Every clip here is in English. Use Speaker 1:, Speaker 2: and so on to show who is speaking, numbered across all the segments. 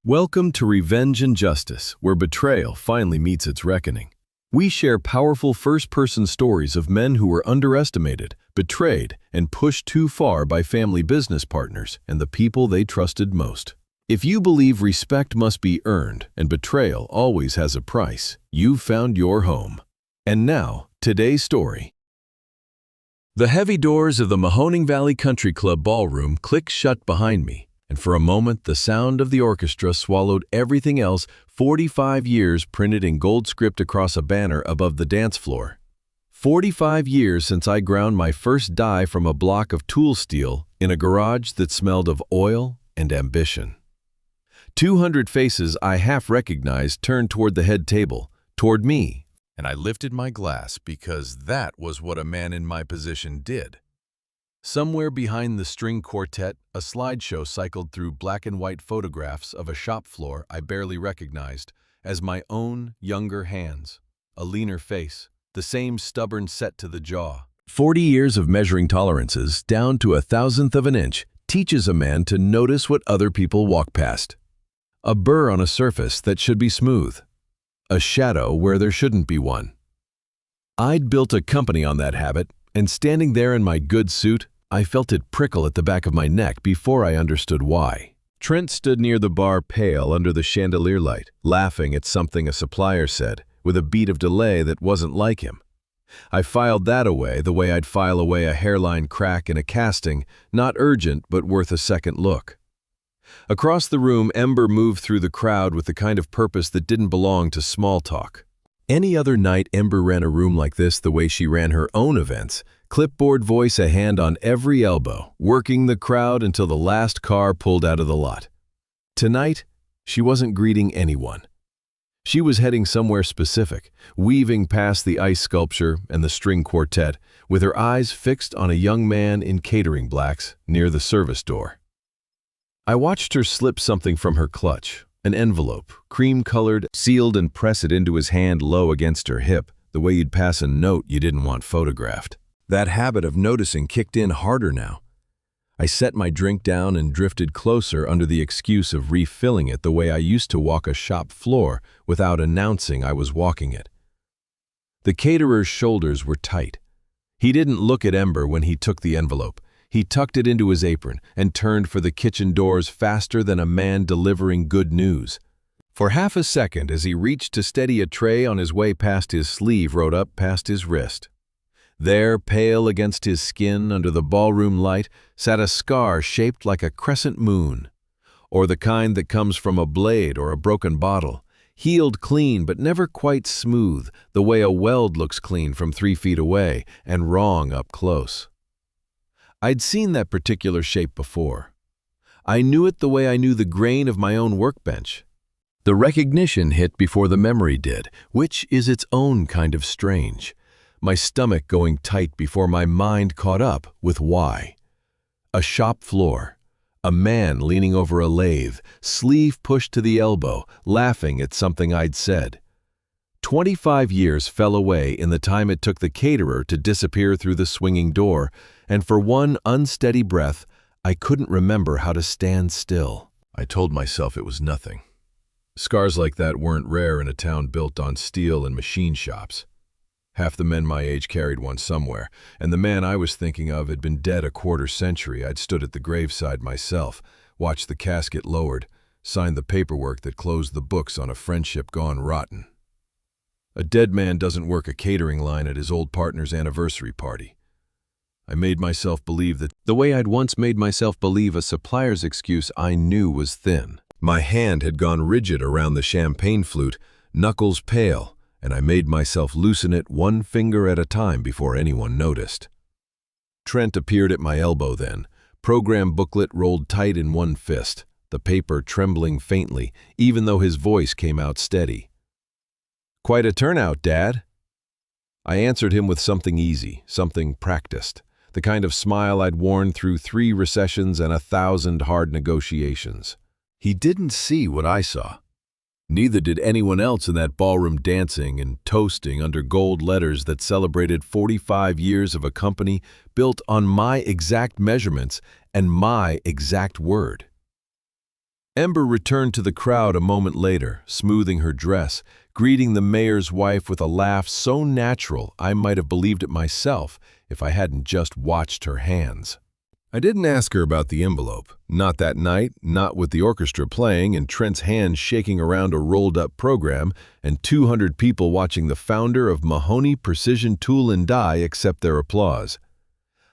Speaker 1: Welcome to Revenge and Justice, where betrayal finally meets its reckoning. We share powerful first-person stories of men who were underestimated, betrayed, and pushed too far by family business partners and the people they trusted most. If you believe respect must be earned and betrayal always has a price, you've found your home. And now, today's story. The heavy doors of the Mahoning Valley Country Club ballroom clicked shut behind me. And for a moment, the sound of the orchestra swallowed everything else, 45 years printed in gold script across a banner above the dance floor. 45 years since I ground my first die from a block of tool steel in a garage that smelled of oil and ambition. 200 faces I half recognized turned toward the head table, toward me, and I lifted my glass because that was what a man in my position did. Somewhere behind the string quartet, a slideshow cycled through black and white photographs of a shop floor I barely recognized as my own younger hands, a leaner face, the same stubborn set to the jaw. 40 years of measuring tolerances down to a thousandth of an inch teaches a man to notice what other people walk past. A burr on a surface that should be smooth. A shadow where there shouldn't be one. I'd built a company on that habit, and standing there in my good suit, I felt it prickle at the back of my neck before I understood why. Trent stood near the bar pale under the chandelier light, laughing at something a supplier said, with a beat of delay that wasn't like him. I filed that away the way I'd file away a hairline crack in a casting, not urgent but worth a second look. Across the room, Ember moved through the crowd with the kind of purpose that didn't belong to small talk. Any other night, Ember ran a room like this the way she ran her own events, clipboard voice a hand on every elbow, working the crowd until the last car pulled out of the lot. Tonight, she wasn't greeting anyone. She was heading somewhere specific, weaving past the ice sculpture and the string quartet, with her eyes fixed on a young man in catering blacks near the service door. I watched her slip something from her clutch, an envelope, cream-colored, sealed, and press it into his hand low against her hip, the way you'd pass a note you didn't want photographed. That habit of noticing kicked in harder now. I set my drink down and drifted closer under the excuse of refilling it the way I used to walk a shop floor without announcing I was walking it. The caterer's shoulders were tight. He didn't look at Ember when he took the envelope. He tucked it into his apron and turned for the kitchen doors faster than a man delivering good news. For half a second, as he reached to steady a tray on his way past, his sleeve rode up past his wrist. There, pale against his skin under the ballroom light, sat a scar shaped like a crescent moon, or the kind that comes from a blade or a broken bottle, healed clean but never quite smooth, the way a weld looks clean from 3 feet away and wrong up close. I'd seen that particular shape before. I knew it the way I knew the grain of my own workbench. The recognition hit before the memory did, which is its own kind of strange. My stomach going tight before my mind caught up with why. A shop floor. A man leaning over a lathe, sleeve pushed to the elbow, laughing at something I'd said. 25 years fell away in the time it took the caterer to disappear through the swinging door, and for one unsteady breath, I couldn't remember how to stand still. I told myself it was nothing. Scars like that weren't rare in a town built on steel and machine shops. Half the men my age carried one somewhere, and the man I was thinking of had been dead a quarter century. I'd stood at the graveside myself, watched the casket lowered, signed the paperwork that closed the books on a friendship gone rotten. A dead man doesn't work a catering line at his old partner's anniversary party. I made myself believe that the way I'd once made myself believe a supplier's excuse I knew was thin. My hand had gone rigid around the champagne flute, knuckles pale, and I made myself loosen it one finger at a time before anyone noticed. Trent appeared at my elbow then, program booklet rolled tight in one fist, the paper trembling faintly, even though his voice came out steady. "Quite a turnout, Dad." I answered him with something easy, something practiced, the kind of smile I'd worn through 3 recessions and 1,000 hard negotiations. He didn't see what I saw. Neither did anyone else in that ballroom dancing and toasting under gold letters that celebrated 45 years of a company built on my exact measurements and my exact word. Ember returned to the crowd a moment later, smoothing her dress, greeting the mayor's wife with a laugh so natural I might have believed it myself if I hadn't just watched her hands. I didn't ask her about the envelope. Not that night, not with the orchestra playing and Trent's hands shaking around a rolled-up program and 200 people watching the founder of Mahoney Precision Tool and Die accept their applause.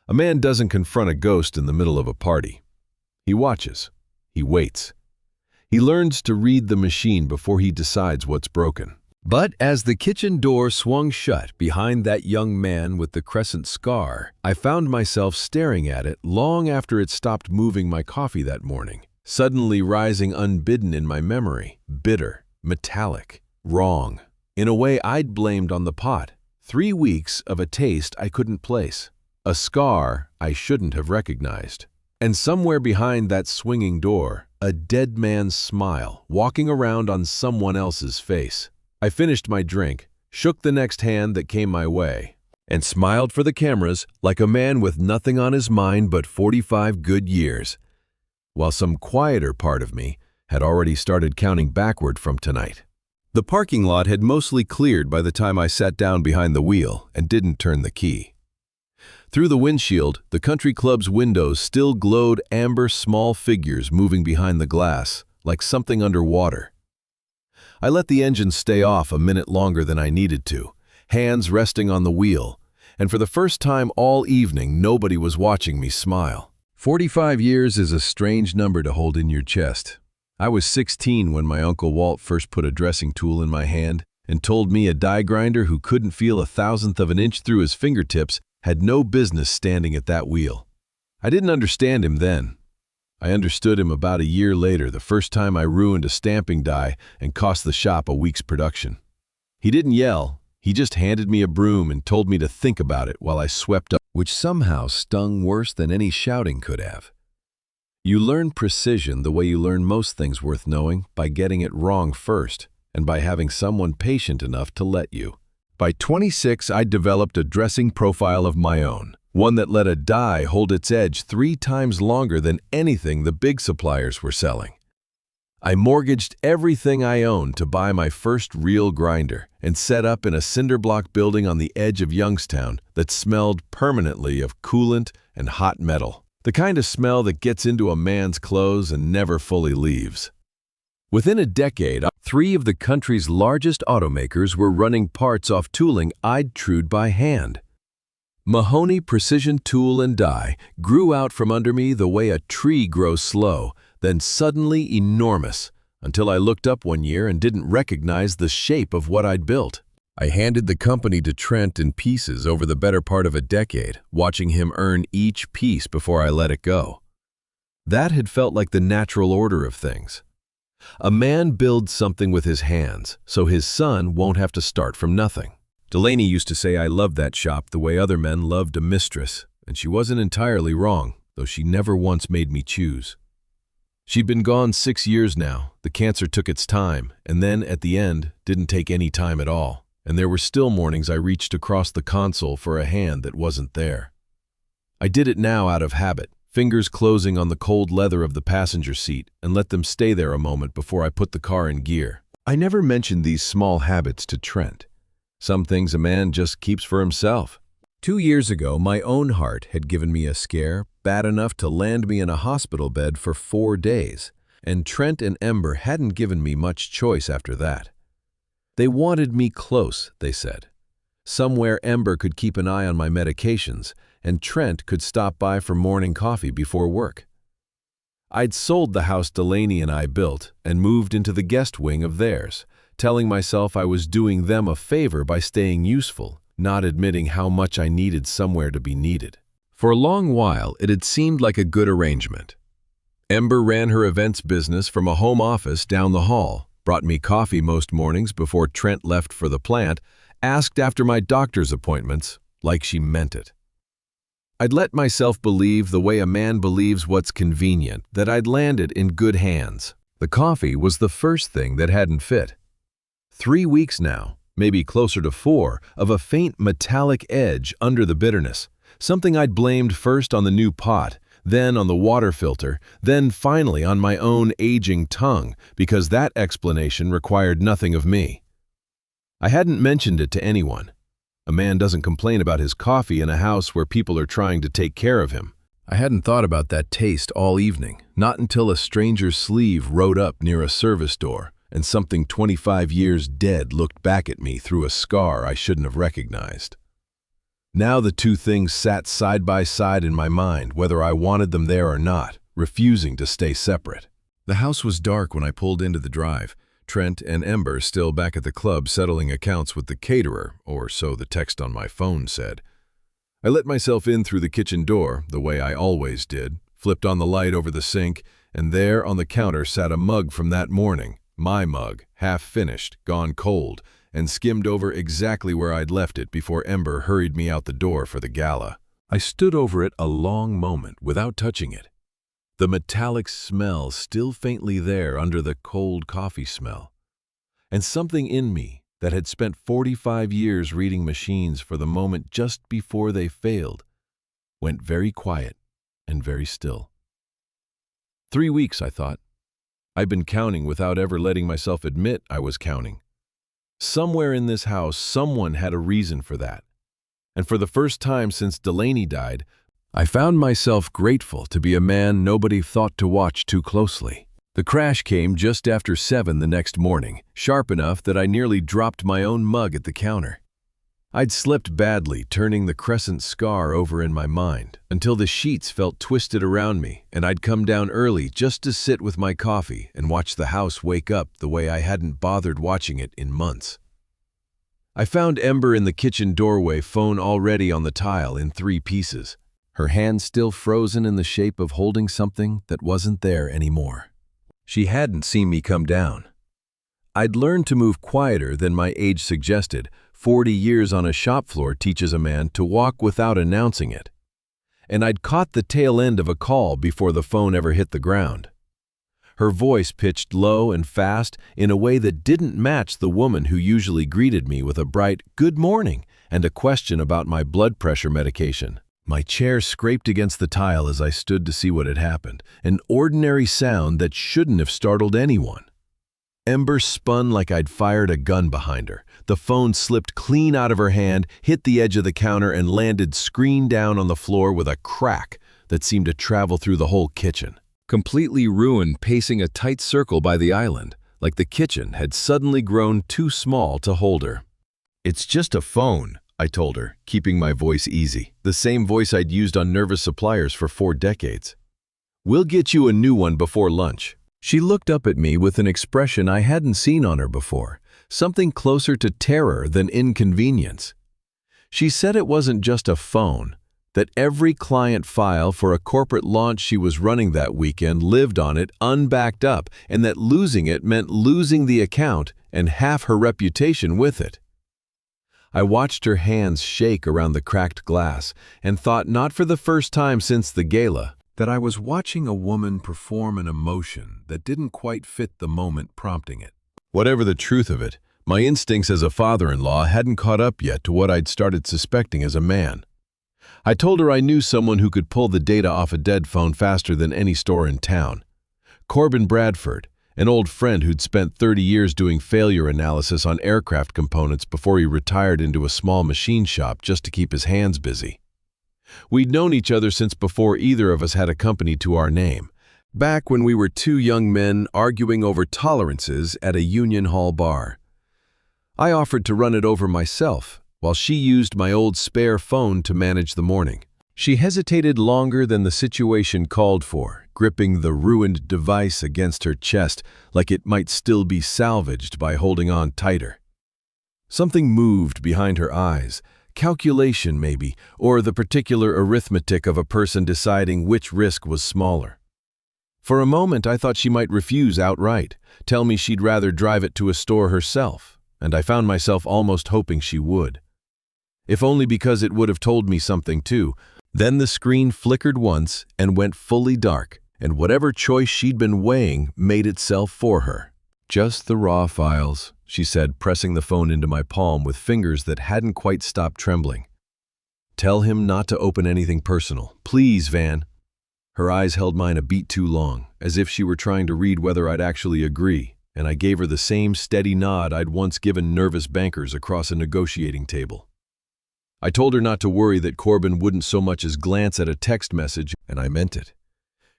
Speaker 1: A man doesn't confront a ghost in the middle of a party. He watches. He waits. He learns to read the machine before he decides what's broken. But as the kitchen door swung shut behind that young man with the crescent scar, I found myself staring at it long after it stopped moving my coffee that morning, suddenly rising unbidden in my memory, bitter, metallic, wrong, in a way I'd blamed on the pot. 3 weeks of a taste I couldn't place, a scar I shouldn't have recognized. And somewhere behind that swinging door, a dead man's smile walking around on someone else's face. I finished my drink, shook the next hand that came my way, and smiled for the cameras like a man with nothing on his mind but 45 good years, while some quieter part of me had already started counting backward from tonight. The parking lot had mostly cleared by the time I sat down behind the wheel and didn't turn the key. Through the windshield, the country club's windows still glowed amber small figures moving behind the glass, like something underwater. I let the engine stay off a minute longer than I needed to, hands resting on the wheel, and for the first time all evening nobody was watching me smile. 45 years is a strange number to hold in your chest. I was 16 when my Uncle Walt first put a dressing tool in my hand and told me a die grinder who couldn't feel 1/1000th of an inch through his fingertips had no business standing at that wheel. I didn't understand him then. I understood him about a year later, the first time I ruined a stamping die and cost the shop a week's production. He didn't yell, he just handed me a broom and told me to think about it while I swept up, which somehow stung worse than any shouting could have. You learn precision the way you learn most things worth knowing, by getting it wrong first, and by having someone patient enough to let you. By 26, I'd developed a dressing profile of my own. One that let a die hold its edge 3 times longer than anything the big suppliers were selling. I mortgaged everything I owned to buy my first real grinder and set up in a cinderblock building on the edge of Youngstown that smelled permanently of coolant and hot metal, the kind of smell that gets into a man's clothes and never fully leaves. Within a decade, 3 of the country's largest automakers were running parts off tooling I'd trued by hand. Mahoney Precision Tool and Die grew out from under me the way a tree grows slow, then suddenly enormous, until I looked up one year and didn't recognize the shape of what I'd built. I handed the company to Trent in pieces over the better part of a decade, watching him earn each piece before I let it go. That had felt like the natural order of things. A man builds something with his hands, so his son won't have to start from nothing. Delaney used to say I loved that shop the way other men loved a mistress, and she wasn't entirely wrong, though she never once made me choose. She'd been gone 6 years now. The cancer took its time, and then, at the end, didn't take any time at all. And there were still mornings I reached across the console for a hand that wasn't there. I did it now out of habit, fingers closing on the cold leather of the passenger seat, and let them stay there a moment before I put the car in gear. I never mentioned these small habits to Trent. Some things a man just keeps for himself. 2 years ago, my own heart had given me a scare bad enough to land me in a hospital bed for 4 days, and Trent and Ember hadn't given me much choice after that. They wanted me close, they said. Somewhere Ember could keep an eye on my medications, and Trent could stop by for morning coffee before work. I'd sold the house Delaney and I built and moved into the guest wing of theirs, telling myself I was doing them a favor by staying useful, not admitting how much I needed somewhere to be needed. For a long while, it had seemed like a good arrangement. Ember ran her events business from a home office down the hall, brought me coffee most mornings before Trent left for the plant, asked after my doctor's appointments, like she meant it. I'd let myself believe the way a man believes what's convenient, that I'd landed in good hands. The coffee was the first thing that hadn't fit. 3 weeks now, maybe closer to 4, of a faint metallic edge under the bitterness, something I'd blamed first on the new pot, then on the water filter, then finally on my own aging tongue, because that explanation required nothing of me. I hadn't mentioned it to anyone. A man doesn't complain about his coffee in a house where people are trying to take care of him. I hadn't thought about that taste all evening, not until a stranger's sleeve rode up near a service door, and something 25 years dead looked back at me through a scar I shouldn't have recognized. Now the two things sat side by side in my mind, whether I wanted them there or not, refusing to stay separate. The house was dark when I pulled into the drive, Trent and Ember still back at the club settling accounts with the caterer, or so the text on my phone said. I let myself in through the kitchen door, the way I always did, flipped on the light over the sink, and there on the counter sat a mug from that morning, my mug, half finished, gone cold, and skimmed over exactly where I'd left it before Ember hurried me out the door for the gala. I stood over it a long moment without touching it. The metallic smell still faintly there under the cold coffee smell. And something in me that had spent 45 years reading machines for the moment just before they failed went very quiet and very still. 3 weeks, I thought. I'd been counting without ever letting myself admit I was counting. Somewhere in this house, someone had a reason for that. And for the first time since Delaney died, I found myself grateful to be a man nobody thought to watch too closely. The crash came just after 7 the next morning, sharp enough that I nearly dropped my own mug at the counter. I'd slipped badly, turning the crescent scar over in my mind, until the sheets felt twisted around me, and I'd come down early just to sit with my coffee and watch the house wake up the way I hadn't bothered watching it in months. I found Ember in the kitchen doorway, phone already on the tile in 3 pieces, her hand still frozen in the shape of holding something that wasn't there anymore. She hadn't seen me come down. I'd learned to move quieter than my age suggested. 40 years on a shop floor teaches a man to walk without announcing it. And I'd caught the tail end of a call before the phone ever hit the ground. Her voice pitched low and fast in a way that didn't match the woman who usually greeted me with a bright "good morning" and a question about my blood pressure medication. My chair scraped against the tile as I stood to see what had happened, an ordinary sound that shouldn't have startled anyone. Ember spun like I'd fired a gun behind her. The phone slipped clean out of her hand, hit the edge of the counter, and landed screen down on the floor with a crack that seemed to travel through the whole kitchen. Completely ruined, pacing a tight circle by the island, like the kitchen had suddenly grown too small to hold her. "It's just a phone," I told her, keeping my voice easy, the same voice I'd used on nervous suppliers for 4 decades. "We'll get you a new one before lunch." She looked up at me with an expression I hadn't seen on her before, something closer to terror than inconvenience. She said it wasn't just a phone, that every client file for a corporate launch she was running that weekend lived on it unbacked up, and that losing it meant losing the account and half her reputation with it. I watched her hands shake around the cracked glass and thought, not for the first time since the gala, that I was watching a woman perform an emotion that didn't quite fit the moment prompting it. Whatever the truth of it, my instincts as a father-in-law hadn't caught up yet to what I'd started suspecting as a man. I told her I knew someone who could pull the data off a dead phone faster than any store in town. Corbin Bradford, an old friend who'd spent 30 years doing failure analysis on aircraft components before he retired into a small machine shop just to keep his hands busy. We'd known each other since before either of us had a company to our name, back when we were 2 young men arguing over tolerances at a Union Hall bar. I offered to run it over myself, while she used my old spare phone to manage the morning. She hesitated longer than the situation called for, gripping the ruined device against her chest like it might still be salvaged by holding on tighter. Something moved behind her eyes, calculation maybe, or the particular arithmetic of a person deciding which risk was smaller. For a moment I thought she might refuse outright, tell me she'd rather drive it to a store herself, and I found myself almost hoping she would. If only because it would have told me something too. Then the screen flickered once and went fully dark, and whatever choice she'd been weighing made itself for her. "Just the raw files," she said, pressing the phone into my palm with fingers that hadn't quite stopped trembling. "Tell him not to open anything personal. Please, Van." Her eyes held mine a beat too long, as if she were trying to read whether I'd actually agree, and I gave her the same steady nod I'd once given nervous bankers across a negotiating table. I told her not to worry that Corbin wouldn't so much as glance at a text message, and I meant it.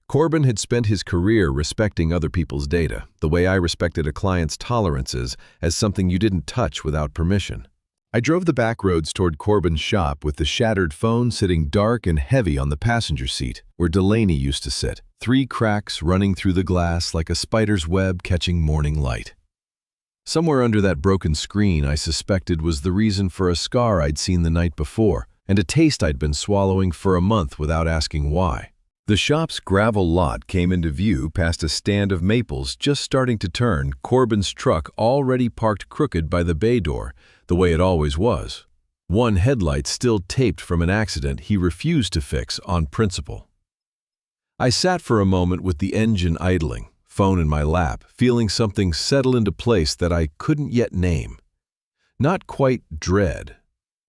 Speaker 1: Corbin had spent his career respecting other people's data, the way I respected a client's tolerances as something you didn't touch without permission. I drove the back roads toward Corbin's shop with the shattered phone sitting dark and heavy on the passenger seat, where Delaney used to sit, 3 cracks running through the glass like a spider's web catching morning light. Somewhere under that broken screen, I suspected, was the reason for a scar I'd seen the night before, and a taste I'd been swallowing for a month without asking why. The shop's gravel lot came into view past a stand of maples just starting to turn, Corbin's truck already parked crooked by the bay door, the way it always was. One headlight still taped from an accident he refused to fix on principle. I sat for a moment with the engine idling, phone in my lap, feeling something settle into place that I couldn't yet name. Not quite dread,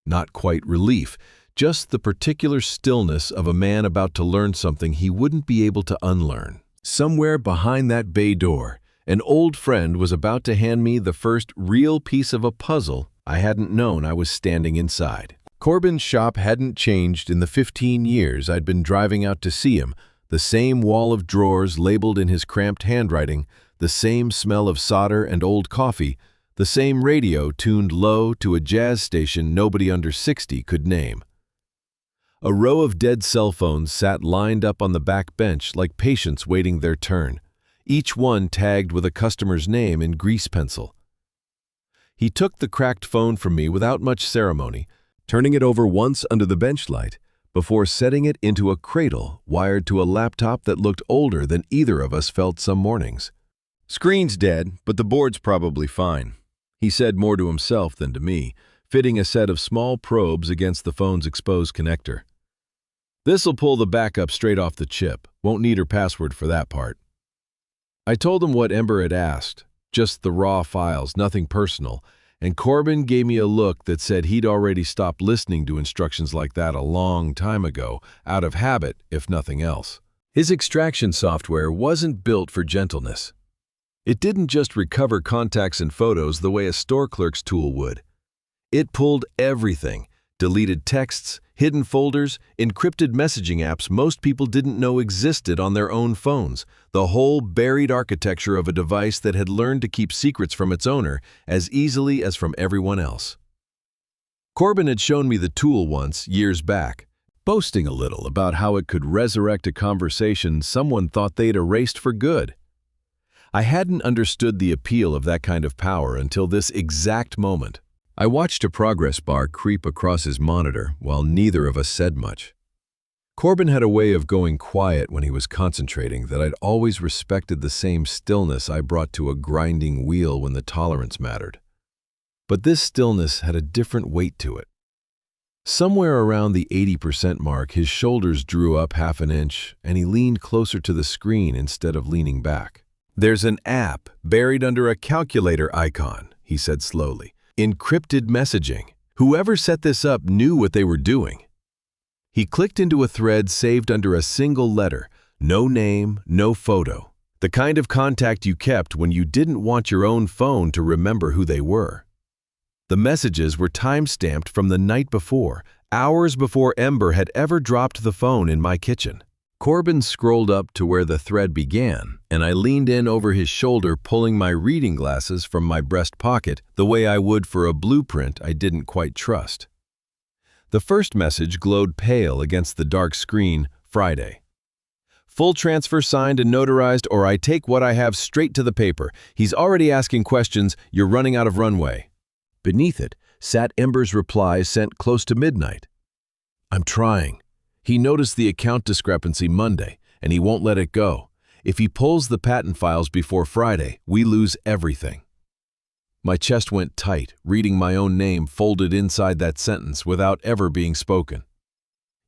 Speaker 1: not quite relief, just the particular stillness of a man about to learn something he wouldn't be able to unlearn. Somewhere behind that bay door, an old friend was about to hand me the first real piece of a puzzle I hadn't known I was standing inside. Corbin's shop hadn't changed in the 15 years I'd been driving out to see him, the same wall of drawers labeled in his cramped handwriting, the same smell of solder and old coffee, the same radio tuned low to a jazz station nobody under 60 could name. A row of dead cell phones sat lined up on the back bench like patients waiting their turn, each one tagged with a customer's name in grease pencil. He took the cracked phone from me without much ceremony, turning it over once under the bench light, before setting it into a cradle wired to a laptop that looked older than either of us felt some mornings. "Screen's dead, but the board's probably fine," he said more to himself than to me, fitting a set of small probes against the phone's exposed connector. "This'll pull the backup straight off the chip. Won't need her password for that part." I told him what Ember had asked, just the raw files, nothing personal, and Corbin gave me a look that said he'd already stopped listening to instructions like that a long time ago, out of habit, if nothing else. His extraction software wasn't built for gentleness. It didn't just recover contacts and photos the way a store clerk's tool would. It pulled everything, deleted texts, hidden folders, encrypted messaging apps most people didn't know existed on their own phones, the whole buried architecture of a device that had learned to keep secrets from its owner as easily as from everyone else. Corbin had shown me the tool once, years back, boasting a little about how it could resurrect a conversation someone thought they'd erased for good. I hadn't understood the appeal of that kind of power until this exact moment. I watched a progress bar creep across his monitor while neither of us said much. Corbin had a way of going quiet when he was concentrating that I'd always respected, the same stillness I brought to a grinding wheel when the tolerance mattered. But this stillness had a different weight to it. Somewhere around the 80% mark, his shoulders drew up half an inch and he leaned closer to the screen instead of leaning back. "There's an app buried under a calculator icon," he said slowly. "Encrypted messaging. Whoever set this up knew what they were doing." He clicked into a thread saved under a single letter, no name, no photo. The kind of contact you kept when you didn't want your own phone to remember who they were. The messages were time-stamped from the night before, hours before Ember had ever dropped the phone in my kitchen. Corbin scrolled up to where the thread began, and I leaned in over his shoulder, pulling my reading glasses from my breast pocket the way I would for a blueprint I didn't quite trust. The first message glowed pale against the dark screen, Friday. "Full transfer signed and notarized, or I take what I have straight to the paper. He's already asking questions. You're running out of runway." Beneath it sat Ember's reply sent close to midnight. "I'm trying. He noticed the account discrepancy Monday, and he won't let it go. If he pulls the patent files before Friday, we lose everything." My chest went tight, reading my own name folded inside that sentence without ever being spoken.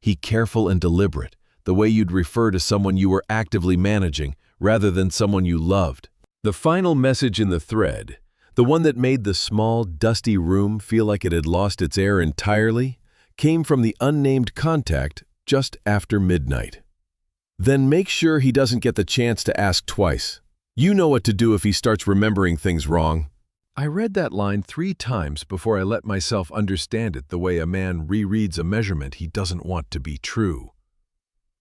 Speaker 1: He careful and deliberate, the way you'd refer to someone you were actively managing rather than someone you loved. The final message in the thread, the one that made the small, dusty room feel like it had lost its air entirely, came from the unnamed contact just after midnight. Then make sure he doesn't get the chance to ask twice. You know what to do if he starts remembering things wrong. I read that line 3 times before I let myself understand it the way a man rereads a measurement he doesn't want to be true.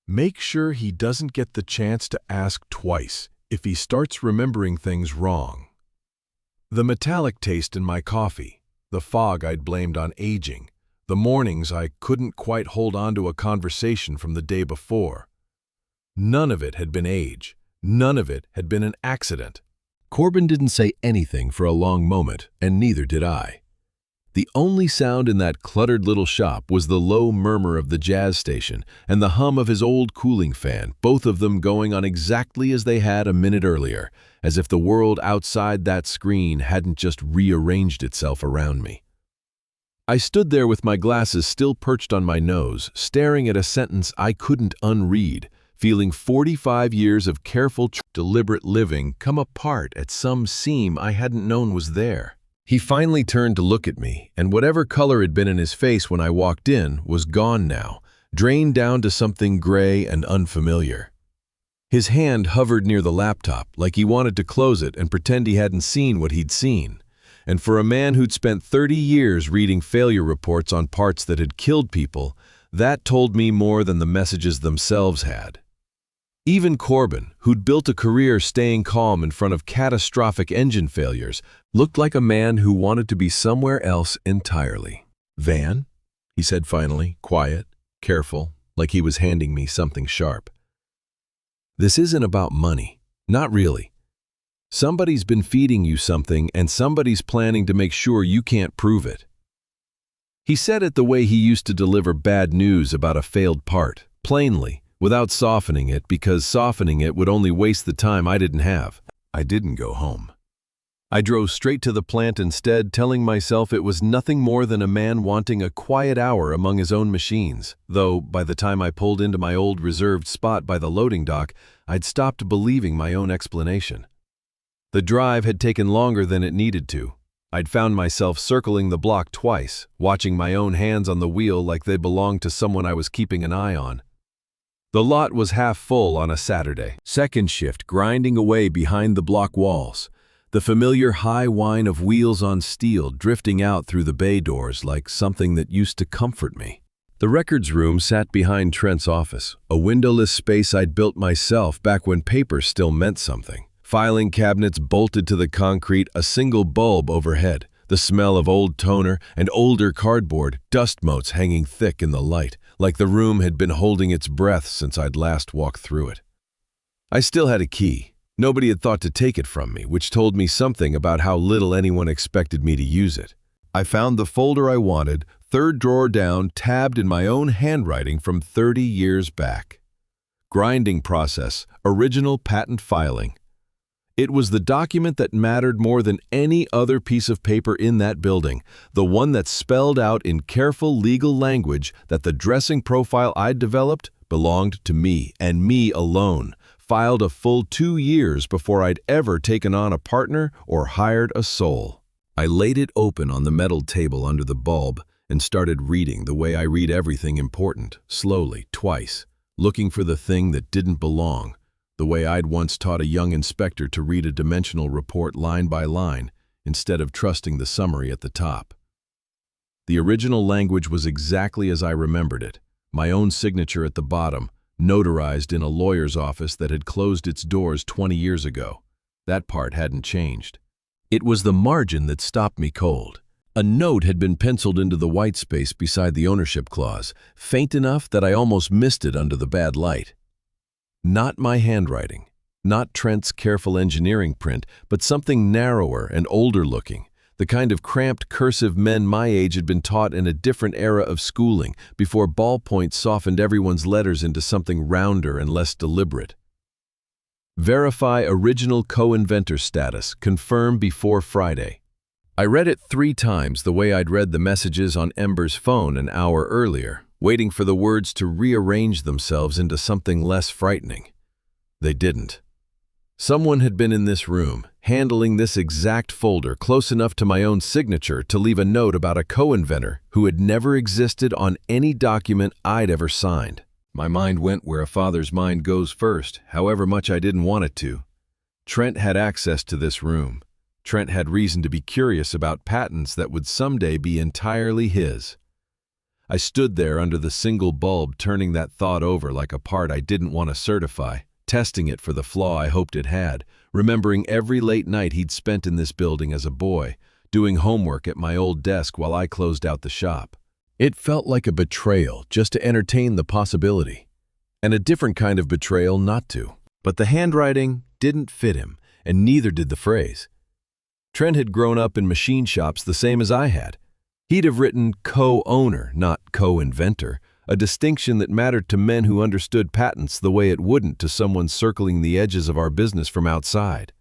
Speaker 1: Make sure he doesn't get the chance to ask twice if he starts remembering things wrong. The metallic taste in my coffee, the fog I'd blamed on aging, the mornings I couldn't quite hold on to a conversation from the day before. None of it had been age. None of it had been an accident. Corbin didn't say anything for a long moment, and neither did I. The only sound in that cluttered little shop was the low murmur of the jazz station and the hum of his old cooling fan, both of them going on exactly as they had a minute earlier, as if the world outside that screen hadn't just rearranged itself around me. I stood there with my glasses still perched on my nose, staring at a sentence I couldn't unread, feeling 45 years of careful, deliberate living come apart at some seam I hadn't known was there. He finally turned to look at me, and whatever color had been in his face when I walked in was gone now, drained down to something gray and unfamiliar. His hand hovered near the laptop, like he wanted to close it and pretend he hadn't seen what he'd seen. And for a man who'd spent 30 years reading failure reports on parts that had killed people, that told me more than the messages themselves had. Even Corbin, who'd built a career staying calm in front of catastrophic engine failures, looked like a man who wanted to be somewhere else entirely. "Van?" he said finally, quiet, careful, like he was handing me something sharp. "This isn't about money. Not really. Somebody's been feeding you something, and somebody's planning to make sure you can't prove it." He said it the way he used to deliver bad news about a failed part, plainly, without softening it, because softening it would only waste the time I didn't have. I didn't go home. I drove straight to the plant instead, telling myself it was nothing more than a man wanting a quiet hour among his own machines, though by the time I pulled into my old reserved spot by the loading dock, I'd stopped believing my own explanation. The drive had taken longer than it needed to. I'd found myself circling the block twice, watching my own hands on the wheel like they belonged to someone I was keeping an eye on. The lot was half full on a Saturday, second shift grinding away behind the block walls, the familiar high whine of wheels on steel drifting out through the bay doors like something that used to comfort me. The records room sat behind Trent's office, a windowless space I'd built myself back when paper still meant something. Filing cabinets bolted to the concrete, a single bulb overhead, the smell of old toner and older cardboard, dust motes hanging thick in the light, like the room had been holding its breath since I'd last walked through it. I still had a key. Nobody had thought to take it from me, which told me something about how little anyone expected me to use it. I found the folder I wanted, third drawer down, tabbed in my own handwriting from 30 years back. Grinding process, original patent filing. It was the document that mattered more than any other piece of paper in that building, the one that spelled out in careful legal language that the dressing profile I'd developed belonged to me and me alone, filed a full 2 years before I'd ever taken on a partner or hired a soul. I laid it open on the metal table under the bulb and started reading the way I read everything important, slowly, twice, looking for the thing that didn't belong, the way I'd once taught a young inspector to read a dimensional report line by line instead of trusting the summary at the top. The original language was exactly as I remembered it, my own signature at the bottom, notarized in a lawyer's office that had closed its doors 20 years ago. That part hadn't changed. It was the margin that stopped me cold. A note had been penciled into the white space beside the ownership clause, faint enough that I almost missed it under the bad light. Not my handwriting, not Trent's careful engineering print, but something narrower and older looking, the kind of cramped cursive men my age had been taught in a different era of schooling, before ballpoint softened everyone's letters into something rounder and less deliberate. Verify original co-inventor status, confirm before Friday. I read it 3 times the way I'd read the messages on Ember's phone an hour earlier, waiting for the words to rearrange themselves into something less frightening. They didn't. Someone had been in this room, handling this exact folder close enough to my own signature to leave a note about a co-inventor who had never existed on any document I'd ever signed. My mind went where a father's mind goes first, however much I didn't want it to. Trent had access to this room. Trent had reason to be curious about patents that would someday be entirely his. I stood there under the single bulb, turning that thought over like a part I didn't want to certify, testing it for the flaw I hoped it had, remembering every late night he'd spent in this building as a boy, doing homework at my old desk while I closed out the shop. It felt like a betrayal just to entertain the possibility, and a different kind of betrayal not to. But the handwriting didn't fit him, and neither did the phrase. Trent had grown up in machine shops the same as I had. He'd have written co-owner, not co-inventor, a distinction that mattered to men who understood patents the way it wouldn't to someone circling the edges of our business from outside.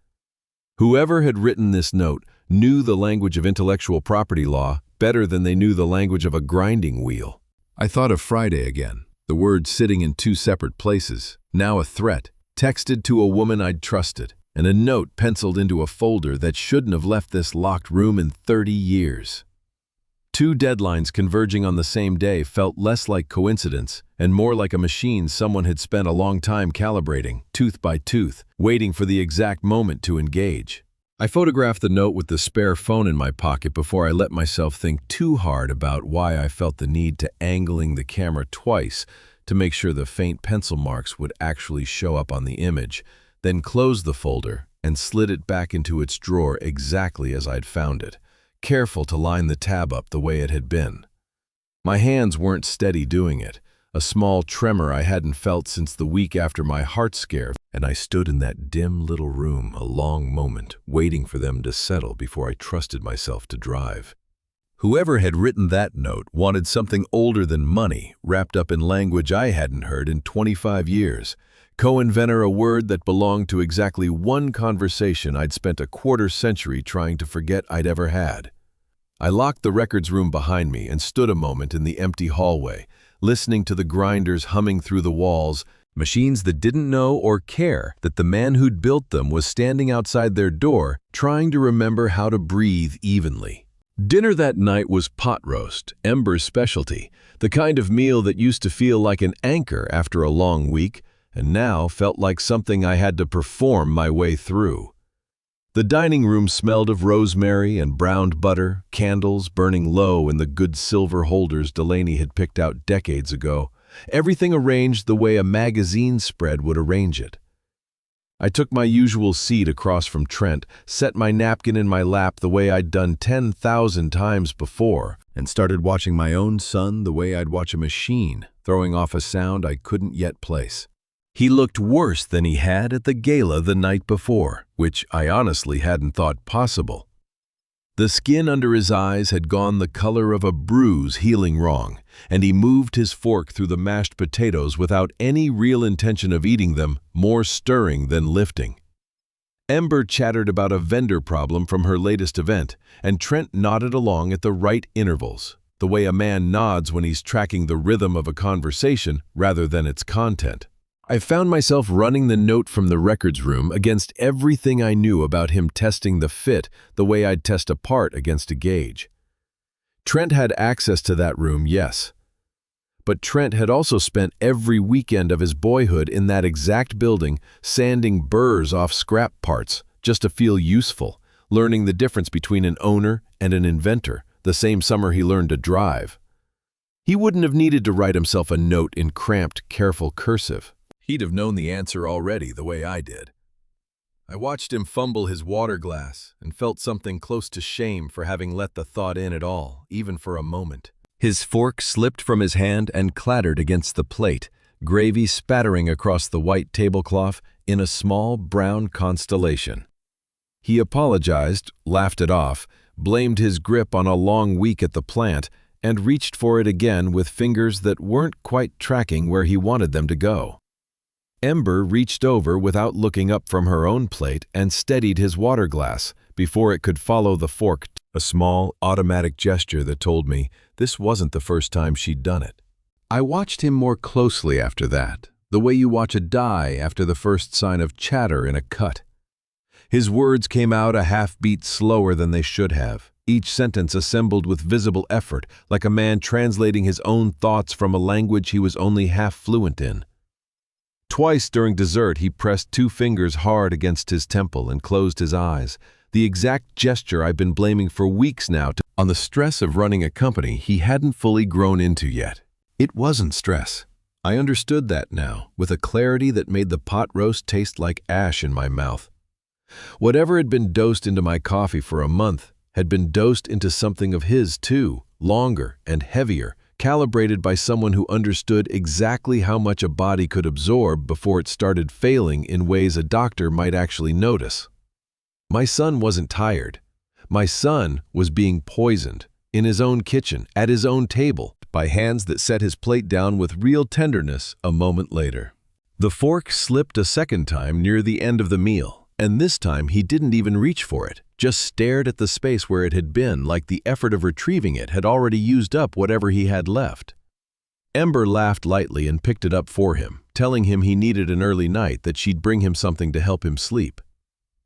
Speaker 1: Whoever had written this note knew the language of intellectual property law better than they knew the language of a grinding wheel. I thought of Friday again, the words sitting in two separate places, now a threat, texted to a woman I'd trusted, and a note penciled into a folder that shouldn't have left this locked room in 30 years. Two deadlines converging on the same day felt less like coincidence and more like a machine someone had spent a long time calibrating, tooth by tooth, waiting for the exact moment to engage. I photographed the note with the spare phone in my pocket before I let myself think too hard about why I felt the need to angling the camera twice to make sure the faint pencil marks would actually show up on the image, then closed the folder and slid it back into its drawer exactly as I'd found it, careful to line the tab up the way it had been. My hands weren't steady doing it, a small tremor I hadn't felt since the week after my heart scare, and I stood in that dim little room a long moment, waiting for them to settle before I trusted myself to drive. Whoever had written that note wanted something older than money, wrapped up in language I hadn't heard in 25 years. Co-inventor, a word that belonged to exactly one conversation I'd spent a quarter-century trying to forget I'd ever had. I locked the records room behind me and stood a moment in the empty hallway, listening to the grinders humming through the walls, machines that didn't know or care that the man who'd built them was standing outside their door trying to remember how to breathe evenly. Dinner that night was pot roast, Ember's specialty, the kind of meal that used to feel like an anchor after a long week, and now felt like something I had to perform my way through. The dining room smelled of rosemary and browned butter, candles burning low in the good silver holders Delaney had picked out decades ago, everything arranged the way a magazine spread would arrange it. I took my usual seat across from Trent, set my napkin in my lap the way I'd done 10,000 times before, and started watching my own son the way I'd watch a machine, throwing off a sound I couldn't yet place. He looked worse than he had at the gala the night before, which I honestly hadn't thought possible. The skin under his eyes had gone the color of a bruise healing wrong, and he moved his fork through the mashed potatoes without any real intention of eating them, more stirring than lifting. Ember chattered about a vendor problem from her latest event, and Trent nodded along at the right intervals, the way a man nods when he's tracking the rhythm of a conversation rather than its content. I found myself running the note from the records room against everything I knew about him testing the fit the way I'd test a part against a gauge. Trent had access to that room, yes. But Trent had also spent every weekend of his boyhood in that exact building sanding burrs off scrap parts just to feel useful, learning the difference between an owner and an inventor, the same summer he learned to drive. He wouldn't have needed to write himself a note in cramped, careful cursive. He'd have known the answer already the way I did. I watched him fumble his water glass and felt something close to shame for having let the thought in at all, even for a moment. His fork slipped from his hand and clattered against the plate, gravy spattering across the white tablecloth in a small brown constellation. He apologized, laughed it off, blamed his grip on a long week at the plant, and reached for it again with fingers that weren't quite tracking where he wanted them to go. Ember reached over without looking up from her own plate and steadied his water glass before it could follow the fork, a small, automatic gesture that told me this wasn't the first time she'd done it. I watched him more closely after that, the way you watch a die after the first sign of chatter in a cut. His words came out a half-beat slower than they should have, each sentence assembled with visible effort, like a man translating his own thoughts from a language he was only half fluent in. Twice during dessert he pressed 2 fingers hard against his temple and closed his eyes, the exact gesture I've been blaming for weeks now on the stress of running a company he hadn't fully grown into yet. It wasn't stress. I understood that now, with a clarity that made the pot roast taste like ash in my mouth. Whatever had been dosed into my coffee for a month had been dosed into something of his too, longer and heavier, calibrated by someone who understood exactly how much a body could absorb before it started failing in ways a doctor might actually notice. My son wasn't tired. My son was being poisoned, in his own kitchen, at his own table, by hands that set his plate down with real tenderness a moment later. The fork slipped a second time near the end of the meal, and this time he didn't even reach for it, just stared at the space where it had been like the effort of retrieving it had already used up whatever he had left. Ember laughed lightly and picked it up for him, telling him he needed an early night, that she'd bring him something to help him sleep.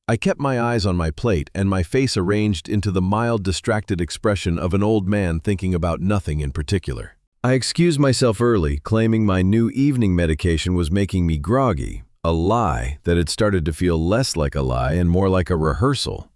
Speaker 1: I kept my eyes on my plate and my face arranged into the mild, distracted expression of an old man thinking about nothing in particular. I excused myself early, claiming my new evening medication was making me groggy, a lie that had started to feel less like a lie and more like a rehearsal.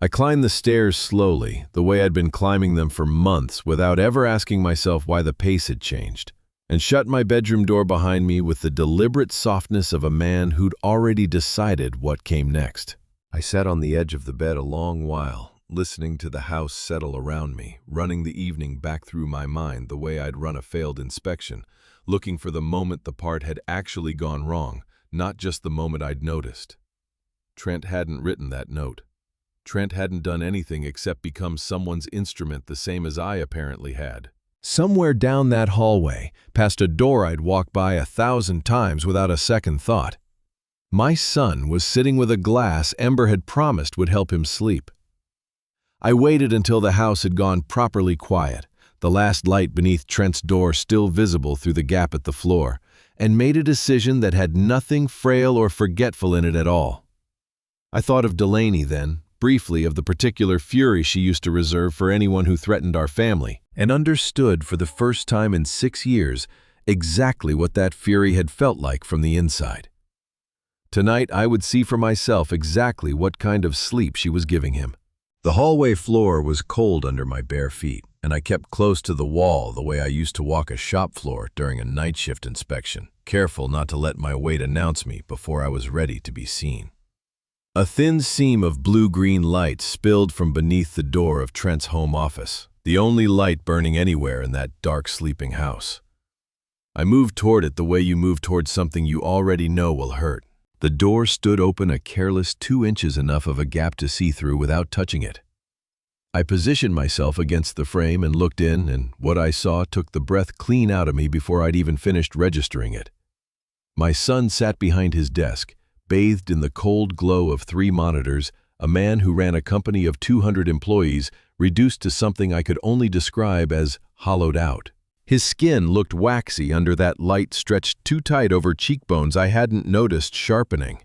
Speaker 1: I climbed the stairs slowly, the way I'd been climbing them for months without ever asking myself why the pace had changed, and shut my bedroom door behind me with the deliberate softness of a man who'd already decided what came next. I sat on the edge of the bed a long while, listening to the house settle around me, running the evening back through my mind the way I'd run a failed inspection, looking for the moment the part had actually gone wrong, not just the moment I'd noticed. Trent hadn't written that note. Trent hadn't done anything except become someone's instrument, the same as I apparently had. Somewhere down that hallway, past a door I'd walked by 1,000 times without a second thought, my son was sitting with a glass Ember had promised would help him sleep. I waited until the house had gone properly quiet, the last light beneath Trent's door still visible through the gap at the floor, and made a decision that had nothing frail or forgetful in it at all. I thought of Delaney then, briefly, of the particular fury she used to reserve for anyone who threatened our family, and understood for the first time in 6 years exactly what that fury had felt like from the inside. Tonight I would see for myself exactly what kind of sleep she was giving him. The hallway floor was cold under my bare feet, and I kept close to the wall the way I used to walk a shop floor during a night shift inspection, careful not to let my weight announce me before I was ready to be seen. A thin seam of blue-green light spilled from beneath the door of Trent's home office, the only light burning anywhere in that dark sleeping house. I moved toward it the way you move toward something you already know will hurt. The door stood open a careless 2 inches enough of a gap to see through without touching it. I positioned myself against the frame and looked in, and what I saw took the breath clean out of me before I'd even finished registering it. My son sat behind his desk, bathed in the cold glow of 3 monitors, a man who ran a company of 200 employees, reduced to something I could only describe as hollowed out. His skin looked waxy under that light stretched too tight over cheekbones I hadn't noticed sharpening.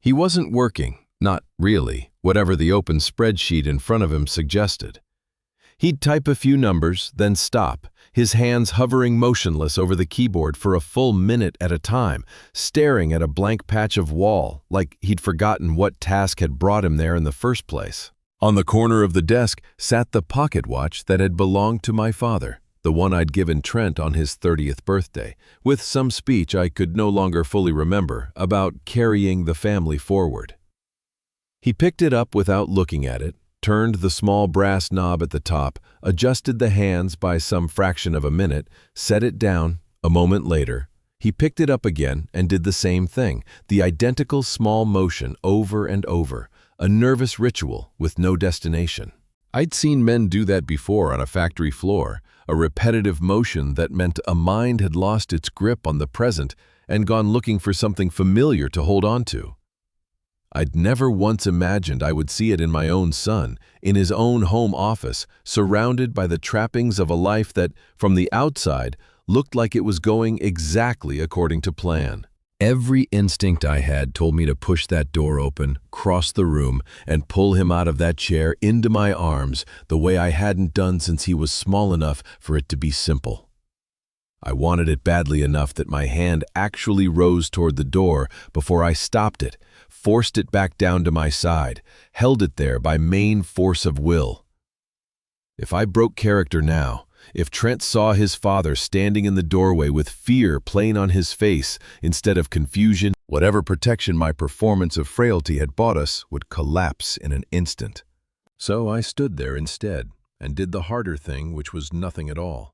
Speaker 1: He wasn't working, not really, whatever the open spreadsheet in front of him suggested. He'd type a few numbers, then stop, his hands hovering motionless over the keyboard for a full minute at a time, staring at a blank patch of wall, like he'd forgotten what task had brought him there in the first place. On the corner of the desk sat the pocket watch that had belonged to my father, the one I'd given Trent on his 30th birthday, with some speech I could no longer fully remember about carrying the family forward. He picked it up without looking at it, turned the small brass knob at the top, adjusted the hands by some fraction of a minute, set it down. A moment later, he picked it up again and did the same thing, the identical small motion over and over, a nervous ritual with no destination. I'd seen men do that before on a factory floor, a repetitive motion that meant a mind had lost its grip on the present and gone looking for something familiar to hold on to. I'd never once imagined I would see it in my own son, in his own home office, surrounded by the trappings of a life that, from the outside, looked like it was going exactly according to plan. Every instinct I had told me to push that door open, cross the room, and pull him out of that chair into my arms the way I hadn't done since he was small enough for it to be simple. I wanted it badly enough that my hand actually rose toward the door before I stopped it, forced it back down to my side, held it there by main force of will. If I broke character now, if Trent saw his father standing in the doorway with fear plain on his face instead of confusion, whatever protection my performance of frailty had bought us would collapse in an instant. So I stood there instead and did the harder thing, which was nothing at all.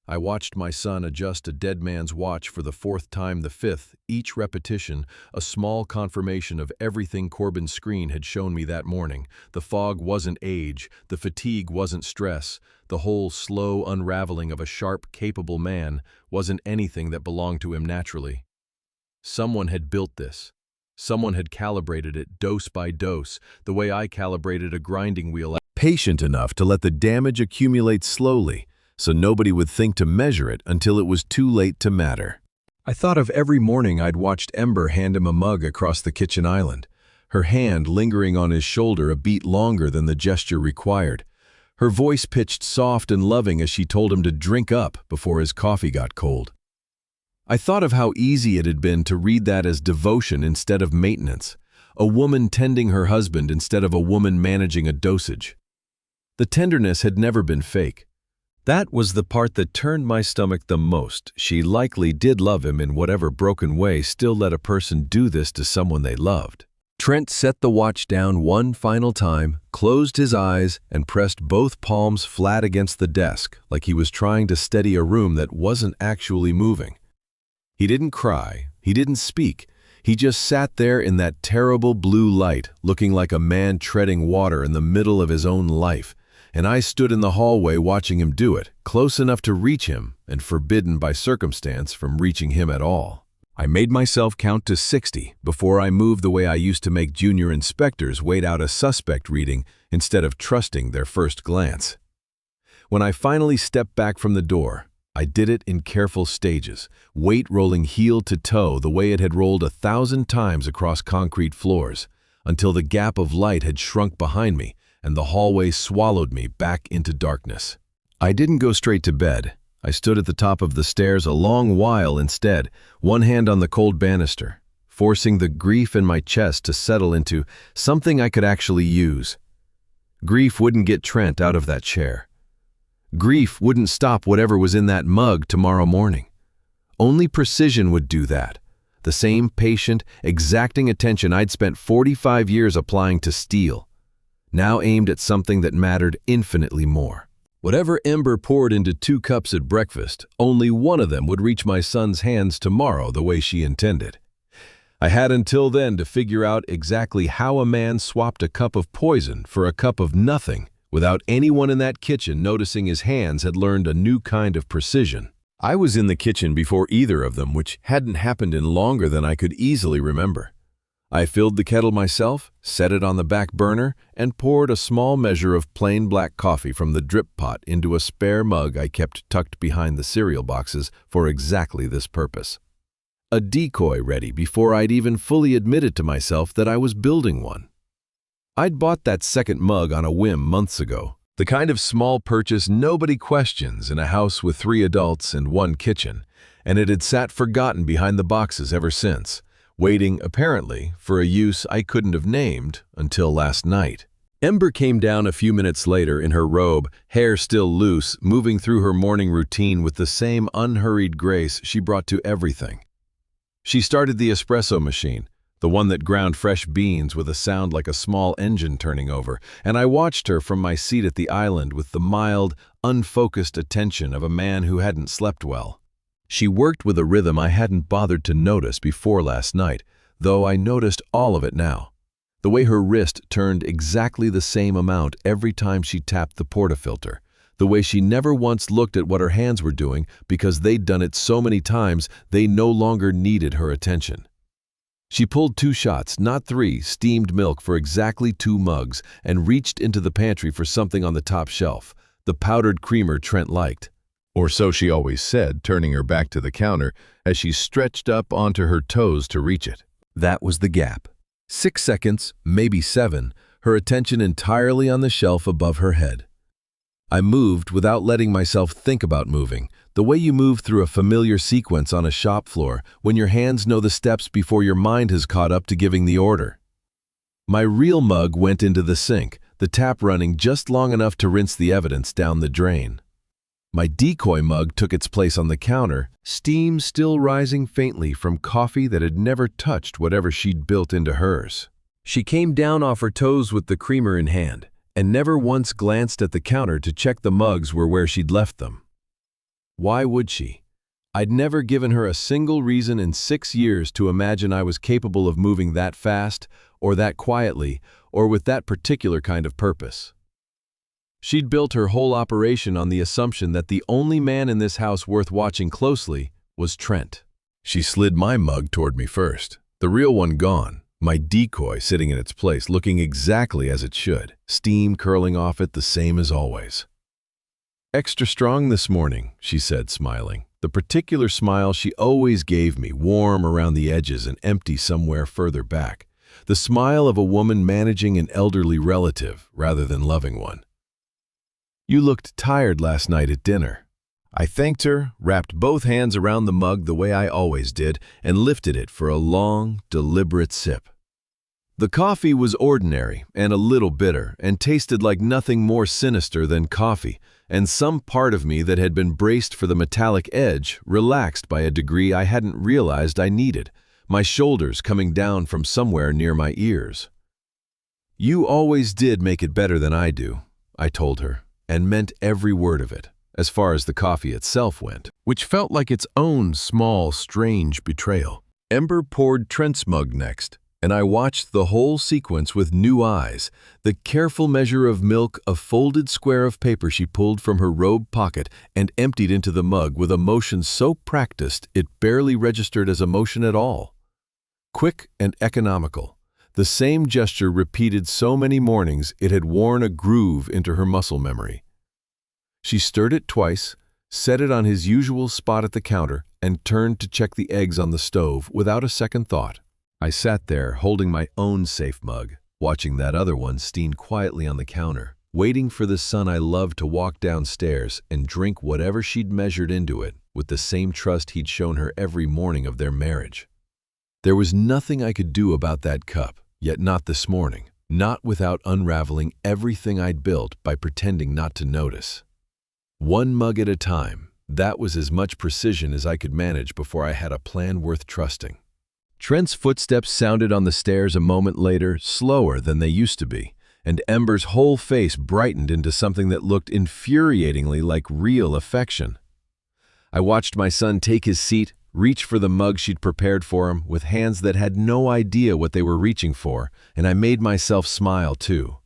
Speaker 1: I watched my son adjust a dead man's watch for the fourth time, the fifth, each repetition, a small confirmation of everything Corbin's screen had shown me that morning. The fog wasn't age, the fatigue wasn't stress, the whole slow unraveling of a sharp, capable man wasn't anything that belonged to him naturally. Someone had built this. Someone had calibrated it dose by dose, the way I calibrated a grinding wheel, patient enough to let the damage accumulate slowly, so nobody would think to measure it until it was too late to matter. I thought of every morning I'd watched Ember hand him a mug across the kitchen island, her hand lingering on his shoulder a beat longer than the gesture required, her voice pitched soft and loving as she told him to drink up before his coffee got cold. I thought of how easy it had been to read that as devotion instead of maintenance, a woman tending her husband instead of a woman managing a dosage. The tenderness had never been fake. That was the part that turned my stomach the most. She likely did love him in whatever broken way still let a person do this to someone they loved. Trent set the watch down one final time, closed his eyes, and pressed both palms flat against the desk like he was trying to steady a room that wasn't actually moving. He didn't cry, he didn't speak, he just sat there in that terrible blue light, looking like a man treading water in the middle of his own life. And I stood in the hallway watching him do it, close enough to reach him and forbidden by circumstance from reaching him at all. I made myself count to 60 before I moved the way I used to make junior inspectors wait out a suspect reading instead of trusting their first glance. When I finally stepped back from the door, I did it in careful stages, weight rolling heel to toe the way it had rolled 1,000 times across concrete floors, until the gap of light had shrunk behind me and the hallway swallowed me back into darkness. I didn't go straight to bed. I stood at the top of the stairs a long while instead, one hand on the cold banister, forcing the grief in my chest to settle into something I could actually use. Grief wouldn't get Trent out of that chair. Grief wouldn't stop whatever was in that mug tomorrow morning. Only precision would do that. The same patient, exacting attention I'd spent 45 years applying to steel, now aimed at something that mattered infinitely more. Whatever Ember poured into 2 cups at breakfast, only one of them would reach my son's hands tomorrow the way she intended. I had until then to figure out exactly how a man swapped a cup of poison for a cup of nothing without anyone in that kitchen noticing his hands had learned a new kind of precision. I was in the kitchen before either of them, which hadn't happened in longer than I could easily remember. I filled the kettle myself, set it on the back burner, and poured a small measure of plain black coffee from the drip pot into a spare mug I kept tucked behind the cereal boxes for exactly this purpose. A decoy ready before I'd even fully admitted to myself that I was building one. I'd bought that second mug on a whim months ago, the kind of small purchase nobody questions in a house with 3 adults and 1 kitchen, and it had sat forgotten behind the boxes ever since, waiting, apparently, for a use I couldn't have named until last night. Ember came down a few minutes later in her robe, hair still loose, moving through her morning routine with the same unhurried grace she brought to everything. She started the espresso machine, the one that ground fresh beans with a sound like a small engine turning over, and I watched her from my seat at the island with the mild, unfocused attention of a man who hadn't slept well. She worked with a rhythm I hadn't bothered to notice before last night, though I noticed all of it now. The way her wrist turned exactly the same amount every time she tapped the portafilter. The way she never once looked at what her hands were doing because they'd done it so many times they no longer needed her attention. She pulled 2 shots, not 3, steamed milk for exactly 2 mugs and reached into the pantry for something on the top shelf, the powdered creamer Trent liked. Or so she always said, turning her back to the counter as she stretched up onto her toes to reach it. That was the gap. 6 seconds, maybe 7, her attention entirely on the shelf above her head. I moved without letting myself think about moving, the way you move through a familiar sequence on a shop floor when your hands know the steps before your mind has caught up to giving the order. My real mug went into the sink, the tap running just long enough to rinse the evidence down the drain. My decoy mug took its place on the counter, steam still rising faintly from coffee that had never touched whatever she'd built into hers. She came down off her toes with the creamer in hand, and never once glanced at the counter to check the mugs were where she'd left them. Why would she? I'd never given her a single reason in 6 years to imagine I was capable of moving that fast, or that quietly, or with that particular kind of purpose. She'd built her whole operation on the assumption that the only man in this house worth watching closely was Trent. She slid my mug toward me first, the real one gone, my decoy sitting in its place looking exactly as it should, steam curling off it the same as always. "Extra strong this morning," she said, smiling. The particular smile she always gave me, warm around the edges and empty somewhere further back. The smile of a woman managing an elderly relative rather than loving one. "You looked tired last night at dinner." I thanked her, wrapped both hands around the mug the way I always did, and lifted it for a long, deliberate sip. The coffee was ordinary and a little bitter, and tasted like nothing more sinister than coffee, and some part of me that had been braced for the metallic edge relaxed by a degree I hadn't realized I needed, my shoulders coming down from somewhere near my ears. "You always did make it better than I do," I told her, and meant every word of it, as far as the coffee itself went, which felt like its own small, strange betrayal. Ember poured Trent's mug next, and I watched the whole sequence with new eyes, the careful measure of milk, a folded square of paper she pulled from her robe pocket and emptied into the mug with a motion so practiced it barely registered as a motion at all. Quick and economical, the same gesture repeated so many mornings it had worn a groove into her muscle memory. She stirred it twice, set it on his usual spot at the counter, and turned to check the eggs on the stove without a second thought. I sat there, holding my own safe mug, watching that other one steam quietly on the counter, waiting for the son I loved to walk downstairs and drink whatever she'd measured into it with the same trust he'd shown her every morning of their marriage. There was nothing I could do about that cup, yet not this morning, not without unraveling everything I'd built by pretending not to notice. One mug at a time, that was as much precision as I could manage before I had a plan worth trusting. Trent's footsteps sounded on the stairs a moment later, slower than they used to be, and Ember's whole face brightened into something that looked infuriatingly like real affection. I watched my son take his seat, reach for the mug she'd prepared for him with hands that had no idea what they were reaching for, and I made myself smile too.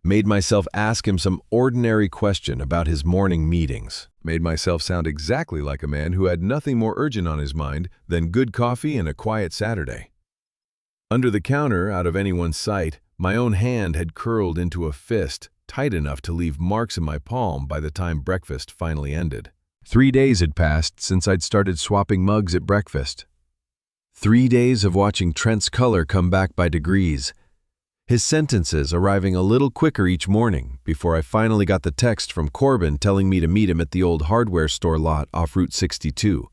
Speaker 1: Made myself ask him some ordinary question about his morning meetings. Made myself sound exactly like a man who had nothing more urgent on his mind than good coffee and a quiet Saturday. Under the counter, out of anyone's sight, my own hand had curled into a fist, tight enough to leave marks in my palm by the time breakfast finally ended. 3 days had passed since I'd started swapping mugs at breakfast. 3 days of watching Trent's color come back by degrees, his sentences arriving a little quicker each morning before I finally got the text from Corbin telling me to meet him at the old hardware store lot off Route 62.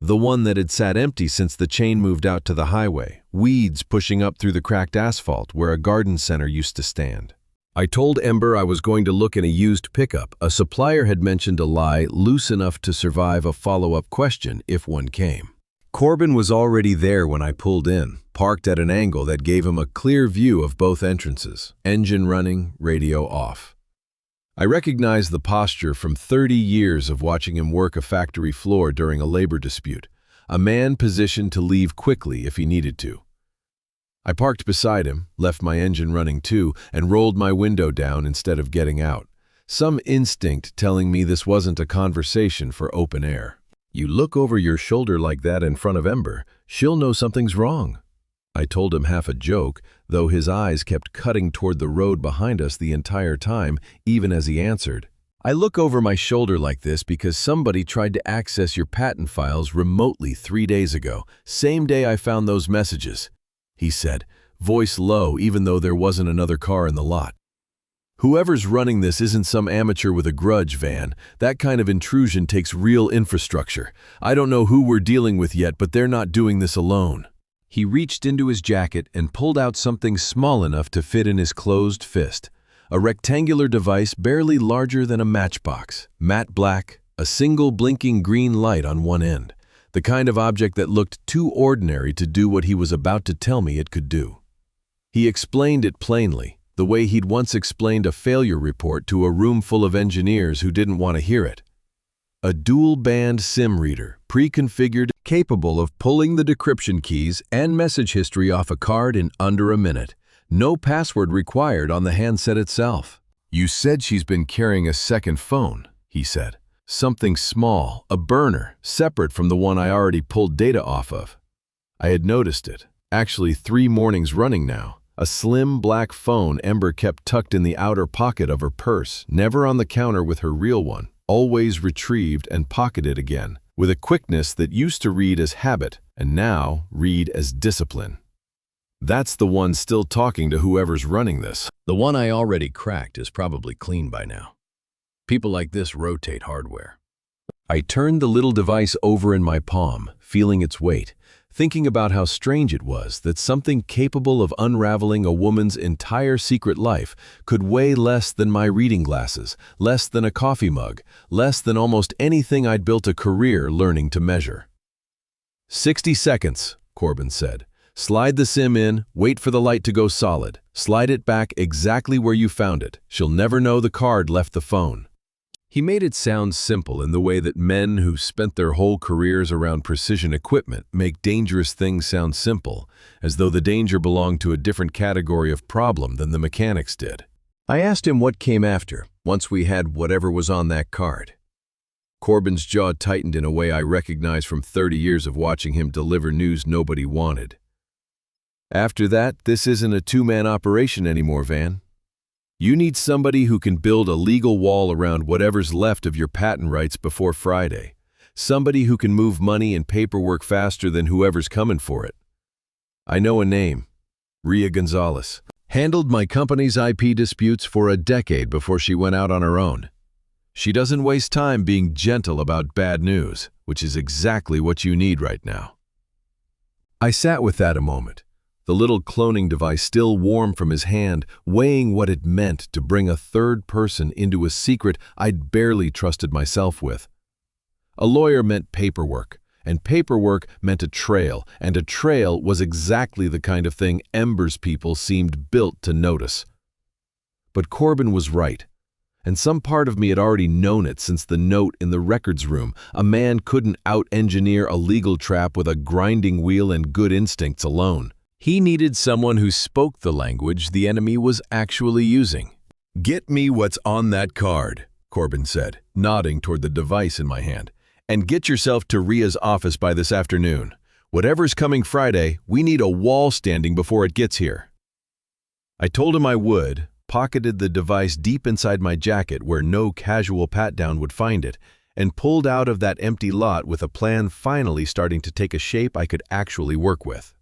Speaker 1: The one that had sat empty since the chain moved out to the highway, weeds pushing up through the cracked asphalt where a garden center used to stand. I told Ember I was going to look in a used pickup. A supplier had mentioned a lie loose enough to survive a follow-up question if one came. Corbin was already there when I pulled in, parked at an angle that gave him a clear view of both entrances, engine running, radio off. I recognized the posture from 30 years of watching him work a factory floor during a labor dispute, a man positioned to leave quickly if he needed to. I parked beside him, left my engine running too, and rolled my window down instead of getting out, some instinct telling me this wasn't a conversation for open air. "You look over your shoulder like that in front of Ember, she'll know something's wrong," I told him, half a joke, though his eyes kept cutting toward the road behind us the entire time, even as he answered, I look over my shoulder like this because somebody tried to access your patent files remotely 3 days ago, same day I found those messages," he said, voice low even though there wasn't another car in the lot. "Whoever's running this isn't some amateur with a grudge, Van. That kind of intrusion takes real infrastructure. I don't know who we're dealing with yet, but they're not doing this alone." He reached into his jacket and pulled out something small enough to fit in his closed fist. A rectangular device barely larger than a matchbox, matte black, a single blinking green light on one end, the kind of object that looked too ordinary to do what he was about to tell me it could do. He explained it plainly, the way he'd once explained a failure report to a room full of engineers who didn't want to hear it. A dual-band SIM reader, pre-configured, capable of pulling the decryption keys and message history off a card in under a minute. No password required on the handset itself. "You said she's been carrying a second phone," he said. "Something small, a burner, separate from the one I already pulled data off of." I had noticed it, actually 3 mornings running now. A slim black phone Ember kept tucked in the outer pocket of her purse, never on the counter with her real one, always retrieved and pocketed again, with a quickness that used to read as habit and now read as discipline. "That's the one still talking to whoever's running this. The one I already cracked is probably clean by now. People like this rotate hardware." I turned the little device over in my palm, feeling its weight, thinking about how strange it was that something capable of unraveling a woman's entire secret life could weigh less than my reading glasses, less than a coffee mug, less than almost anything I'd built a career learning to measure. 60 seconds, Corbin said. "Slide the SIM in, wait for the light to go solid. Slide it back exactly where you found it. She'll never know the card left the phone." He made it sound simple in the way that men who spent their whole careers around precision equipment make dangerous things sound simple, as though the danger belonged to a different category of problem than the mechanics did. I asked him what came after, once we had whatever was on that card. Corbin's jaw tightened in a way I recognized from 30 years of watching him deliver news nobody wanted. "After that, this isn't a 2-man operation anymore, Van. You need somebody who can build a legal wall around whatever's left of your patent rights before Friday. Somebody who can move money and paperwork faster than whoever's coming for it. I know a name. Ria Gonzalez. Handled my company's IP disputes for a decade before she went out on her own. She doesn't waste time being gentle about bad news, which is exactly what you need right now." I sat with that a moment, the little cloning device still warm from his hand, weighing what it meant to bring a third person into a secret I'd barely trusted myself with. A lawyer meant paperwork, and paperwork meant a trail, and a trail was exactly the kind of thing Ember's people seemed built to notice. But Corbin was right, and some part of me had already known it since the note in the records room. A man couldn't out-engineer a legal trap with a grinding wheel and good instincts alone. He needed someone who spoke the language the enemy was actually using. "Get me what's on that card," Corbin said, nodding toward the device in my hand. "And get yourself to Ria's office by this afternoon. Whatever's coming Friday, we need a wall standing before it gets here." I told him I would, pocketed the device deep inside my jacket where no casual pat-down would find it, and pulled out of that empty lot with a plan finally starting to take a shape I could actually work with.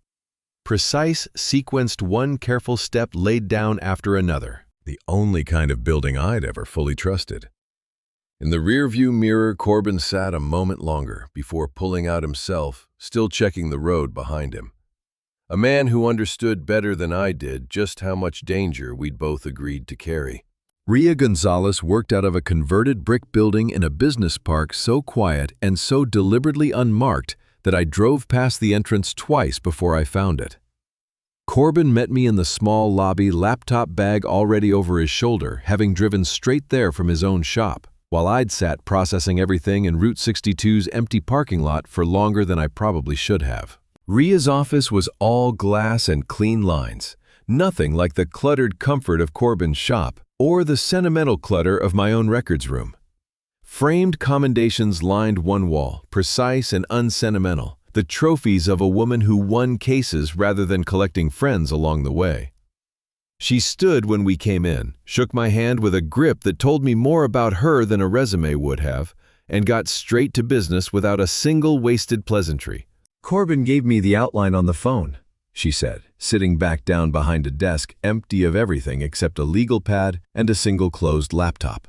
Speaker 1: Precise, sequenced, one careful step laid down after another. The only kind of building I'd ever fully trusted. In the rearview mirror, Corbin sat a moment longer before pulling out himself, still checking the road behind him. A man who understood better than I did just how much danger we'd both agreed to carry. Ria Gonzalez worked out of a converted brick building in a business park so quiet and so deliberately unmarked that I drove past the entrance twice before I found it. Corbin met me in the small lobby, laptop bag already over his shoulder, having driven straight there from his own shop, while I'd sat processing everything in Route 62's empty parking lot for longer than I probably should have. Ria's office was all glass and clean lines, nothing like the cluttered comfort of Corbin's shop or the sentimental clutter of my own records room. Framed commendations lined one wall, precise and unsentimental, the trophies of a woman who won cases rather than collecting friends along the way. She stood when we came in, shook my hand with a grip that told me more about her than a resume would have, and got straight to business without a single wasted pleasantry.
Speaker 2: "Corbin gave me the outline on the phone," she said, sitting back down behind a desk empty of everything except a legal pad and a single closed laptop.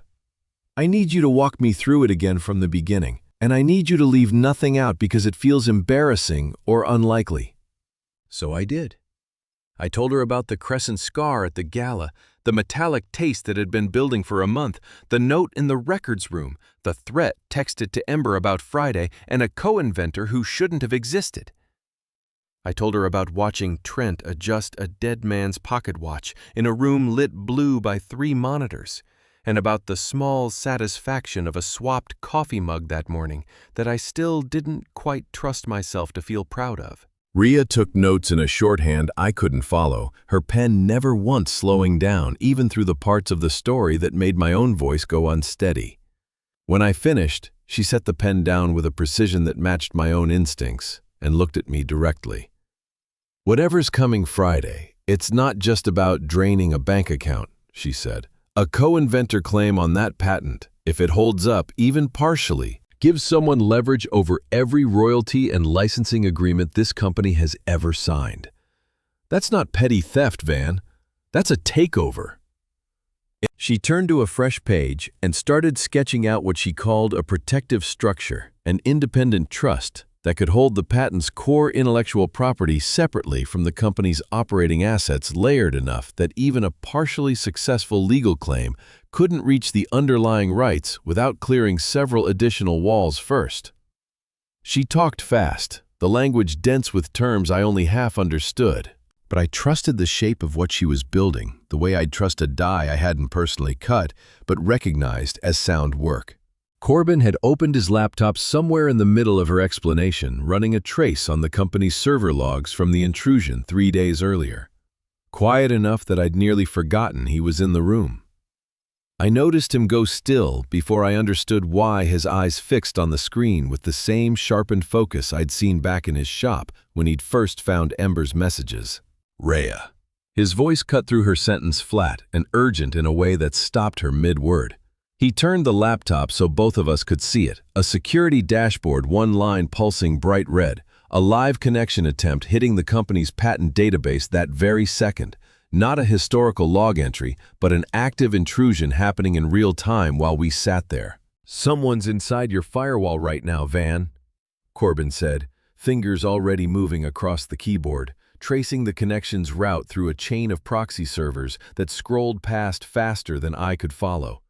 Speaker 2: "I need you to walk me through it again from the beginning, and I need you to leave nothing out because it feels embarrassing or unlikely." So I did. I told her about the crescent scar at the gala, the metallic taste that had been building for a month, the note in the records room, the threat texted to Ember about Friday, and a co-inventor who shouldn't have existed. I told her about watching Trent adjust a dead man's pocket watch in a room lit blue by 3 monitors, and about the small satisfaction of a swapped coffee mug that morning that I still didn't quite trust myself to feel proud of. Rhea took notes in a shorthand I couldn't follow, her pen never once slowing down, even through the parts of the story that made my own voice go unsteady. When I finished, she set the pen down with a precision that matched my own instincts and looked at me directly. "Whatever's coming Friday, it's not just about draining a bank account," she said. "A co-inventor claim on that patent, if it holds up even partially, gives someone leverage over every royalty and licensing agreement this company has ever signed. That's not petty theft, Van. That's a takeover." She turned to a fresh page and started sketching out what she called a protective structure, an independent trust that could hold the patent's core intellectual property separately from the company's operating assets, layered enough that even a partially successful legal claim couldn't reach the underlying rights without clearing several additional walls first. She talked fast, the language dense with terms I only half understood, but I trusted the shape of what she was building, the way I'd trust a die I hadn't personally cut, but recognized as sound work. Corbin had opened his laptop somewhere in the middle of her explanation, running a trace on the company's server logs from the intrusion 3 days earlier. Quiet enough that I'd nearly forgotten he was in the room. I noticed him go still before I understood why, his eyes fixed on the screen with the same sharpened focus I'd seen back in his shop when he'd first found Ember's messages. "Rhea." His voice cut through her sentence flat and urgent in a way that stopped her mid-word. He turned the laptop so both of us could see it, a security dashboard, one line pulsing bright red, a live connection attempt hitting the company's patent database that very second. Not a historical log entry, but an active intrusion happening in real time while we sat there. "Someone's inside your firewall right now, Van," Corbin said, fingers already moving across the keyboard, tracing the connection's route through a chain of proxy servers that scrolled past faster than I could follow.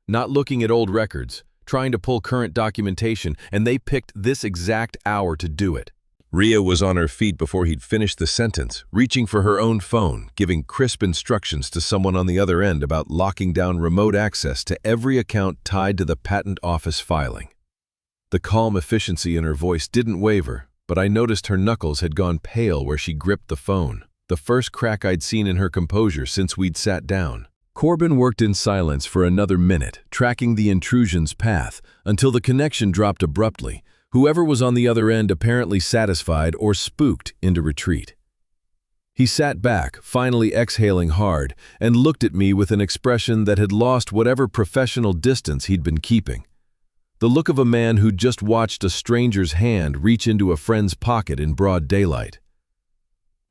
Speaker 2: Not looking at old records, trying to pull current documentation, and they picked this exact hour to do it. Rhea was on her feet before he'd finished the sentence, reaching for her own phone, giving crisp instructions to someone on the other end about locking down remote access to every account tied to the patent office filing. The calm efficiency in her voice didn't waver, but I noticed her knuckles had gone pale where she gripped the phone, the first crack I'd seen in her composure since we'd sat down. Corbin worked in silence for another minute, tracking the intrusion's path, until the connection dropped abruptly, whoever was on the other end apparently satisfied or spooked into retreat. He sat back, finally exhaling hard, and looked at me with an expression that had lost whatever professional distance he'd been keeping. The look of a man who'd just watched a stranger's hand reach into a friend's pocket in broad daylight.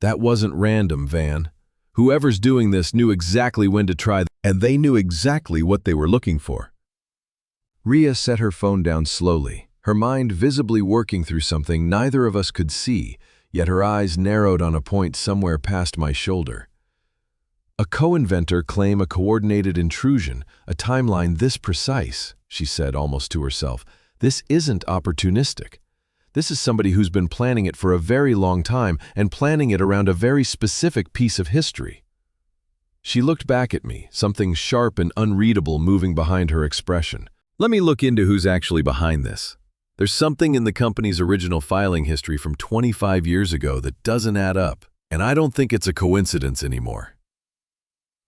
Speaker 2: "That wasn't random, Van. Whoever's doing this knew exactly when to try, and they knew exactly what they were looking for." Rhea set her phone down slowly, her mind visibly working through something neither of us could see, yet her eyes narrowed on a point somewhere past my shoulder. "A co-inventor claim a coordinated intrusion, a timeline this precise," she said almost to herself. "This isn't opportunistic. This is somebody who's been planning it for a very long time and planning it around a very specific piece of history." She looked back at me, something sharp and unreadable moving behind her expression. "Let me look into who's actually behind this. There's something in the company's original filing history from 25 years ago that doesn't add up, and I don't think it's a coincidence anymore."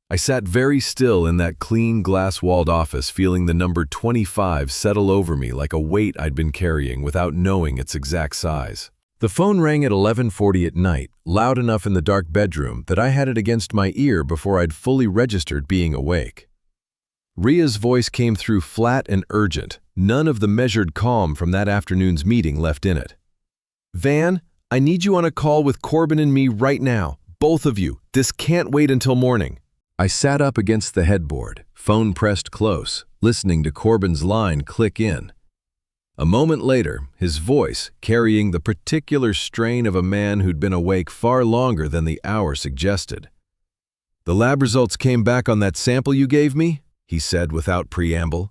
Speaker 2: I sat very still in that clean, glass-walled office, feeling the number 25 settle over me like a weight I'd been carrying without knowing its exact size. The phone rang at 11:40 at night, loud enough in the dark bedroom that I had it against my ear before I'd fully registered being awake. Ria's voice came through flat and urgent, none of the measured calm from that afternoon's meeting left in it. "Van, I need you on a call with Corbin and me right now. Both of you. This can't wait until morning." I sat up against the headboard, phone pressed close, listening to Corbin's line click in. A moment later, his voice, carrying the particular strain of a man who'd been awake far longer than the hour suggested. "The lab results came back on that sample you gave me," he said without preamble.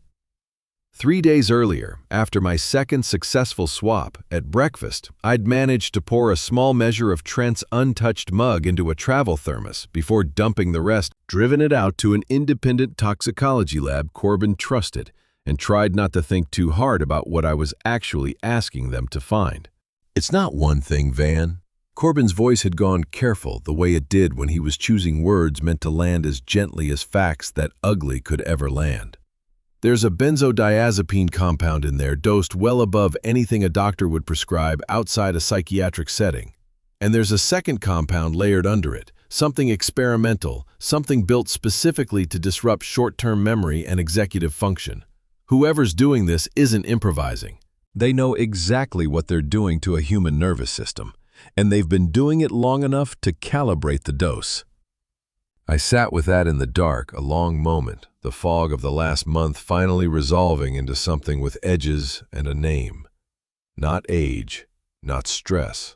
Speaker 2: 3 days earlier, after my second successful swap, at breakfast, I'd managed to pour a small measure of Trent's untouched mug into a travel thermos before dumping the rest, driven it out to an independent toxicology lab Corbin trusted, and tried not to think too hard about what I was actually asking them to find. "It's not one thing, Van." Corbin's voice had gone careful the way it did when he was choosing words meant to land as gently as facts that ugly could ever land. "There's a benzodiazepine compound in there dosed well above anything a doctor would prescribe outside a psychiatric setting. And there's a second compound layered under it, something experimental, something built specifically to disrupt short-term memory and executive function. Whoever's doing this isn't improvising. They know exactly what they're doing to a human nervous system, and they've been doing it long enough to calibrate the dose." I sat with that in the dark a long moment, the fog of the last month finally resolving into something with edges and a name. Not age, not stress.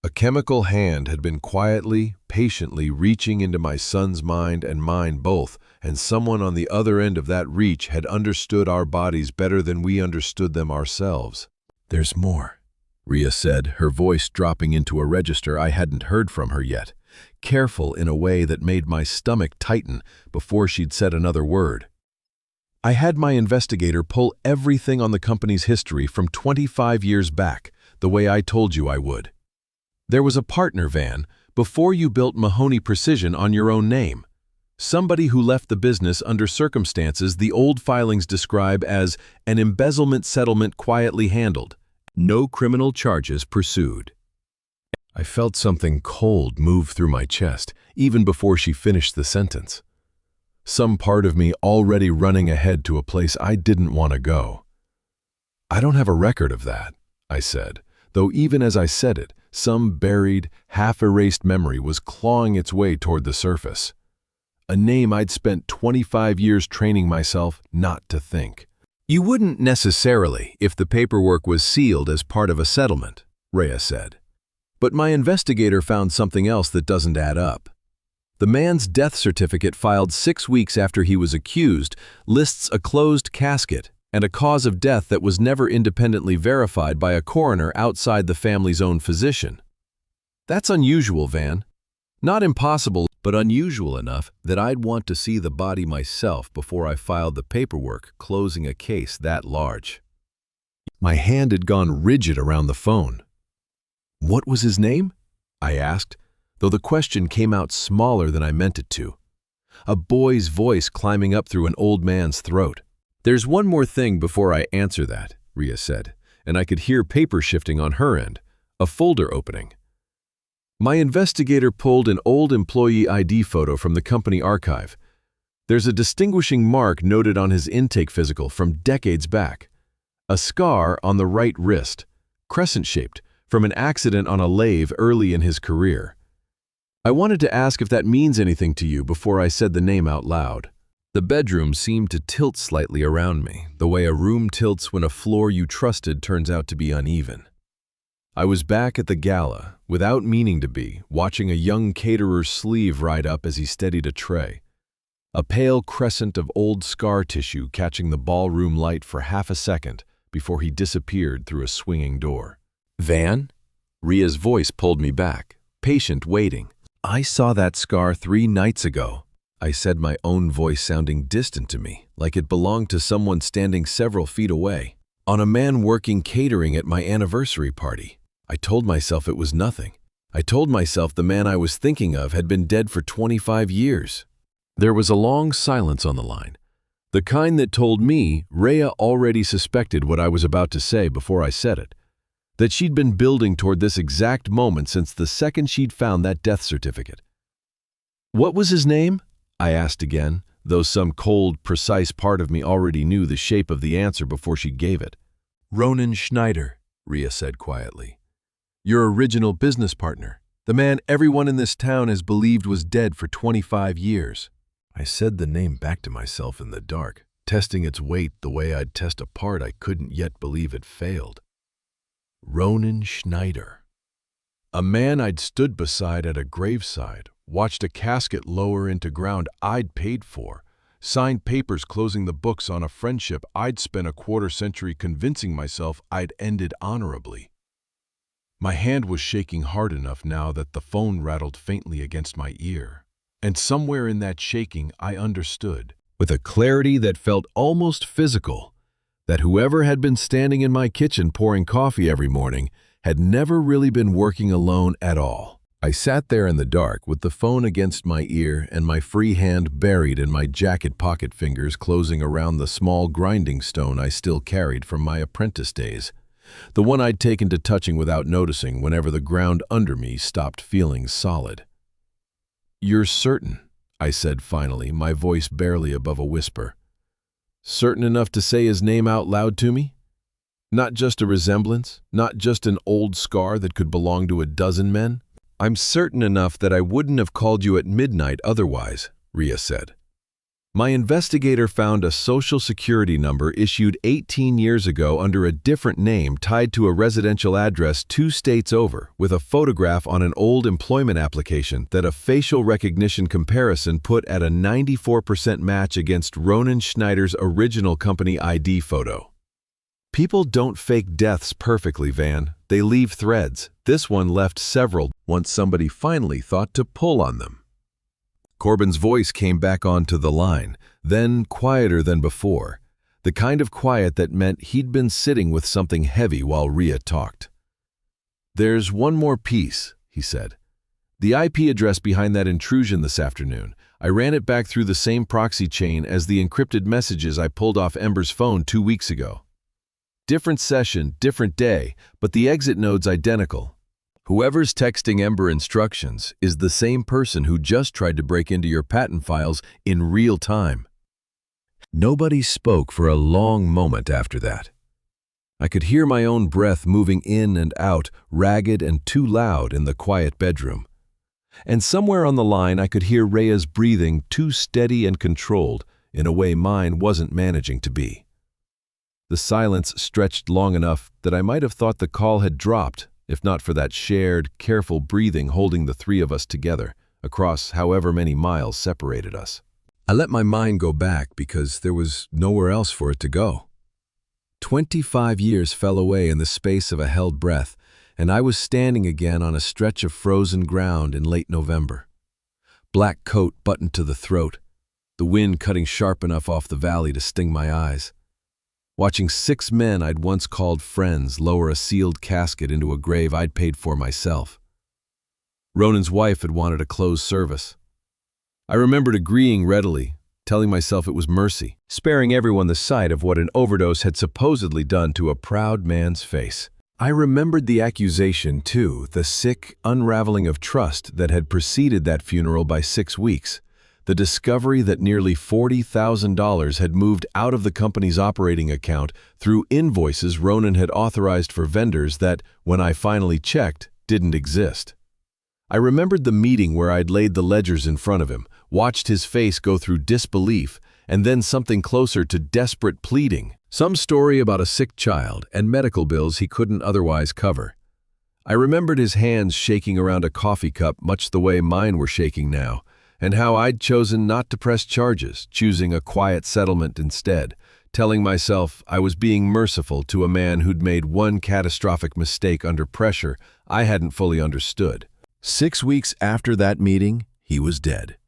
Speaker 2: A chemical hand had been quietly, patiently reaching into my son's mind and mine both, and someone on the other end of that reach had understood our bodies better than we understood them ourselves. "There's more," Ria said, her voice dropping into a register I hadn't heard from her yet, careful in a way that made my stomach tighten before she'd said another word. "I had my investigator pull everything on the company's history from 25 years back, the way I told you I would. There was a partner, Van, before you built Mahoney Precision on your own name. Somebody who left the business under circumstances the old filings describe as an embezzlement settlement quietly handled. No criminal charges pursued." I felt something cold move through my chest, even before she finished the sentence. Some part of me already running ahead to a place I didn't want to go. "I don't have a record of that," I said, though even as I said it, some buried, half-erased memory was clawing its way toward the surface. A name I'd spent 25 years training myself not to think. "You wouldn't necessarily if the paperwork was sealed as part of a settlement," Rhea said. "But my investigator found something else that doesn't add up. The man's death certificate filed 6 weeks after he was accused lists a closed casket and a cause of death that was never independently verified by a coroner outside the family's own physician. That's unusual, Van. Not impossible, but unusual enough that I'd want to see the body myself before I filed the paperwork closing a case that large." My hand had gone rigid around the phone. "What was his name?" I asked, though the question came out smaller than I meant it to. A boy's voice climbing up through an old man's throat. "There's one more thing before I answer that," Ria said, and I could hear paper shifting on her end, a folder opening. My investigator pulled an old employee ID photo from the company archive. There's a distinguishing mark noted on his intake physical from decades back. A scar on the right wrist, crescent-shaped, from an accident on a lathe early in his career. I wanted to ask if that means anything to you before I said the name out loud. The bedroom seemed to tilt slightly around me, the way a room tilts when a floor you trusted turns out to be uneven. I was back at the gala, without meaning to be, watching a young caterer's sleeve ride up as he steadied a tray. A pale crescent of old scar tissue catching the ballroom light for half a second before he disappeared through a swinging door. "Van?" Ria's voice pulled me back, patient waiting. "I saw that scar 3 nights ago," I said, my own voice sounding distant to me, like it belonged to someone standing several feet away. "On a man working catering at my anniversary party." I told myself it was nothing. I told myself the man I was thinking of had been dead for 25 years. There was a long silence on the line, the kind that told me Rhea already suspected what I was about to say before I said it.
Speaker 1: that she'd been building toward this exact moment since the second she'd found that death certificate. "What was his name?" I asked again, though some cold, precise part of me already knew the shape of the answer before she gave it. "Ronan Schneider," Rhea said quietly. "Your original business partner. The man everyone in this town has believed was dead for 25 years. I said the name back to myself in the dark, testing its weight the way I'd test a part I couldn't yet believe had failed. Ronan Schneider. A man I'd stood beside at a graveside, watched a casket lower into ground I'd paid for, signed papers closing the books on a friendship I'd spent a quarter-century convincing myself I'd ended honorably. My hand was shaking hard enough now that the phone rattled faintly against my ear. And somewhere in that shaking I understood, with a clarity that felt almost physical, that whoever had been standing in my kitchen pouring coffee every morning had never really been working alone at all. I sat there in the dark with the phone against my ear and my free hand buried in my jacket pocket, fingers closing around the small grinding stone I still carried from my apprentice days, the one I'd taken to touching without noticing whenever the ground under me stopped feeling solid. "You're certain," I said finally, my voice barely above a whisper. "Certain enough to say his name out loud to me? Not just a resemblance, not just an old scar that could belong to a dozen men?" "I'm certain enough that I wouldn't have called you at midnight otherwise," Rhea said. "My investigator found a social security number issued 18 years ago under a different name tied to a residential address 2 states over, with a photograph on an old employment application that a facial recognition comparison put at a 94% match against Ronan Schneider's original company ID photo. People don't fake deaths perfectly, Van. They leave threads. This one left several once somebody finally thought to pull on them." Corbin's voice came back onto the line, then quieter than before, the kind of quiet that meant he'd been sitting with something heavy while Rhea talked. "There's one more piece," he said. "The IP address behind that intrusion this afternoon. I ran it back through the same proxy chain as the encrypted messages I pulled off Ember's phone 2 weeks ago. Different session, different day, but the exit node's identical. Whoever's texting Ember instructions is the same person who just tried to break into your patent files in real time." Nobody spoke for a long moment after that. I could hear my own breath moving in and out, ragged and too loud in the quiet bedroom. And somewhere on the line I could hear Rhea's breathing, too steady and controlled, in a way mine wasn't managing to be. The silence stretched long enough that I might have thought the call had dropped, if not for that shared, careful breathing holding the 3 of us together, across however many miles separated us. I let my mind go back because there was nowhere else for it to go. 25 years fell away in the space of a held breath, and I was standing again on a stretch of frozen ground in late November. Black coat buttoned to the throat, the wind cutting sharp enough off the valley to sting my eyes. Watching 6 men I'd once called friends lower a sealed casket into a grave I'd paid for myself. Ronan's wife had wanted a closed service. I remembered agreeing readily, telling myself it was mercy, sparing everyone the sight of what an overdose had supposedly done to a proud man's face. I remembered the accusation, too, the sick unraveling of trust that had preceded that funeral by 6 weeks. The discovery that nearly $40,000 had moved out of the company's operating account through invoices Ronan had authorized for vendors that, when I finally checked, didn't exist. I remembered the meeting where I'd laid the ledgers in front of him, watched his face go through disbelief, and then something closer to desperate pleading. Some story about a sick child and medical bills he couldn't otherwise cover. I remembered his hands shaking around a coffee cup much the way mine were shaking now, and how I'd chosen not to press charges, choosing a quiet settlement instead, telling myself I was being merciful to a man who'd made one catastrophic mistake under pressure I hadn't fully understood. 6 weeks after that meeting, he was dead.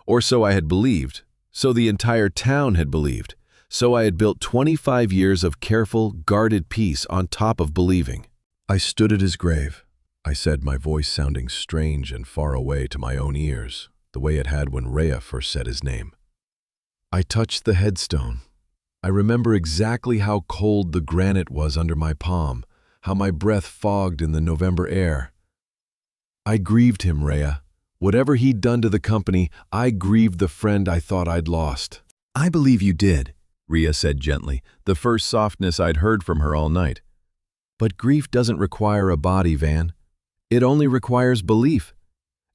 Speaker 1: Or so I had believed, so the entire town had believed, so I had built 25 years of careful, guarded peace on top of believing. I stood at his grave, I said, my voice sounding strange and far away to my own ears, the way it had when Rhea first said his name. I touched the headstone. I remember exactly how cold the granite was under my palm, how my breath fogged in the November air. I grieved him, Rhea. Whatever he'd done to the company, I grieved the friend I thought I'd lost.
Speaker 2: I believe you did,
Speaker 1: Rhea said gently, the first softness I'd heard from her all night. But grief doesn't require a body, Van. It only requires belief.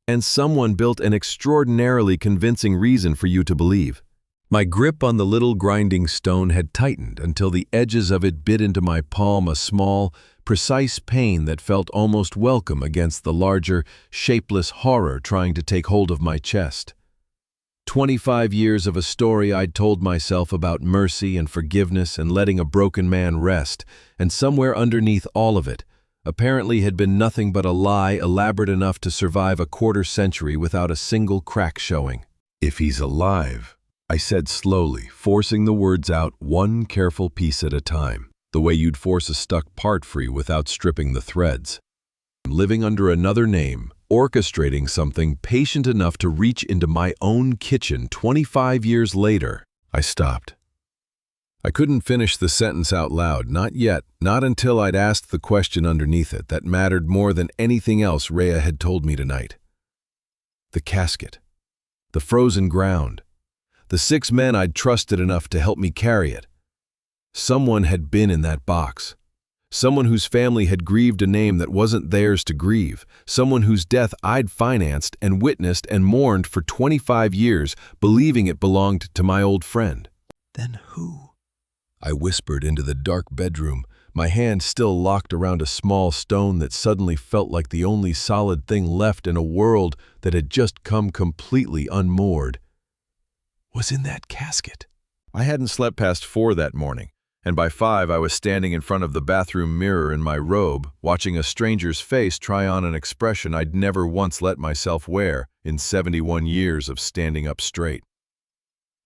Speaker 1: And someone built an extraordinarily convincing reason for you to believe. My grip on the little grinding stone had tightened until the edges of it bit into my palm, a small, precise pain that felt almost welcome against the larger, shapeless horror trying to take hold of my chest. 25 years of a story I'd told myself about mercy and forgiveness and letting a broken man rest, and somewhere underneath all of it, apparently had been nothing but a lie elaborate enough to survive a quarter-century without a single crack showing. "If he's alive," I said slowly, forcing the words out one careful piece at a time, the way you'd force a stuck part free without stripping the threads. Living under another name, orchestrating something patient enough to reach into my own kitchen 25 years later, I stopped. I couldn't finish the sentence out loud, not yet, not until I'd asked the question underneath it that mattered more than anything else Rhea had told me tonight. The casket. The frozen ground. The 6 men I'd trusted enough to help me carry it. Someone had been in that box. Someone whose family had grieved a name that wasn't theirs to grieve. Someone whose death I'd financed and witnessed and mourned for 25 years, believing it belonged to my old friend.
Speaker 2: Then who?
Speaker 1: I whispered into the dark bedroom, my hand still locked around a small stone that suddenly felt like the only solid thing left in a world that had just come completely unmoored. Was in that casket. I hadn't slept past 4 that morning, and by 5 I was standing in front of the bathroom mirror in my robe, watching a stranger's face try on an expression I'd never once let myself wear in 71 years of standing up straight.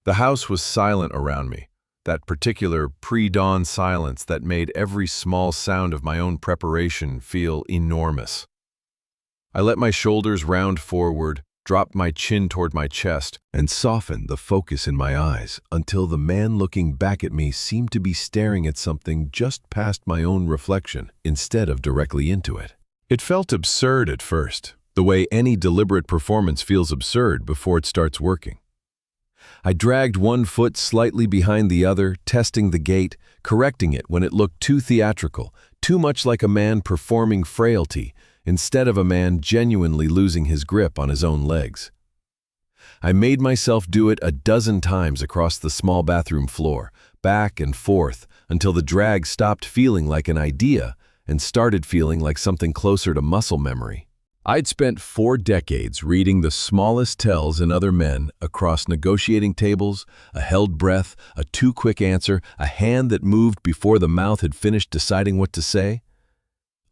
Speaker 1: The house was silent around me, that particular pre-dawn silence that made every small sound of my own preparation feel enormous. I let my shoulders round forward, dropped my chin toward my chest, and softened the focus in my eyes until the man looking back at me seemed to be staring at something just past my own reflection instead of directly into it. It felt absurd at first, the way any deliberate performance feels absurd before it starts working. I dragged one foot slightly behind the other, testing the gait, correcting it when it looked too theatrical, too much like a man performing frailty, instead of a man genuinely losing his grip on his own legs. I made myself do it a dozen times across the small bathroom floor, back and forth, until the drag stopped feeling like an idea and started feeling like something closer to muscle memory. I'd spent 4 decades reading the smallest tells in other men across negotiating tables, a held breath, a too quick answer, a hand that moved before the mouth had finished deciding what to say.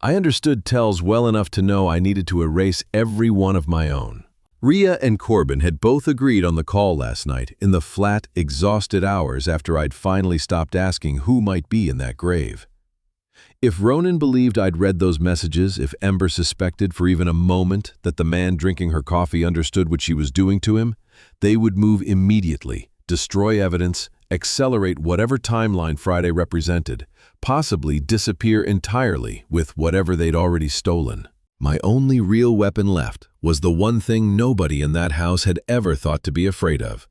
Speaker 1: I understood tells well enough to know I needed to erase every one of my own. Rhea and Corbin had both agreed on the call last night in the flat, exhausted hours after I'd finally stopped asking who might be in that grave. If Ronan believed I'd read those messages, if Ember suspected for even a moment that the man drinking her coffee understood what she was doing to him, they would move immediately, destroy evidence, accelerate whatever timeline Friday represented, possibly disappear entirely with whatever they'd already stolen. My only real weapon left was the one thing nobody in that house had ever thought to be afraid of.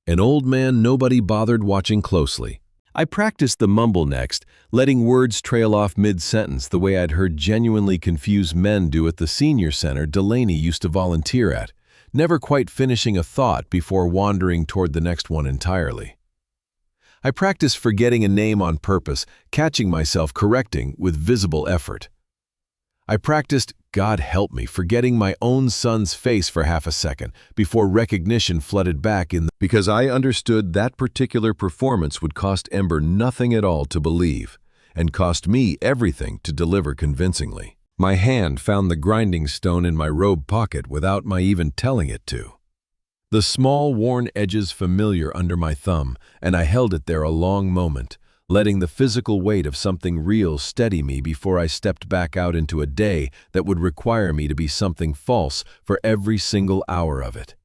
Speaker 1: An old man nobody bothered watching closely. I practiced the mumble next, letting words trail off mid-sentence the way I'd heard genuinely confused men do at the senior center Delaney used to volunteer at, never quite finishing a thought before wandering toward the next one entirely. I practiced forgetting a name on purpose, catching myself correcting with visible effort. I practiced, God help me, forgetting my own son's face for half a second before recognition flooded back because I understood that particular performance would cost Ember nothing at all to believe and cost me everything to deliver convincingly. My hand found the grinding stone in my robe pocket without my even telling it to. The small, worn edges familiar under my thumb, and I held it there a long moment, letting the physical weight of something real steady me before I stepped back out into a day that would require me to be something false for every single hour of it.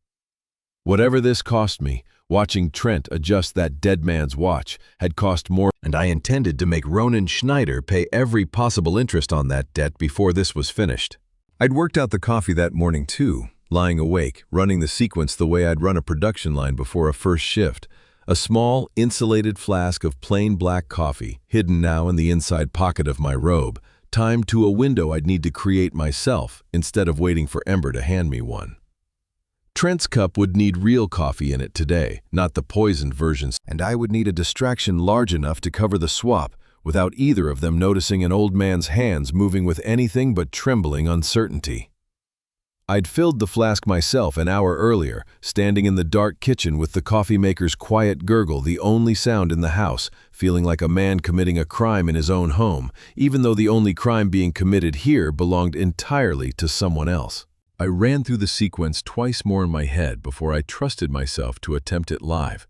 Speaker 1: Whatever this cost me, watching Trent adjust that dead man's watch had cost more, and I intended to make Ronan Schneider pay every possible interest on that debt before this was finished. I'd worked out the coffee that morning too, lying awake, running the sequence the way I'd run a production line before a first shift. A small, insulated flask of plain black coffee, hidden now in the inside pocket of my robe, timed to a window I'd need to create myself instead of waiting for Ember to hand me one. Trent's cup would need real coffee in it today, not the poisoned versions, and I would need a distraction large enough to cover the swap without either of them noticing an old man's hands moving with anything but trembling uncertainty. I'd filled the flask myself an hour earlier, standing in the dark kitchen with the coffee maker's quiet gurgle the only sound in the house, feeling like a man committing a crime in his own home, even though the only crime being committed here belonged entirely to someone else. I ran through the sequence twice more in my head before I trusted myself to attempt it live.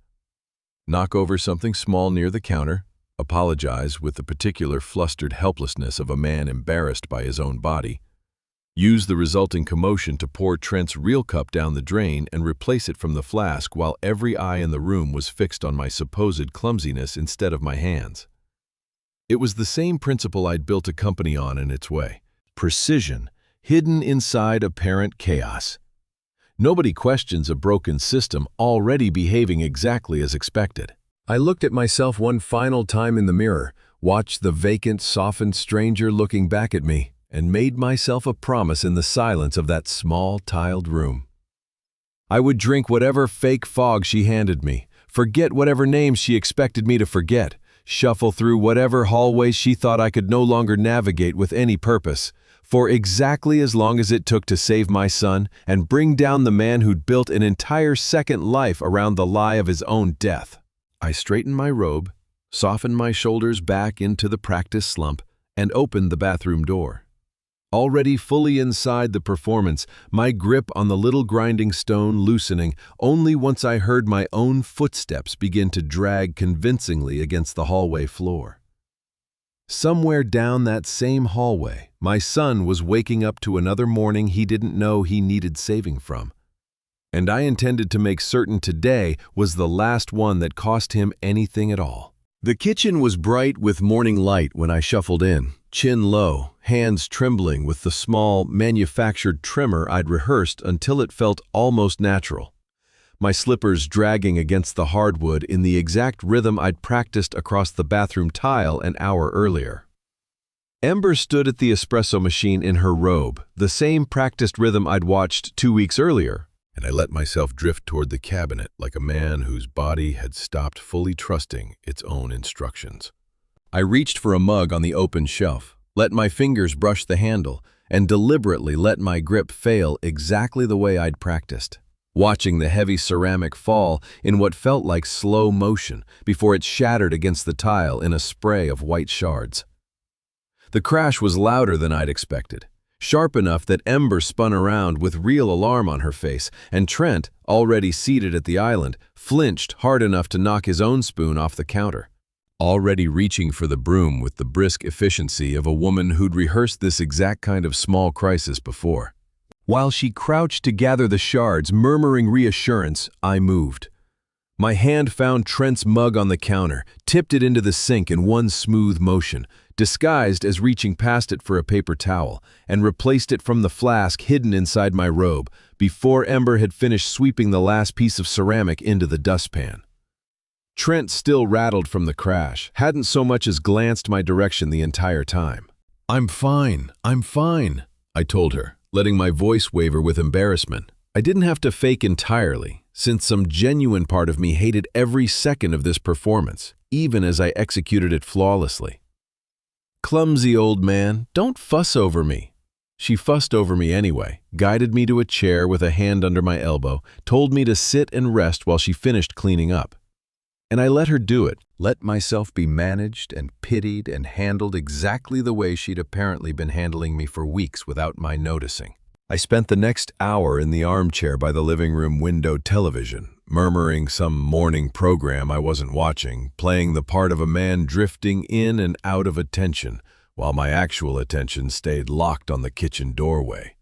Speaker 1: Knock over something small near the counter, apologize with the particular flustered helplessness of a man embarrassed by his own body, use the resulting commotion to pour Trent's real cup down the drain and replace it from the flask while every eye in the room was fixed on my supposed clumsiness instead of my hands. It was the same principle I'd built a company on in its way. Precision, hidden inside apparent chaos. Nobody questions a broken system already behaving exactly as expected. I looked at myself one final time in the mirror, watched the vacant, softened stranger looking back at me, and made myself a promise in the silence of that small, tiled room. I would drink whatever fake fog she handed me, forget whatever names she expected me to forget, shuffle through whatever hallways she thought I could no longer navigate with any purpose, for exactly as long as it took to save my son and bring down the man who'd built an entire second life around the lie of his own death. I straightened my robe, softened my shoulders back into the practice slump, and opened the bathroom door. Already fully inside the performance, my grip on the little grinding stone loosening only once I heard my own footsteps begin to drag convincingly against the hallway floor. Somewhere down that same hallway, my son was waking up to another morning he didn't know he needed saving from. And I intended to make certain today was the last one that cost him anything at all. The kitchen was bright with morning light when I shuffled in, chin low, hands trembling with the small, manufactured tremor I'd rehearsed until it felt almost natural. My slippers dragging against the hardwood in the exact rhythm I'd practiced across the bathroom tile an hour earlier. Ember stood at the espresso machine in her robe, the same practiced rhythm I'd watched 2 weeks earlier, and I let myself drift toward the cabinet like a man whose body had stopped fully trusting its own instructions. I reached for a mug on the open shelf, let my fingers brush the handle, and deliberately let my grip fail exactly the way I'd practiced, watching the heavy ceramic fall in what felt like slow motion before it shattered against the tile in a spray of white shards. The crash was louder than I'd expected, sharp enough that Ember spun around with real alarm on her face, and Trent, already seated at the island, flinched hard enough to knock his own spoon off the counter, already reaching for the broom with the brisk efficiency of a woman who'd rehearsed this exact kind of small crisis before. While she crouched to gather the shards, murmuring reassurance, I moved. My hand found Trent's mug on the counter, tipped it into the sink in one smooth motion, disguised as reaching past it for a paper towel, and replaced it from the flask hidden inside my robe before Ember had finished sweeping the last piece of ceramic into the dustpan. Trent, still rattled from the crash, hadn't so much as glanced my direction the entire time. I'm fine, I told her, letting my voice waver with embarrassment. I didn't have to fake entirely, since some genuine part of me hated every second of this performance, even as I executed it flawlessly. Clumsy old man, don't fuss over me. She fussed over me anyway, guided me to a chair with a hand under my elbow, told me to sit and rest while she finished cleaning up. And I let her do it, let myself be managed and pitied and handled exactly the way she'd apparently been handling me for weeks without my noticing. I spent the next hour in the armchair by the living room window television, murmuring some morning program I wasn't watching, playing the part of a man drifting in and out of attention, while my actual attention stayed locked on the kitchen doorway.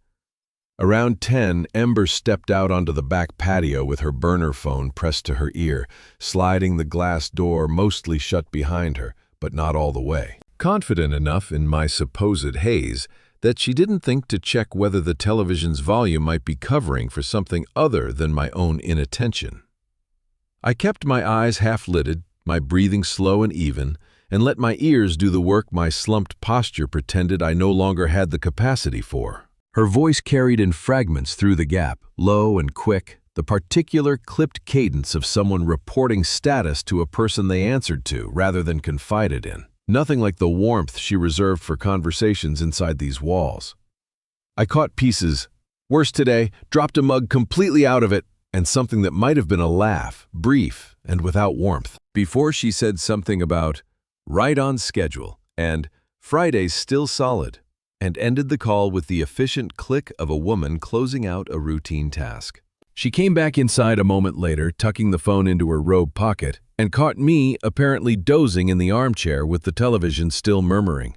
Speaker 1: Around 10, Ember stepped out onto the back patio with her burner phone pressed to her ear, sliding the glass door mostly shut behind her, but not all the way. Confident enough in my supposed haze that she didn't think to check whether the television's volume might be covering for something other than my own inattention. I kept my eyes half-lidded, my breathing slow and even, and let my ears do the work my slumped posture pretended I no longer had the capacity for. Her voice carried in fragments through the gap, low and quick, the particular clipped cadence of someone reporting status to a person they answered to rather than confided in. Nothing like the warmth she reserved for conversations inside these walls. I caught pieces. Worse today, dropped a mug completely out of it, and something that might have been a laugh, brief and without warmth. Before she said something about right on schedule and Friday's still solid, and ended the call with the efficient click of a woman closing out a routine task. She came back inside a moment later, tucking the phone into her robe pocket, and caught me apparently dozing in the armchair with the television still murmuring.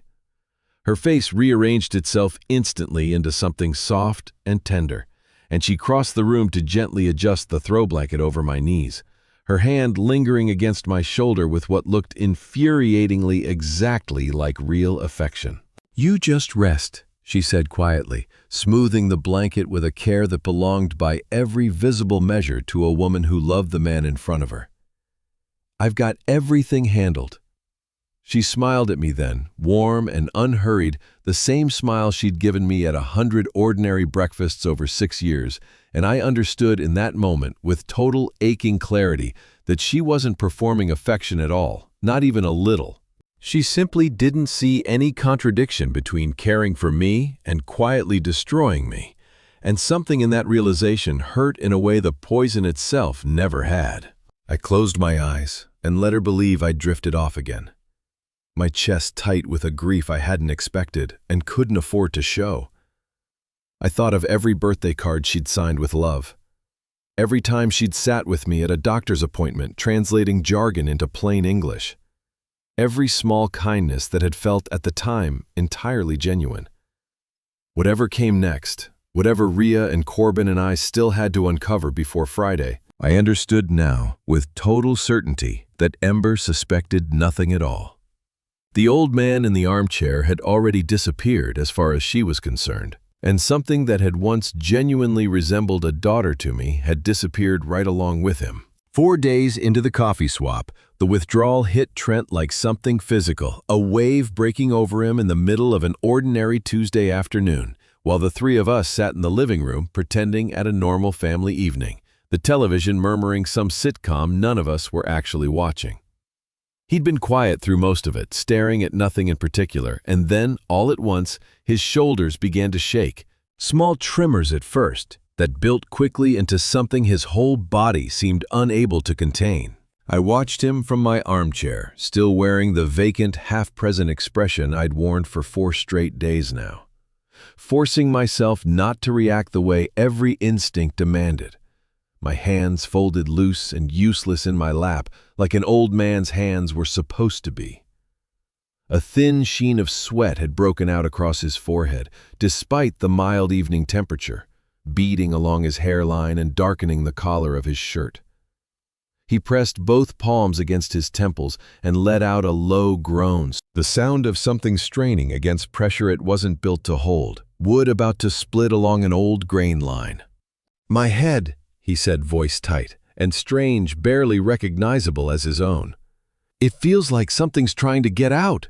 Speaker 1: Her face rearranged itself instantly into something soft and tender, and she crossed the room to gently adjust the throw blanket over my knees, her hand lingering against my shoulder with what looked infuriatingly exactly like real affection. "You just rest," she said quietly, smoothing the blanket with a care that belonged by every visible measure to a woman who loved the man in front of her. "I've got everything handled." She smiled at me then, warm and unhurried, the same smile she'd given me at 100 ordinary breakfasts over 6 years, and I understood in that moment with total aching clarity that she wasn't performing affection at all, not even a little. She simply didn't see any contradiction between caring for me and quietly destroying me, and something in that realization hurt in a way the poison itself never had. I closed my eyes and let her believe I'd drifted off again, my chest tight with a grief I hadn't expected and couldn't afford to show. I thought of every birthday card she'd signed with love, every time she'd sat with me at a doctor's appointment translating jargon into plain English, every small kindness that had felt at the time entirely genuine. Whatever came next, whatever Rhea and Corbin and I still had to uncover before Friday, I understood now with total certainty that Ember suspected nothing at all. The old man in the armchair had already disappeared as far as she was concerned, and something that had once genuinely resembled a daughter to me had disappeared right along with him. 4 days into the coffee swap, the withdrawal hit Trent like something physical, a wave breaking over him in the middle of an ordinary Tuesday afternoon, while the three of us sat in the living room pretending at a normal family evening, the television murmuring some sitcom none of us were actually watching. He'd been quiet through most of it, staring at nothing in particular, and then, all at once, his shoulders began to shake, small tremors at first, that built quickly into something his whole body seemed unable to contain. I watched him from my armchair, still wearing the vacant, half-present expression I'd worn for 4 straight days now, forcing myself not to react the way every instinct demanded. My hands folded loose and useless in my lap, like an old man's hands were supposed to be. A thin sheen of sweat had broken out across his forehead, despite the mild evening temperature, beading along his hairline and darkening the collar of his shirt. He pressed both palms against his temples and let out a low groan, the sound of something straining against pressure it wasn't built to hold, wood about to split along an old grain line. "My head," he said, voice tight, and strange, barely recognizable as his own. "It feels like something's trying to get out."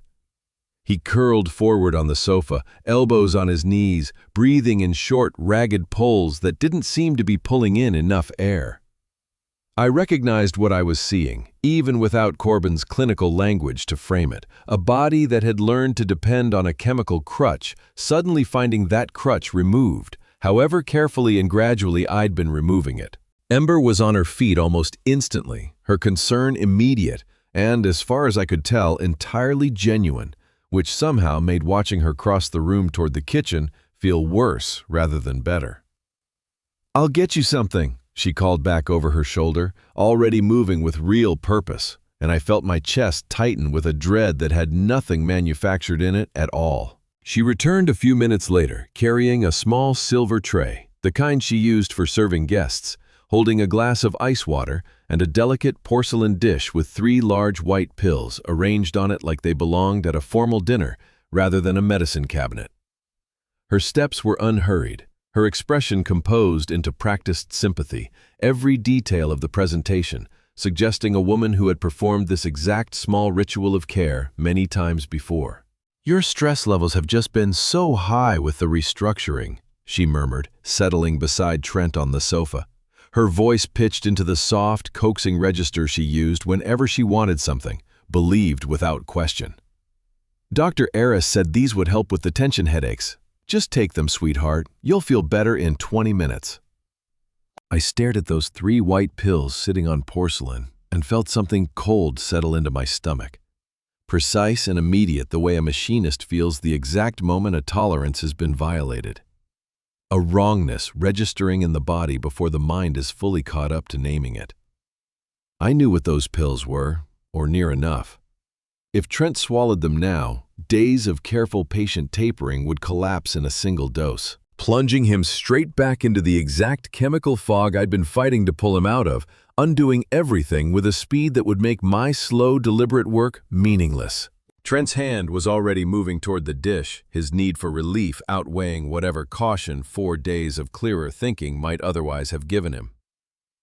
Speaker 1: He curled forward on the sofa, elbows on his knees, breathing in short, ragged pulls that didn't seem to be pulling in enough air. I recognized what I was seeing, even without Corbin's clinical language to frame it, a body that had learned to depend on a chemical crutch, suddenly finding that crutch removed, however carefully and gradually I'd been removing it. Ember was on her feet almost instantly, her concern immediate, and, as far as I could tell, entirely genuine, which somehow made watching her cross the room toward the kitchen feel worse rather than better. "I'll get you something," she called back over her shoulder, already moving with real purpose, and I felt my chest tighten with a dread that had nothing manufactured in it at all. She returned a few minutes later, carrying a small silver tray, the kind she used for serving guests, holding a glass of ice water and a delicate porcelain dish with 3 large white pills arranged on it like they belonged at a formal dinner rather than a medicine cabinet. Her steps were unhurried, her expression composed into practiced sympathy, every detail of the presentation suggesting a woman who had performed this exact small ritual of care many times before. "Your stress levels have just been so high with the restructuring," she murmured, settling beside Trent on the sofa. Her voice pitched into the soft, coaxing register she used whenever she wanted something, believed without question. "Dr. Aris said these would help with the tension headaches. Just take them, sweetheart. You'll feel better in 20 minutes. I stared at those 3 white pills sitting on porcelain and felt something cold settle into my stomach. Precise and immediate, the way a machinist feels the exact moment a tolerance has been violated. A wrongness registering in the body before the mind is fully caught up to naming it. I knew what those pills were, or near enough. If Trent swallowed them now, days of careful patient tapering would collapse in a single dose, plunging him straight back into the exact chemical fog I'd been fighting to pull him out of, undoing everything with a speed that would make my slow, deliberate work meaningless. Trent's hand was already moving toward the dish, his need for relief outweighing whatever caution 4 days of clearer thinking might otherwise have given him.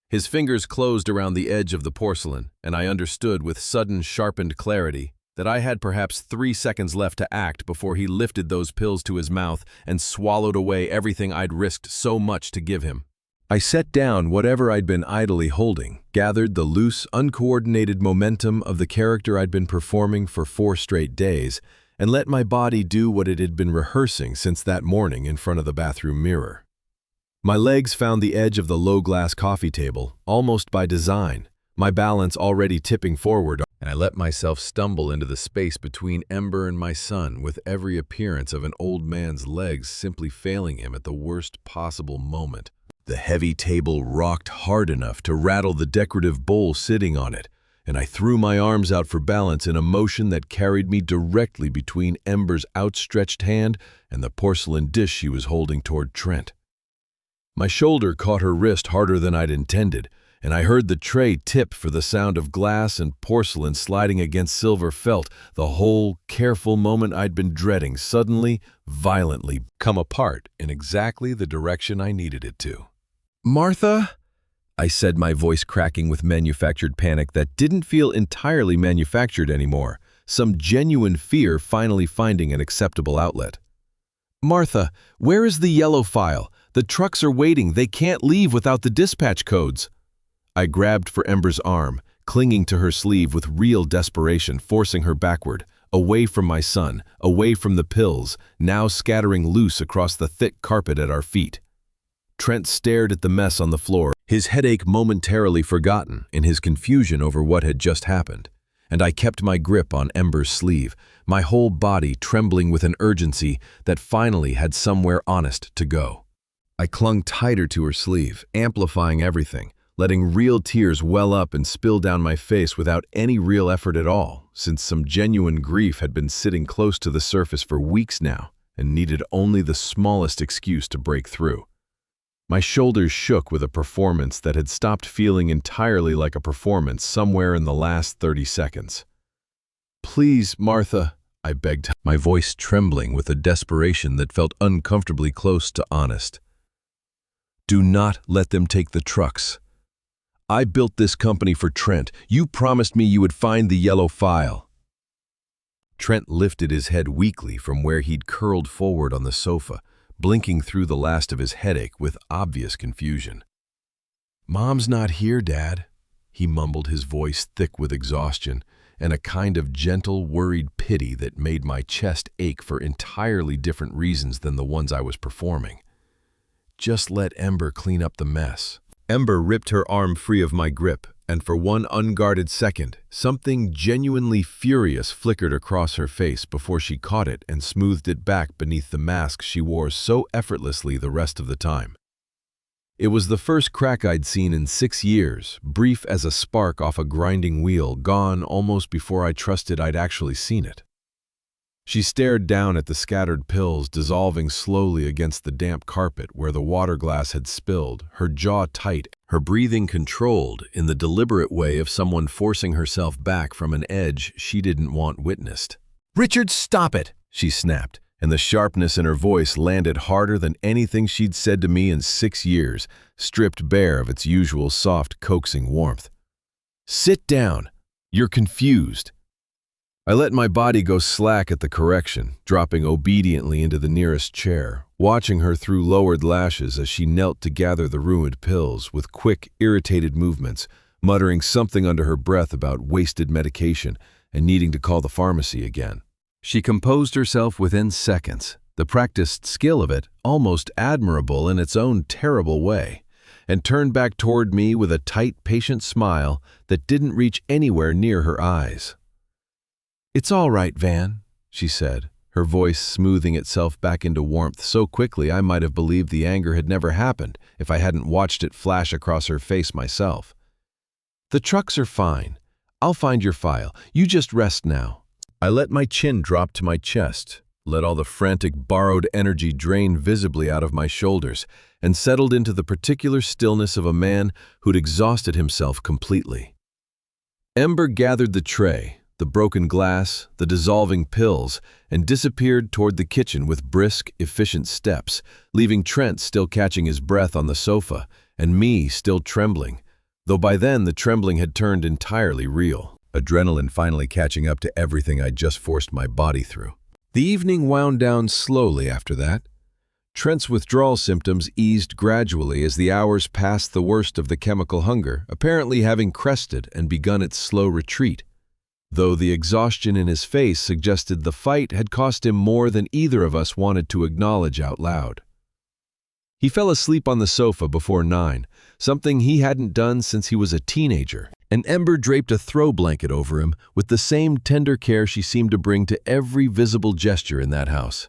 Speaker 1: His fingers closed around the edge of the porcelain, and I understood with sudden, sharpened clarity that I had perhaps 3 seconds left to act before he lifted those pills to his mouth and swallowed away everything I'd risked so much to give him. I set down whatever I'd been idly holding, gathered the loose, uncoordinated momentum of the character I'd been performing for 4 straight days, and let my body do what it had been rehearsing since that morning in front of the bathroom mirror. My legs found the edge of the low-glass coffee table, almost by design, my balance already tipping forward, and I let myself stumble into the space between Ember and my son with every appearance of an old man's legs simply failing him at the worst possible moment. The heavy table rocked hard enough to rattle the decorative bowl sitting on it, and I threw my arms out for balance in a motion that carried me directly between Ember's outstretched hand and the porcelain dish she was holding toward Trent. My shoulder caught her wrist harder than I'd intended, and I heard the tray tip for the sound of glass and porcelain sliding against silver felt, the whole careful moment I'd been dreading suddenly, violently come apart in exactly the direction I needed it to. "Martha?" I said, my voice cracking with manufactured panic that didn't feel entirely manufactured anymore, some genuine fear finally finding an acceptable outlet. "Martha, where is the yellow file? The trucks are waiting. They can't leave without the dispatch codes." I grabbed for Ember's arm, clinging to her sleeve with real desperation, forcing her backward, away from my son, away from the pills, now scattering loose across the thick carpet at our feet. Trent stared at the mess on the floor, his headache momentarily forgotten in his confusion over what had just happened, and I kept my grip on Ember's sleeve, my whole body trembling with an urgency that finally had somewhere honest to go. I clung tighter to her sleeve, amplifying everything, letting real tears well up and spill down my face without any real effort at all, since some genuine grief had been sitting close to the surface for weeks now and needed only the smallest excuse to break through. My shoulders shook with a performance that had stopped feeling entirely like a performance somewhere in the last 30 seconds. "Please, Martha," I begged, my voice trembling with a desperation that felt uncomfortably close to honest. "Do not let them take the trucks. I built this company for Trent. You promised me you would find the yellow file." Trent lifted his head weakly from where he'd curled forward on the sofa, blinking through the last of his headache with obvious confusion. "Mom's not here, Dad," he mumbled, his voice thick with exhaustion and a kind of gentle, worried pity that made my chest ache for entirely different reasons than the ones I was performing. "Just let Ember clean up the mess." Ember ripped her arm free of my grip, and for one unguarded second, something genuinely furious flickered across her face before she caught it and smoothed it back beneath the mask she wore so effortlessly the rest of the time. It was the first crack I'd seen in 6 years, brief as a spark off a grinding wheel, gone almost before I trusted I'd actually seen it. She stared down at the scattered pills dissolving slowly against the damp carpet where the water glass had spilled, her jaw tight, her breathing controlled in the deliberate way of someone forcing herself back from an edge she didn't want witnessed. "Richard, stop it!" she snapped, and the sharpness in her voice landed harder than anything she'd said to me in 6 years, stripped bare of its usual soft, coaxing warmth. "Sit down. You're confused." I let my body go slack at the correction, dropping obediently into the nearest chair, watching her through lowered lashes as she knelt to gather the ruined pills with quick, irritated movements, muttering something under her breath about wasted medication and needing to call the pharmacy again. She composed herself within seconds, the practiced skill of it almost admirable in its own terrible way, and turned back toward me with a tight, patient smile that didn't reach anywhere near her eyes. "It's all right, Van," she said, her voice smoothing itself back into warmth so quickly I might have believed the anger had never happened if I hadn't watched it flash across her face myself. "The trucks are fine. I'll find your file. You just rest now." I let my chin drop to my chest, let all the frantic borrowed energy drain visibly out of my shoulders, and settled into the particular stillness of a man who'd exhausted himself completely. Ember gathered the tray, the broken glass, the dissolving pills, and disappeared toward the kitchen with brisk, efficient steps, leaving Trent still catching his breath on the sofa, and me still trembling, though by then the trembling had turned entirely real, adrenaline finally catching up to everything I'd just forced my body through. The evening wound down slowly after that. Trent's withdrawal symptoms eased gradually as the hours passed the worst of the chemical hunger, apparently having crested and begun its slow retreat, though the exhaustion in his face suggested the fight had cost him more than either of us wanted to acknowledge out loud. He fell asleep on the sofa before 9, something he hadn't done since he was a teenager, and Ember draped a throw blanket over him with the same tender care she seemed to bring to every visible gesture in that house.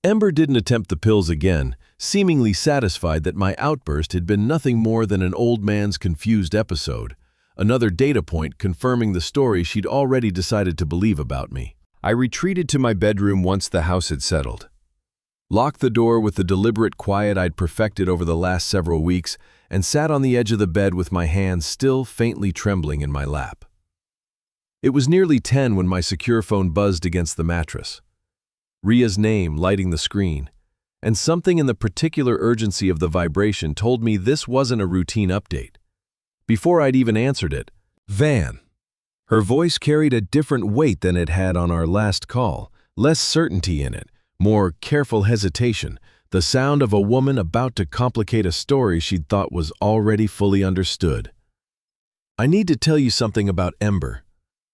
Speaker 1: Ember didn't attempt the pills again, seemingly satisfied that my outburst had been nothing more than an old man's confused episode, another data point confirming the story she'd already decided to believe about me. I retreated to my bedroom once the house had settled, locked the door with the deliberate quiet I'd perfected over the last several weeks, and sat on the edge of the bed with my hands still faintly trembling in my lap. It was nearly 10 when my secure phone buzzed against the mattress. Ria's name lighting the screen, and something in the particular urgency of the vibration told me this wasn't a routine update. Before I'd even answered it, "Van." Her voice carried a different weight than it had on our last call, less certainty in it, more careful hesitation, the sound of a woman about to complicate a story she'd thought was already fully understood. "I need to tell you something about Ember.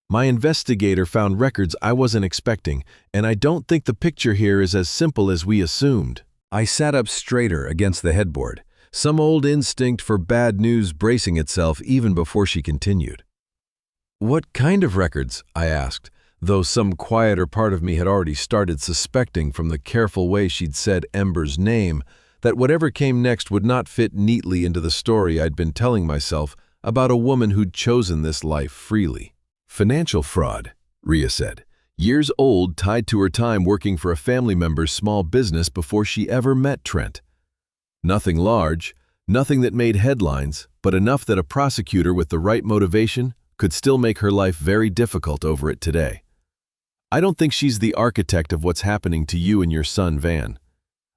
Speaker 1: My investigator found records I wasn't expecting, and I don't think the picture here is as simple as we assumed." I sat up straighter against the headboard, some old instinct for bad news bracing itself even before she continued. "What kind of records?" I asked, though some quieter part of me had already started suspecting from the careful way she'd said Ember's name that whatever came next would not fit neatly into the story I'd been telling myself about a woman who'd chosen this life freely. "Financial fraud," Ria said, years old, tied to her time working for a family member's small business before she ever met Trent. Nothing large, nothing that made headlines, but enough that a prosecutor with the right motivation could still make her life very difficult over it today. "I don't think she's the architect of what's happening to you and your son, Van.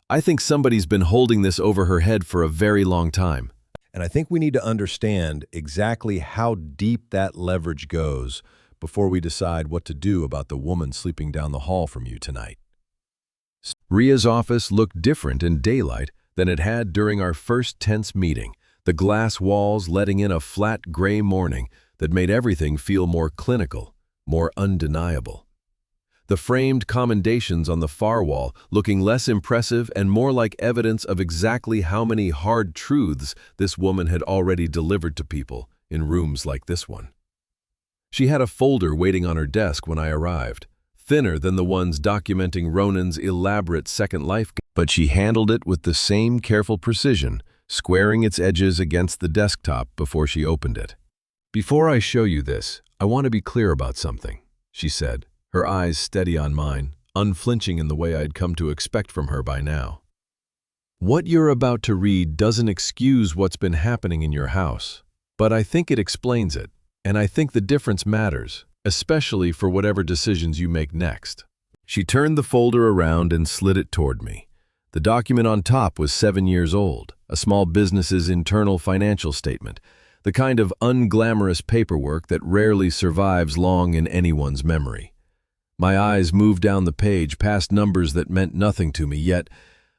Speaker 1: I think somebody's been holding this over her head for a very long time." And I think we need to understand exactly how deep that leverage goes before we decide what to do about the woman sleeping down the hall from you tonight. Ria's office looked different in daylight than it had during our first tense meeting, the glass walls letting in a flat gray morning that made everything feel more clinical, more undeniable. The framed commendations on the far wall looking less impressive and more like evidence of exactly how many hard truths this woman had already delivered to people in rooms like this one. She had a folder waiting on her desk when I arrived, thinner than the ones documenting Ronan's elaborate Second Life, but she handled it with the same careful precision, squaring its edges against the desktop before she opened it. "Before I show you this, I want to be clear about something," she said, her eyes steady on mine, unflinching in the way I'd come to expect from her by now. What you're about to read doesn't excuse what's been happening in your house, but I think it explains it, and I think the difference matters, especially for whatever decisions you make next. She turned the folder around and slid it toward me. The document on top was 7 years old, a small business's internal financial statement, the kind of unglamorous paperwork that rarely survives long in anyone's memory. My eyes moved down the page past numbers that meant nothing to me yet,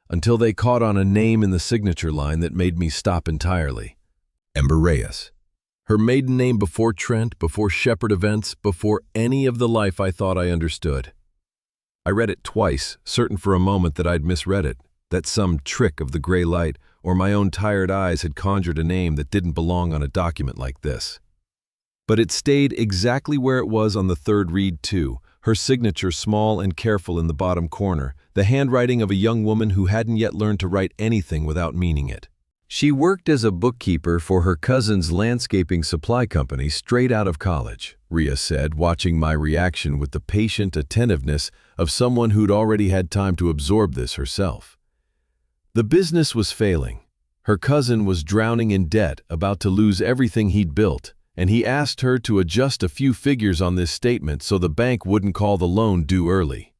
Speaker 1: until they caught on a name in the signature line that made me stop entirely. Ember Reyes. Her maiden name before Trent, before Shepherd Events, before any of the life I thought I understood. I read it twice, certain for a moment that I'd misread it, that some trick of the gray light or my own tired eyes had conjured a name that didn't belong on a document like this. But it stayed exactly where it was on the third read too, her signature small and careful in the bottom corner, the handwriting of a young woman who hadn't yet learned to write anything without meaning it. She worked as a bookkeeper for her cousin's landscaping supply company straight out of college, Rhea said, watching my reaction with the patient attentiveness of someone who'd already had time to absorb this herself. The business was failing. Her cousin was drowning in debt, about to lose everything he'd built, and he asked her to adjust a few figures on this statement so the bank wouldn't call the loan due early.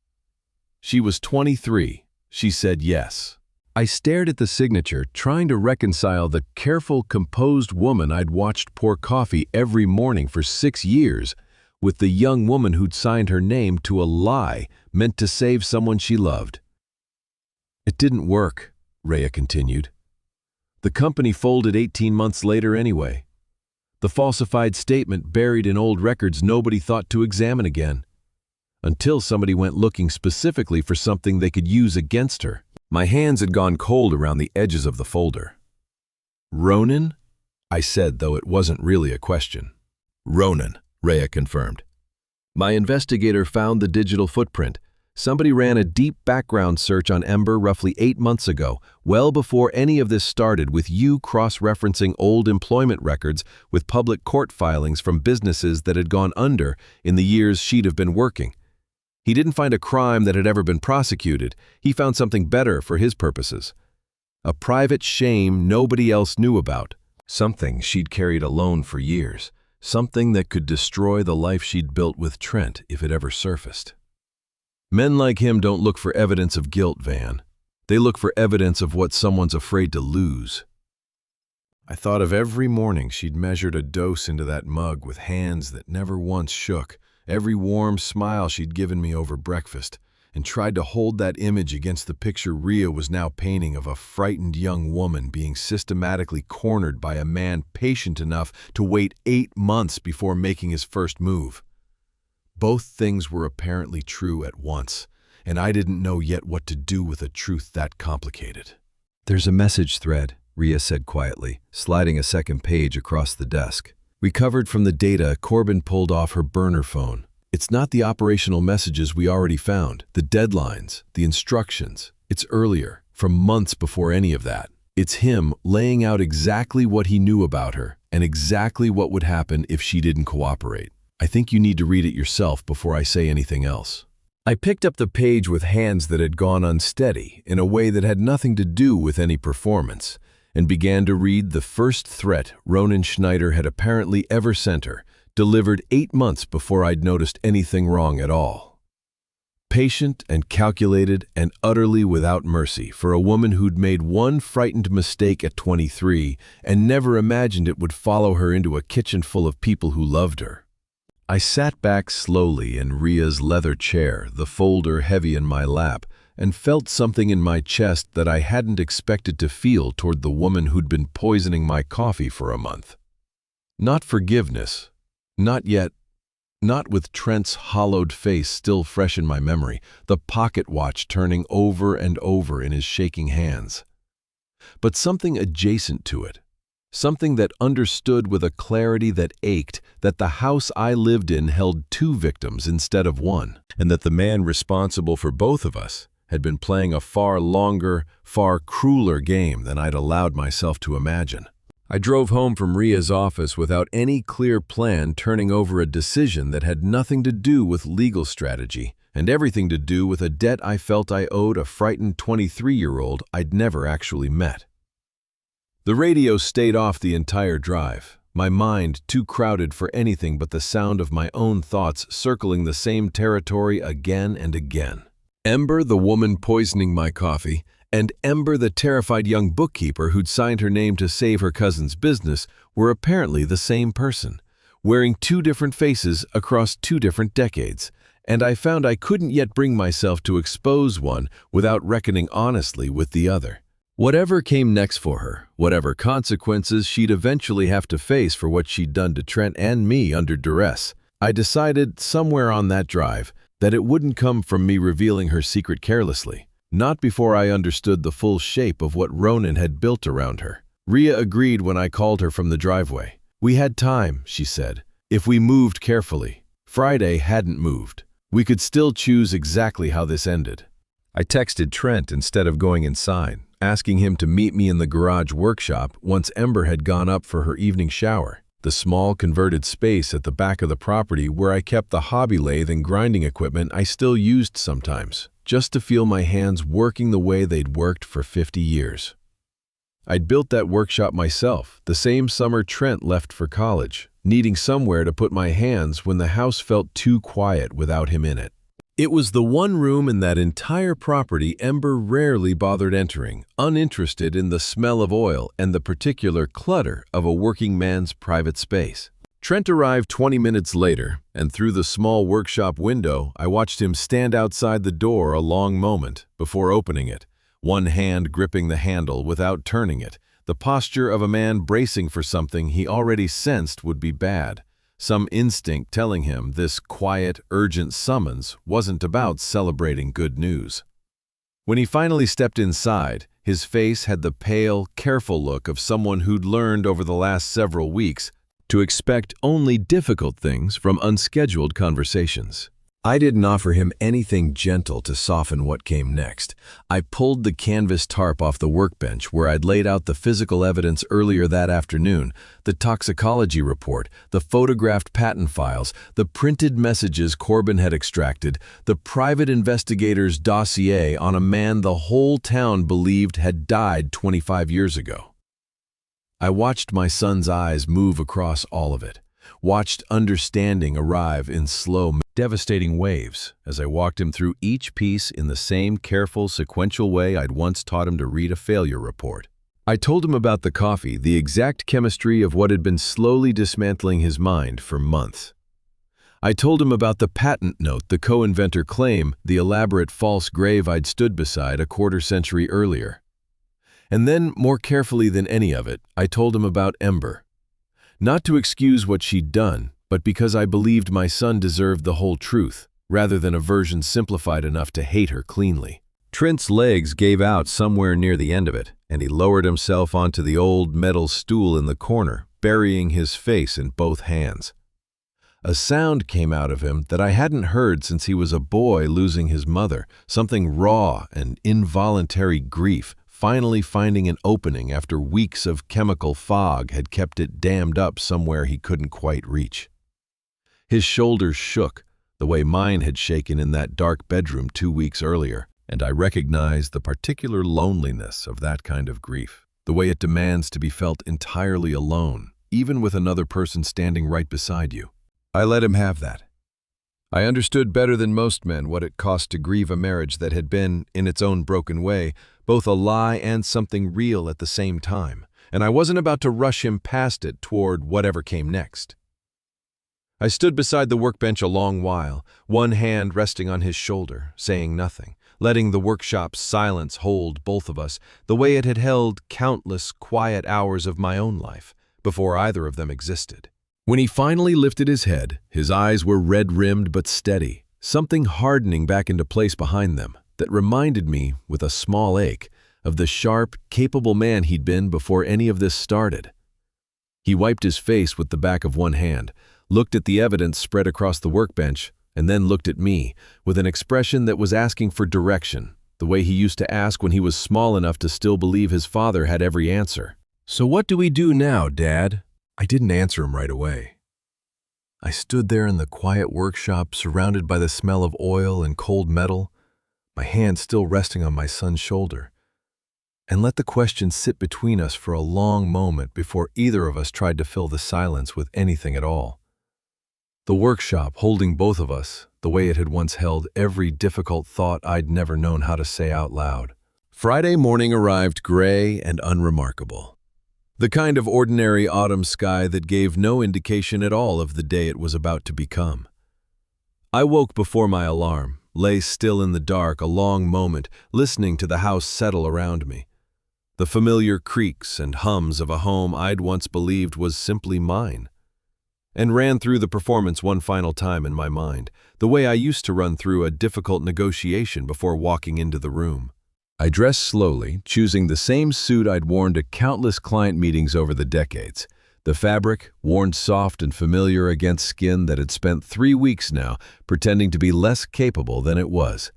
Speaker 1: She was 23. She said yes. I stared at the signature, trying to reconcile the careful, composed woman I'd watched pour coffee every morning for 6 years with the young woman who'd signed her name to a lie meant to save someone she loved. It didn't work, Rhea continued. The company folded 18 months later anyway. The falsified statement buried in old records nobody thought to examine again, until somebody went looking specifically for something they could use against her. My hands had gone cold around the edges of the folder. Ronan? I said, though it wasn't really a question. Ronan, Rhea confirmed. My investigator found the digital footprint. Somebody ran a deep background search on Ember roughly 8 months ago, well before any of this started, with you cross-referencing old employment records with public court filings from businesses that had gone under in the years she'd have been working. He didn't find a crime that had ever been prosecuted. He found something better for his purposes. A private shame nobody else knew about. Something she'd carried alone for years. Something that could destroy the life she'd built with Trent if it ever surfaced. Men like him don't look for evidence of guilt, Van. They look for evidence of what someone's afraid to lose. I thought of every morning she'd measured a dose into that mug with hands that never once shook, every warm smile she'd given me over breakfast, and tried to hold that image against the picture Rhea was now painting of a frightened young woman being systematically cornered by a man patient enough to wait 8 months before making his first move. Both things were apparently true at once, and I didn't know yet what to do with a truth that complicated. There's a message thread, Rhea said quietly, sliding a second page across the desk. Recovered from the data Corbin pulled off her burner phone. It's not the operational messages we already found, the deadlines, the instructions. It's earlier, from months before any of that. It's him laying out exactly what he knew about her and exactly what would happen if she didn't cooperate. I think you need to read it yourself before I say anything else. I picked up the page with hands that had gone unsteady in a way that had nothing to do with any performance, and began to read the first threat Ronan Schneider had apparently ever sent her, delivered 8 months before I'd noticed anything wrong at all. Patient and calculated and utterly without mercy for a woman who'd made one frightened mistake at 23 and never imagined it would follow her into a kitchen full of people who loved her. I sat back slowly in Rhea's leather chair, the folder heavy in my lap, and felt something in my chest that I hadn't expected to feel toward the woman who'd been poisoning my coffee for a month. Not forgiveness. Not yet. Not with Trent's hollowed face still fresh in my memory, the pocket watch turning over and over in his shaking hands. But something adjacent to it. Something that understood with a clarity that ached that the house I lived in held 2 victims instead of 1, and that the man responsible for both of us had been playing a far longer, far crueler game than I'd allowed myself to imagine. I drove home from Ria's office without any clear plan, turning over a decision that had nothing to do with legal strategy and everything to do with a debt I felt I owed a frightened 23-year-old I'd never actually met. The radio stayed off the entire drive, my mind too crowded for anything but the sound of my own thoughts circling the same territory again and again. Ember, the woman poisoning my coffee, and Ember, the terrified young bookkeeper who'd signed her name to save her cousin's business, were apparently the same person, wearing two different faces across two different decades, and I found I couldn't yet bring myself to expose one without reckoning honestly with the other. Whatever came next for her, whatever consequences she'd eventually have to face for what she'd done to Trent and me under duress, I decided somewhere on that drive that it wouldn't come from me revealing her secret carelessly. Not before I understood the full shape of what Ronan had built around her. Ria agreed when I called her from the driveway. We had time, she said, if we moved carefully. Friday hadn't moved. We could still choose exactly how this ended. I texted Trent instead of going inside, asking him to meet me in the garage workshop once Ember had gone up for her evening shower, the small converted space at the back of the property where I kept the hobby lathe and grinding equipment I still used sometimes, just to feel my hands working the way they'd worked for 50 years. I'd built that workshop myself, the same summer Trent left for college, needing somewhere to put my hands when the house felt too quiet without him in it. It was the one room in that entire property Ember rarely bothered entering, uninterested in the smell of oil and the particular clutter of a working man's private space. Trent arrived 20 minutes later, and through the small workshop window, I watched him stand outside the door a long moment before opening it, one hand gripping the handle without turning it, the posture of a man bracing for something he already sensed would be bad, some instinct telling him this quiet, urgent summons wasn't about celebrating good news. When he finally stepped inside, his face had the pale, careful look of someone who'd learned over the last several weeks to expect only difficult things from unscheduled conversations. I didn't offer him anything gentle to soften what came next. I pulled the canvas tarp off the workbench where I'd laid out the physical evidence earlier that afternoon, the toxicology report, the photographed patent files, the printed messages Corbin had extracted, the private investigator's dossier on a man the whole town believed had died 25 years ago. I watched my son's eyes move across all of it, watched understanding arrive in slow, devastating waves as I walked him through each piece in the same careful, sequential way I'd once taught him to read a failure report. I told him about the coffee, the exact chemistry of what had been slowly dismantling his mind for months. I told him about the patent note the co-inventor claimed, the elaborate false grave I'd stood beside a quarter-century earlier. And then, more carefully than any of it, I told him about Ember. Not to excuse what she'd done, but because I believed my son deserved the whole truth, rather than a version simplified enough to hate her cleanly. Trent's legs gave out somewhere near the end of it, and he lowered himself onto the old metal stool in the corner, burying his face in both hands. A sound came out of him that I hadn't heard since he was a boy losing his mother, something raw and involuntary grief, finally finding an opening after weeks of chemical fog had kept it dammed up somewhere he couldn't quite reach. His shoulders shook, the way mine had shaken in that dark bedroom 2 weeks earlier, and I recognized the particular loneliness of that kind of grief, the way it demands to be felt entirely alone, even with another person standing right beside you. I let him have that. I understood better than most men what it cost to grieve a marriage that had been, in its own broken way, both a lie and something real at the same time, and I wasn't about to rush him past it toward whatever came next. I stood beside the workbench a long while, one hand resting on his shoulder, saying nothing, letting the workshop's silence hold both of us the way it had held countless quiet hours of my own life, before either of them existed. When he finally lifted his head, his eyes were red-rimmed but steady, something hardening back into place behind them that reminded me, with a small ache, of the sharp, capable man he'd been before any of this started. He wiped his face with the back of one hand, looked at the evidence spread across the workbench, and then looked at me, with an expression that was asking for direction, the way he used to ask when he was small enough to still believe his father had every answer.
Speaker 2: "So what do we do now, Dad?" I didn't answer him right away. I stood there in the quiet workshop, surrounded by the smell of oil and cold metal, my hand still resting on my son's shoulder, and let the question sit between us for a long moment before either of us tried to fill the silence with anything at all. The workshop holding both of us, the way it had once held every difficult thought I'd never known how to say out loud. Friday morning arrived gray and unremarkable. The kind of ordinary autumn sky that gave no indication at all of the day it was about to become. I woke before my alarm, lay still in the dark a long moment, listening to the house settle around me. The familiar creaks and hums of a home I'd once believed was simply mine. And ran through the performance one final time in my mind, the way I used to run through a difficult negotiation before walking into the room. I dressed slowly, choosing the same suit I'd worn to countless client meetings over the decades. The fabric, worn soft and familiar against skin that had spent 3 weeks now pretending to be less capable than it was.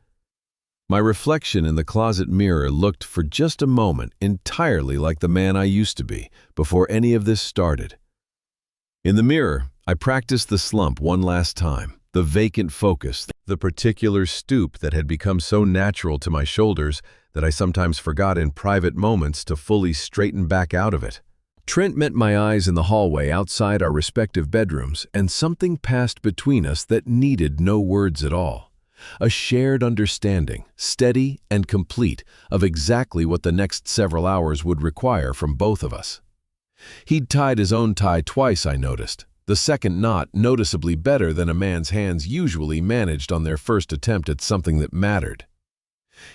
Speaker 2: My reflection in the closet mirror looked for just a moment entirely like the man I used to be before any of this started. In the mirror, I practiced the slump one last time, the vacant focus, the particular stoop that had become so natural to my shoulders that I sometimes forgot in private moments to fully straighten back out of it. Trent met my eyes in the hallway outside our respective bedrooms, and something passed between us that needed no words at all. A shared understanding, steady and complete, of exactly what the next several hours would require from both of us. He'd tied his own tie twice, I noticed, the second knot noticeably better than a man's hands usually managed on their first attempt at something that mattered.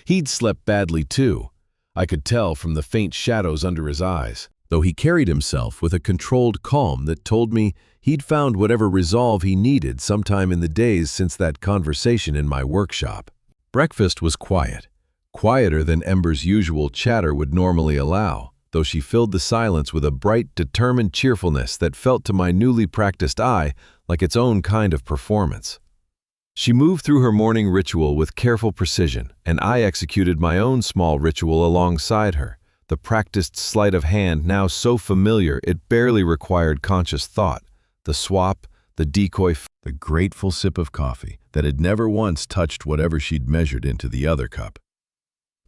Speaker 2: He'd slept badly too. I could tell from the faint shadows under his eyes, though he carried himself with a controlled calm that told me he'd found whatever resolve he needed sometime in the days since that conversation in my workshop. Breakfast was quiet, quieter than Ember's usual chatter would normally allow, though she filled the silence with a bright, determined cheerfulness that felt to my newly practiced eye like its own kind of performance. She moved through her morning ritual with careful precision, and I executed my own small ritual alongside her, the practiced sleight of hand now so familiar it barely required conscious thought, the swap, the decoy, the grateful sip of coffee that had never once touched whatever she'd measured into the other cup.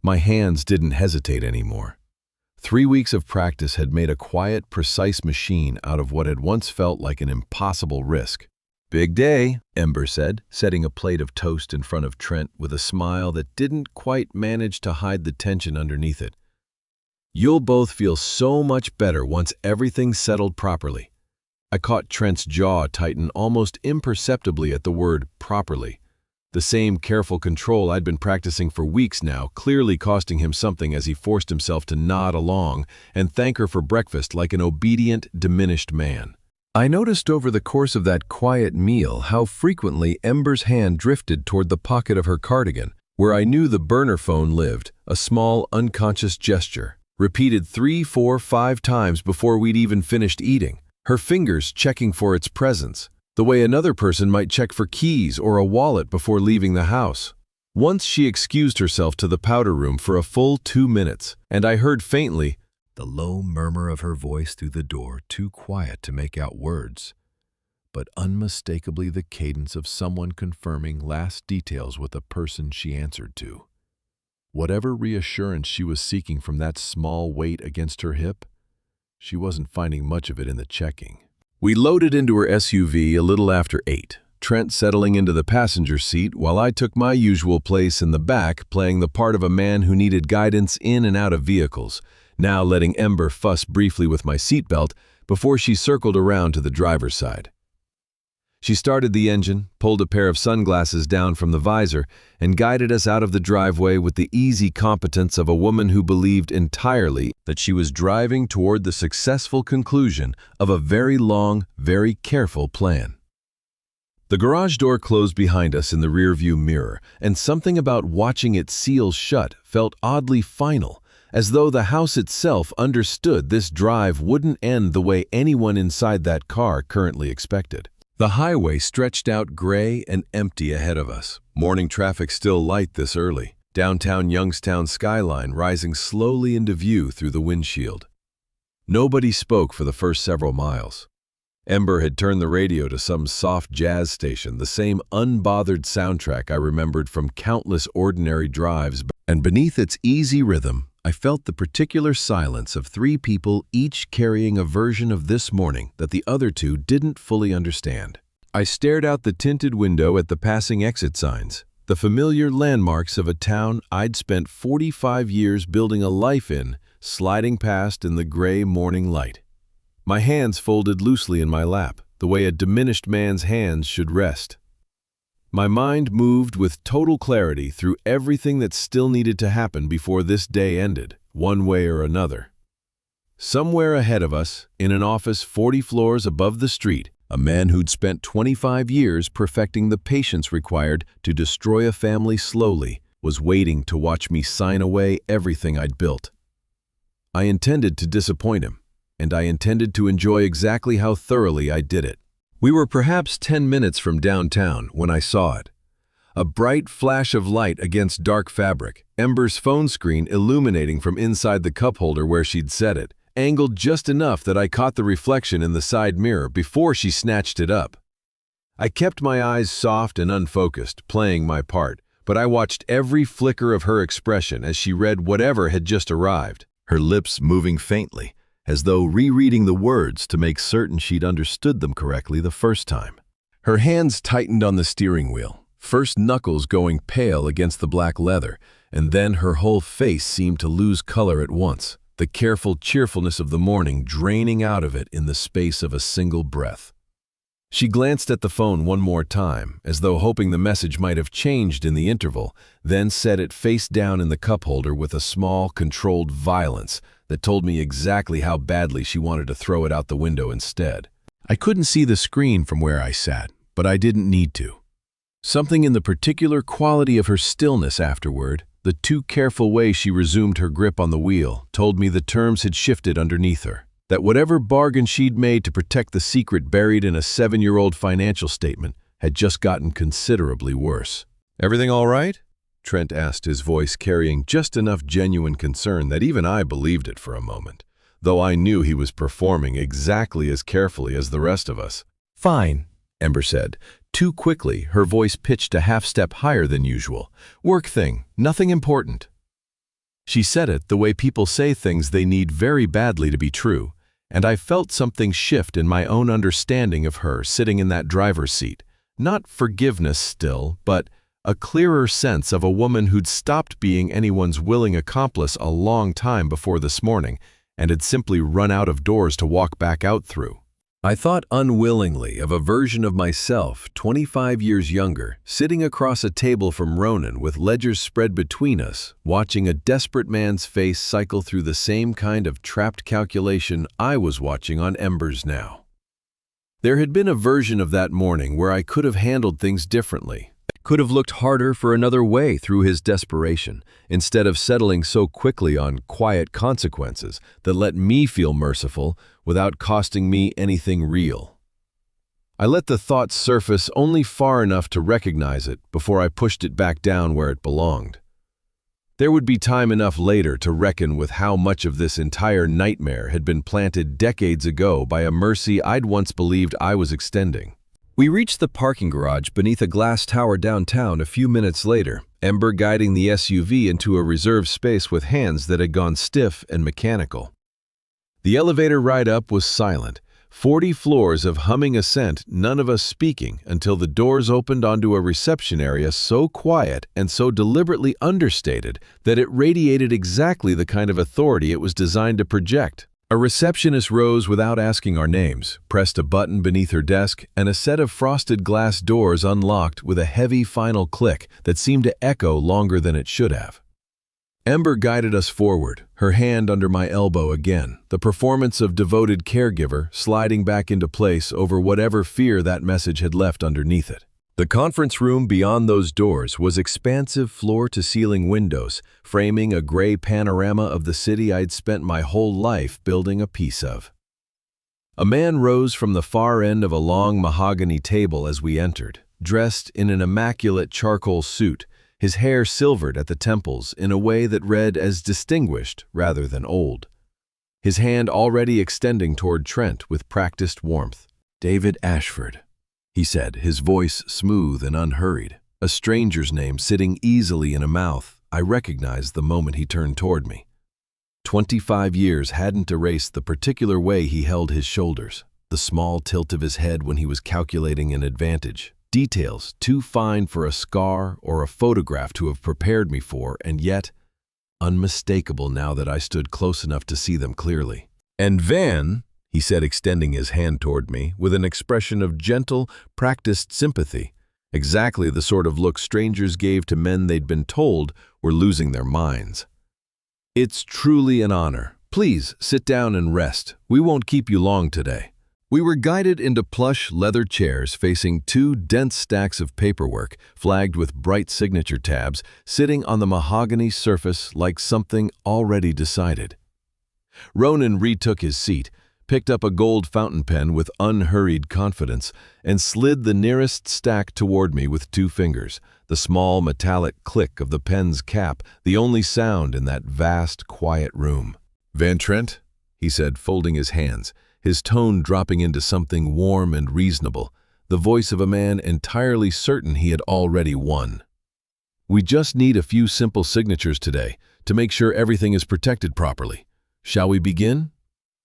Speaker 2: My hands didn't hesitate anymore. 3 weeks of practice had made a quiet, precise machine out of what had once felt like an impossible risk. "Big day," Ember said, setting a plate of toast in front of Trent with a smile that didn't quite manage to hide the tension underneath it. "You'll both feel so much better once everything's settled properly." I caught Trent's jaw tighten almost imperceptibly at the word properly. The same careful control I'd been practicing for weeks now, clearly costing him something as he forced himself to nod along and thank her for breakfast like an obedient, diminished man. I noticed over the course of that quiet meal how frequently Ember's hand drifted toward the pocket of her cardigan, where I knew the burner phone lived, a small, unconscious gesture, repeated 3, 4, 5 times before we'd even finished eating, her fingers checking for its presence, the way another person might check for keys or a wallet before leaving the house. Once she excused herself to the powder room for a full 2 minutes, and I heard faintly the low murmur of her voice through the door, too quiet to make out words, but unmistakably the cadence of someone confirming last details with a person she answered to. Whatever reassurance she was seeking from that small weight against her hip, she wasn't finding much of it in the checking. We loaded into her SUV a little after 8, Trent settling into the passenger seat while I took my usual place in the back, playing the part of a man who needed guidance in and out of vehicles, now letting Ember fuss briefly with my seatbelt before she circled around to the driver's side. She started the engine, pulled a pair of sunglasses down from the visor, and guided us out of the driveway with the easy competence of a woman who believed entirely that she was driving toward the successful conclusion of a very long, very careful plan. The garage door closed behind us in the rearview mirror, and something about watching it seal shut felt oddly final, as though the house itself understood this drive wouldn't end the way anyone inside that car currently expected. The highway stretched out gray and empty ahead of us, morning traffic still light this early, downtown Youngstown skyline rising slowly into view through the windshield.
Speaker 1: Nobody spoke for the first several miles. Ember had turned the radio to some soft jazz station, the same unbothered soundtrack I remembered from countless ordinary drives, and beneath its easy rhythm, I felt the particular silence of three people each carrying a version of this morning that the other two didn't fully understand. I stared out the tinted window at the passing exit signs, the familiar landmarks of a town I'd spent 45 years building a life in, sliding past in the gray morning light. My hands folded loosely in my lap, the way a diminished man's hands should rest. My mind moved with total clarity through everything that still needed to happen before this day ended, one way or another. Somewhere ahead of us, in an office 40 floors above the street, a man who'd spent 25 years perfecting the patience required to destroy a family slowly was waiting to watch me sign away everything I'd built. I intended to disappoint him, and I intended to enjoy exactly how thoroughly I did it. We were perhaps 10 minutes from downtown when I saw it. A bright flash of light against dark fabric, Ember's phone screen illuminating from inside the cup holder where she'd set it, angled just enough that I caught the reflection in the side mirror before she snatched it up. I kept my eyes soft and unfocused, playing my part, but I watched every flicker of her expression as she read whatever had just arrived, her lips moving faintly, as though rereading the words to make certain she'd understood them correctly the first time. Her hands tightened on the steering wheel, first knuckles going pale against the black leather, and then her whole face seemed to lose color at once, the careful cheerfulness of the morning draining out of it in the space of a single breath. She glanced at the phone one more time, as though hoping the message might have changed in the interval, then set it face down in the cup holder with a small, controlled violence that told me exactly how badly she wanted to throw it out the window instead. I couldn't see the screen from where I sat, but I didn't need to. Something in the particular quality of her stillness afterward, the too careful way she resumed her grip on the wheel, told me the terms had shifted underneath her, that whatever bargain she'd made to protect the secret buried in a 7-year-old financial statement had just gotten considerably worse. "Everything all right?" Trent asked, his voice carrying just enough genuine concern that even I believed it for a moment, though I knew he was performing exactly as carefully as the rest of us. "Fine," Ember said, too quickly, her voice pitched a half-step higher than usual. "Work thing, nothing important." She said it the way people say things they need very badly to be true, and I felt something shift in my own understanding of her sitting in that driver's seat. Not forgiveness still, but a clearer sense of a woman who'd stopped being anyone's willing accomplice a long time before this morning and had simply run out of doors to walk back out through. I thought unwillingly of a version of myself, 25 years younger, sitting across a table from Ronan with ledgers spread between us, watching a desperate man's face cycle through the same kind of trapped calculation I was watching on Ember's now. There had been a version of that morning where I could have handled things differently, could have looked harder for another way through his desperation, instead of settling so quickly on quiet consequences that let me feel merciful without costing me anything real. I let the thought surface only far enough to recognize it before I pushed it back down where it belonged. There would be time enough later to reckon with how much of this entire nightmare had been planted decades ago by a mercy I'd once believed I was extending. We reached the parking garage beneath a glass tower downtown a few minutes later, Ember guiding the SUV into a reserved space with hands that had gone stiff and mechanical. The elevator ride up was silent, 40 floors of humming ascent, none of us speaking until the doors opened onto a reception area so quiet and so deliberately understated that it radiated exactly the kind of authority it was designed to project. A receptionist rose without asking our names, pressed a button beneath her desk, and a set of frosted glass doors unlocked with a heavy final click that seemed to echo longer than it should have. Ember guided us forward, her hand under my elbow again, the performance of devoted caregiver sliding back into place over whatever fear that message had left underneath it. The conference room beyond those doors was expansive floor-to-ceiling windows, framing a gray panorama of the city I'd spent my whole life building a piece of. A man rose from the far end of a long mahogany table as we entered, dressed in an immaculate charcoal suit, his hair silvered at the temples in a way that read as distinguished rather than old. his hand already extending toward Trent with practiced warmth. "David Ashford," he said, his voice smooth and unhurried. A stranger's name sitting easily in a mouth I recognized the moment he turned toward me. 25 years hadn't erased the particular way he held his shoulders, the small tilt of his head when he was calculating an advantage. Details too fine for a scar or a photograph to have prepared me for, and yet unmistakable now that I stood close enough to see them clearly. "And Van," he said, extending his hand toward me with an expression of gentle, practiced sympathy, exactly the sort of look strangers gave to men they'd been told were losing their minds. "It's truly an honor. Please sit down and rest. We won't keep you long today." We were guided into plush leather chairs facing two dense stacks of paperwork, flagged with bright signature tabs, sitting on the mahogany surface like something already decided. Ronan retook his seat, picked up a gold fountain pen with unhurried confidence, and slid the nearest stack toward me with 2 fingers, the small metallic click of the pen's cap the only sound in that vast, quiet room. "Van Trent," he said, folding his hands, his tone dropping into something warm and reasonable, the voice of a man entirely certain he had already won. "We just need a few simple signatures today to make sure everything is protected properly. Shall we begin?"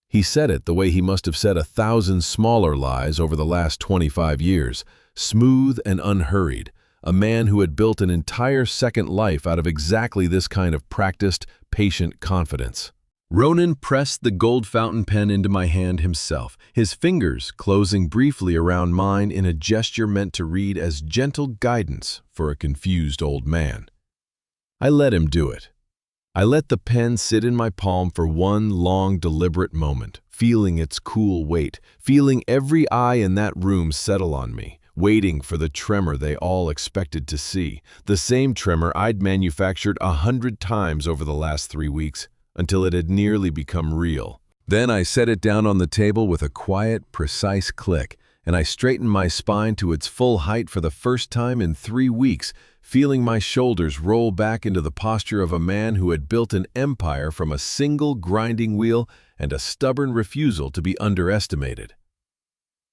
Speaker 1: He said it the way he must have said 1,000 smaller lies over the last 25 years, smooth and unhurried, a man who had built an entire second life out of exactly this kind of practiced, patient confidence. Ronan pressed the gold fountain pen into my hand himself, his fingers closing briefly around mine in a gesture meant to read as gentle guidance for a confused old man. I let him do it. I let the pen sit in my palm for one long, deliberate moment, feeling its cool weight, feeling every eye in that room settle on me, waiting for the tremor they all expected to see, the same tremor I'd manufactured 100 times over the last 3 weeks, until it had nearly become real. Then I set it down on the table with a quiet, precise click, and I straightened my spine to its full height for the first time in 3 weeks, feeling my shoulders roll back into the posture of a man who had built an empire from a single grinding wheel and a stubborn refusal to be underestimated.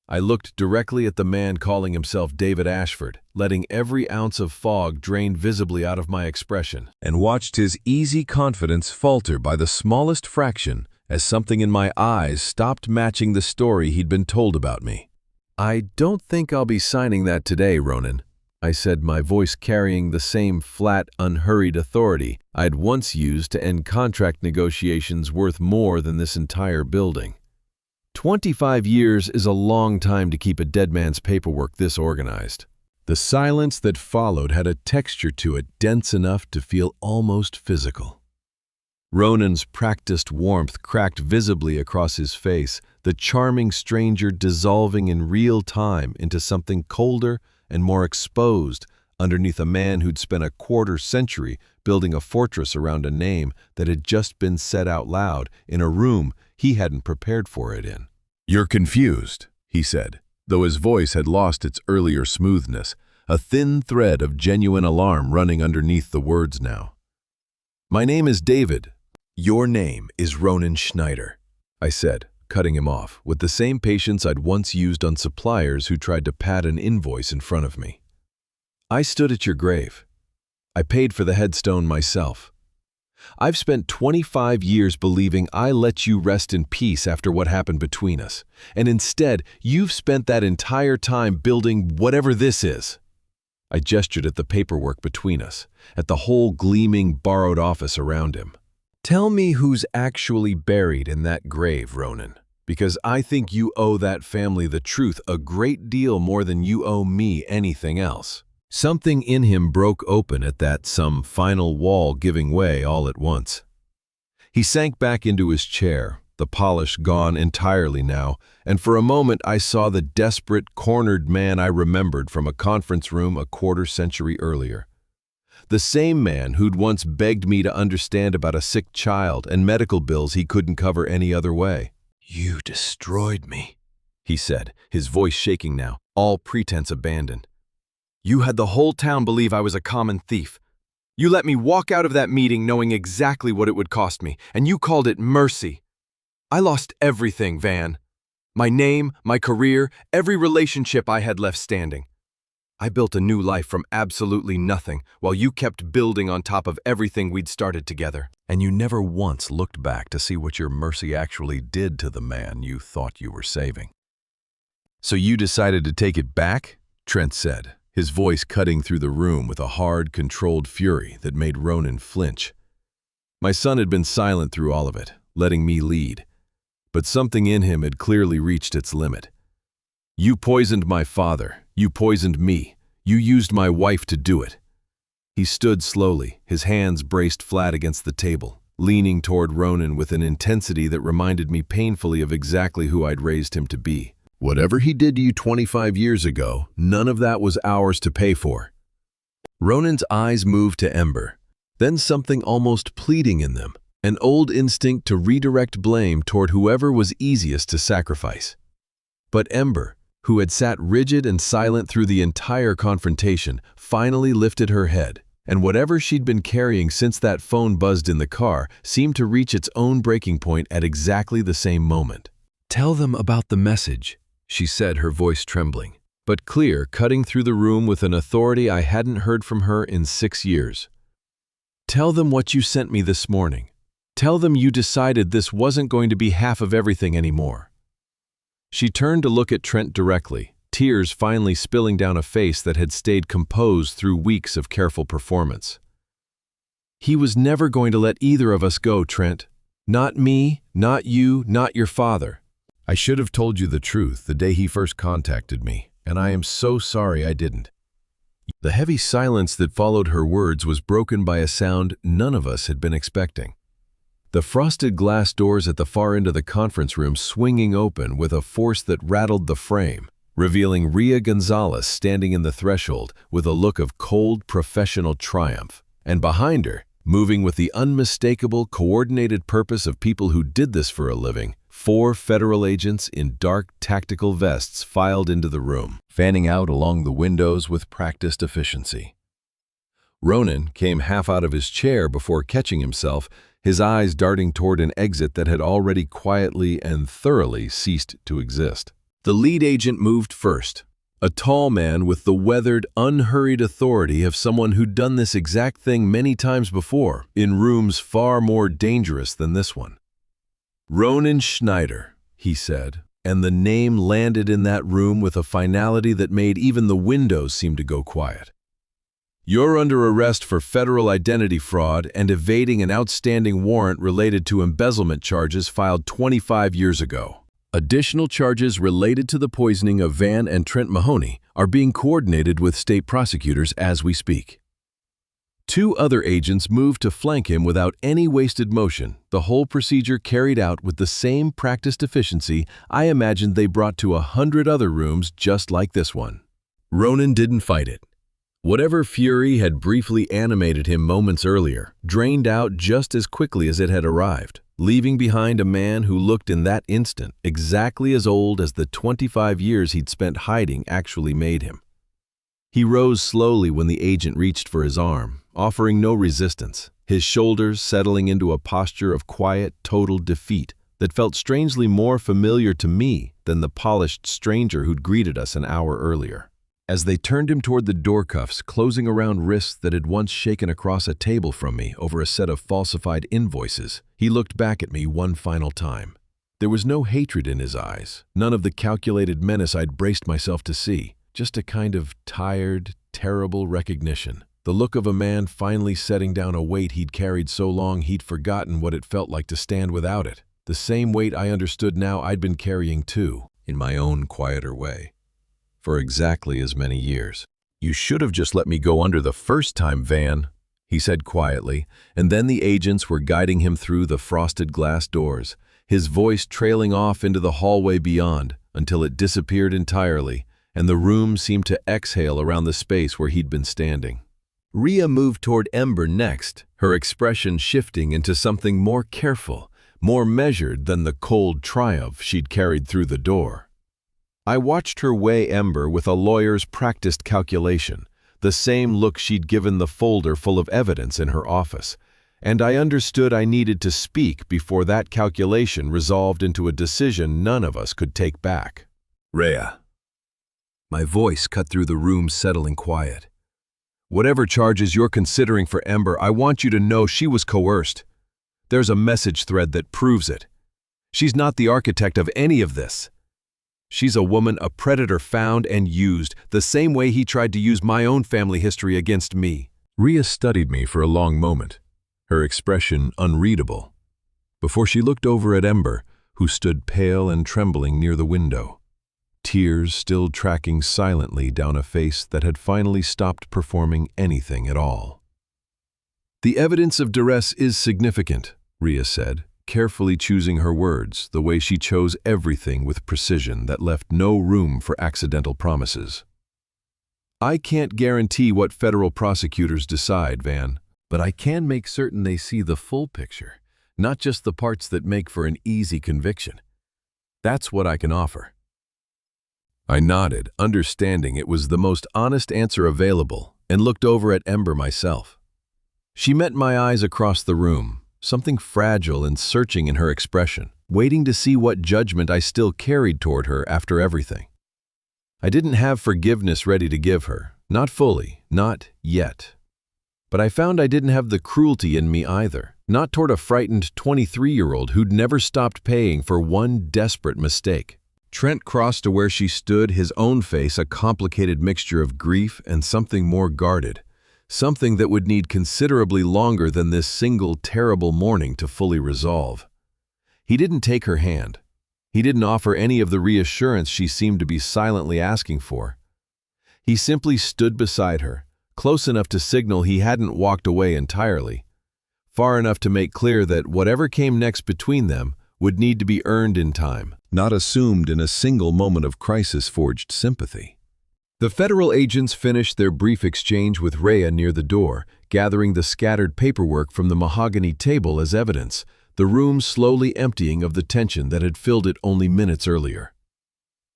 Speaker 1: I looked directly at the man calling himself David Ashford, letting every ounce of fog drain visibly out of my expression, and watched his easy confidence falter by the smallest fraction as something in my eyes stopped matching the story he'd been told about me. "I don't think I'll be signing that today, Ronan," I said, my voice carrying the same flat, unhurried authority I'd once used to end contract negotiations worth more than this entire building. 25 years is a long time to keep a dead man's paperwork this organized. The silence that followed had a texture to it dense enough to feel almost physical. Ronan's practiced warmth cracked visibly across his face, the charming stranger dissolving in real time into something colder and more exposed underneath a man who'd spent a quarter-century building a fortress around a name that had just been said out loud in a room he hadn't prepared for it in. "You're confused," he said, though his voice had lost its earlier smoothness, a thin thread of genuine alarm running underneath the words now. "My name is David. Your name is Ronan Schneider," I said, cutting him off, with the same patience I'd once used on suppliers who tried to pad an invoice in front of me. "I stood at your grave. I paid for the headstone myself. I've spent 25 years believing I let you rest in peace after what happened between us, and instead, you've spent that entire time building whatever this is." I gestured at the paperwork between us, at the whole gleaming, borrowed office around him. "Tell me who's actually buried in that grave, Ronan, because I think you owe that family the truth a great deal more than you owe me anything else." Something in him broke open at that, some final wall giving way all at once. He sank back into his chair, the polish gone entirely now, and for a moment I saw the desperate, cornered man I remembered from a conference room a quarter-century earlier. The same man who'd once begged me to understand about a sick child and medical bills he couldn't cover any other way. "You destroyed me," he said, his voice shaking now, all pretense abandoned. "You had the whole town believe I was a common thief. You let me walk out of that meeting knowing exactly what it would cost me, and you called it mercy.
Speaker 3: I lost everything, Van. My name, my career, every relationship I had left standing. I built a new life from absolutely nothing, while you kept building on top of everything we'd started together.
Speaker 2: And you never once looked back to see what your mercy actually did to the man you thought you were saving. So you decided to take it back? Trent said, his voice cutting through the room with a hard, controlled fury that made Ronan flinch. My son had been silent through all of it, letting me lead. But something in him had clearly reached its limit. You poisoned my father. You poisoned me. You used my wife to do it. He stood slowly, his hands braced flat against the table, leaning toward Ronan with an intensity that reminded me painfully of exactly who I'd raised him to be. Whatever he did to you 25 years ago, none of that was ours to pay for. Ronan's eyes moved to Ember, then something almost pleading in them, an old instinct to redirect blame toward whoever was easiest to sacrifice. But Ember, who had sat rigid and silent through the entire confrontation, finally lifted her head, and whatever she'd been carrying since that phone buzzed in the car seemed to reach its own breaking point at exactly the same moment. "Tell them about the message," she said, her voice trembling, but clear, cutting through the room with an authority I hadn't heard from her in 6 years. "Tell them what you sent me this morning. Tell them you decided this wasn't going to be half of everything anymore." She turned to look at Trent directly, tears finally spilling down a face that had stayed composed through weeks of careful performance. "He was never going to let either of us go, Trent. Not me, not you, not your father. I should have told you the truth the day he first contacted me, and I am so sorry I didn't." The heavy silence that followed her words was broken by a sound none of us had been expecting. The frosted glass doors at the far end of the conference room swinging open with a force that rattled the frame, revealing Ria Gonzalez standing in the threshold with a look of cold, professional triumph. And behind her, moving with the unmistakable, coordinated purpose of people who did this for a living, 4 federal agents in dark, tactical vests filed into the room, fanning out along the windows with practiced efficiency. Ronan came half out of his chair before catching himself, his eyes darting toward an exit that had already quietly and thoroughly ceased to exist. The lead agent moved first, a tall man with the weathered, unhurried authority of someone who'd done this exact thing many times before, in rooms far more dangerous than this one. "Ronan Schneider," he said, and the name landed in that room with a finality that made even the windows seem to go quiet. "You're under arrest for federal identity fraud and evading an outstanding warrant related to embezzlement charges filed 25 years ago. Additional charges related to the poisoning of Van and Trent Mahoney are being coordinated with state prosecutors as we speak." 2 other agents moved to flank him without any wasted motion, the whole procedure carried out with the same practiced efficiency I imagined they brought to 100 other rooms just like this one. Ronan didn't fight it. Whatever fury had briefly animated him moments earlier drained out just as quickly as it had arrived, leaving behind a man who looked in that instant exactly as old as the 25 years he'd spent hiding actually made him. He rose slowly when the agent reached for his arm, offering no resistance, his shoulders settling into a posture of quiet, total defeat that felt strangely more familiar to me than the polished stranger who'd greeted us an hour earlier. As they turned him toward the door cuffs closing around wrists that had once shaken across a table from me over a set of falsified invoices, he looked back at me one final time. There was no hatred in his eyes, none of the calculated menace I'd braced myself to see, just a kind of tired, terrible recognition. The look of a man finally setting down a weight he'd carried so long he'd forgotten what it felt like to stand without it. The same weight I understood now I'd been carrying too, in my own quieter way, for exactly as many years. "You should have just let me go under the first time, Van," he said quietly, and then the agents were guiding him through the frosted glass doors, his voice trailing off into the hallway beyond until it disappeared entirely, and the room seemed to exhale around the space where he'd been standing. Ria moved toward Ember next, her expression shifting into something more careful, more measured than the cold triumph she'd carried through the door. I watched her weigh Ember with a lawyer's practiced calculation, the same look she'd given the folder full of evidence in her office,
Speaker 1: And I understood I needed to speak before that calculation resolved into a decision none of us could take back.
Speaker 3: Rhea. My voice cut through the room's settling quiet. Whatever charges you're considering for Ember, I want you to know she was coerced. There's a message thread that proves it. She's not the architect of any of this. She's a woman a predator found and used, the same way he tried to use my own family history against me.
Speaker 1: Rhea studied me for a long moment, her expression unreadable, before she looked over at Ember, who stood pale and trembling near the window, tears still tracking silently down a face that had finally stopped performing anything at all. "The evidence of duress is significant," Rhea said, carefully choosing her words, the way she chose everything with precision that left no room for accidental promises. "I can't guarantee what federal prosecutors decide, Van, but I can make certain they see the full picture, not just the parts that make for an easy conviction. That's what I can offer." I nodded, understanding it was the most honest answer available, and looked over at Ember myself. She met my eyes across the room, something fragile and searching in her expression, waiting to see what judgment I still carried toward her after everything. I didn't have forgiveness ready to give her, not fully, not yet. But I found I didn't have the cruelty in me either, not toward a frightened 23-year-old who'd never stopped paying for one desperate mistake. Trent crossed to where she stood, his own face a complicated mixture of grief and something more guarded, something that would need considerably longer than this single terrible morning to fully resolve. He didn't take her hand. He didn't offer any of the reassurance she seemed to be silently asking for. He simply stood beside her, close enough to signal he hadn't walked away entirely, far enough to make clear that whatever came next between them would need to be earned in time, not assumed in a single moment of crisis-forged sympathy. The federal agents finished their brief exchange with Rhea near the door, gathering the scattered paperwork from the mahogany table as evidence, the room slowly emptying of the tension that had filled it only minutes earlier.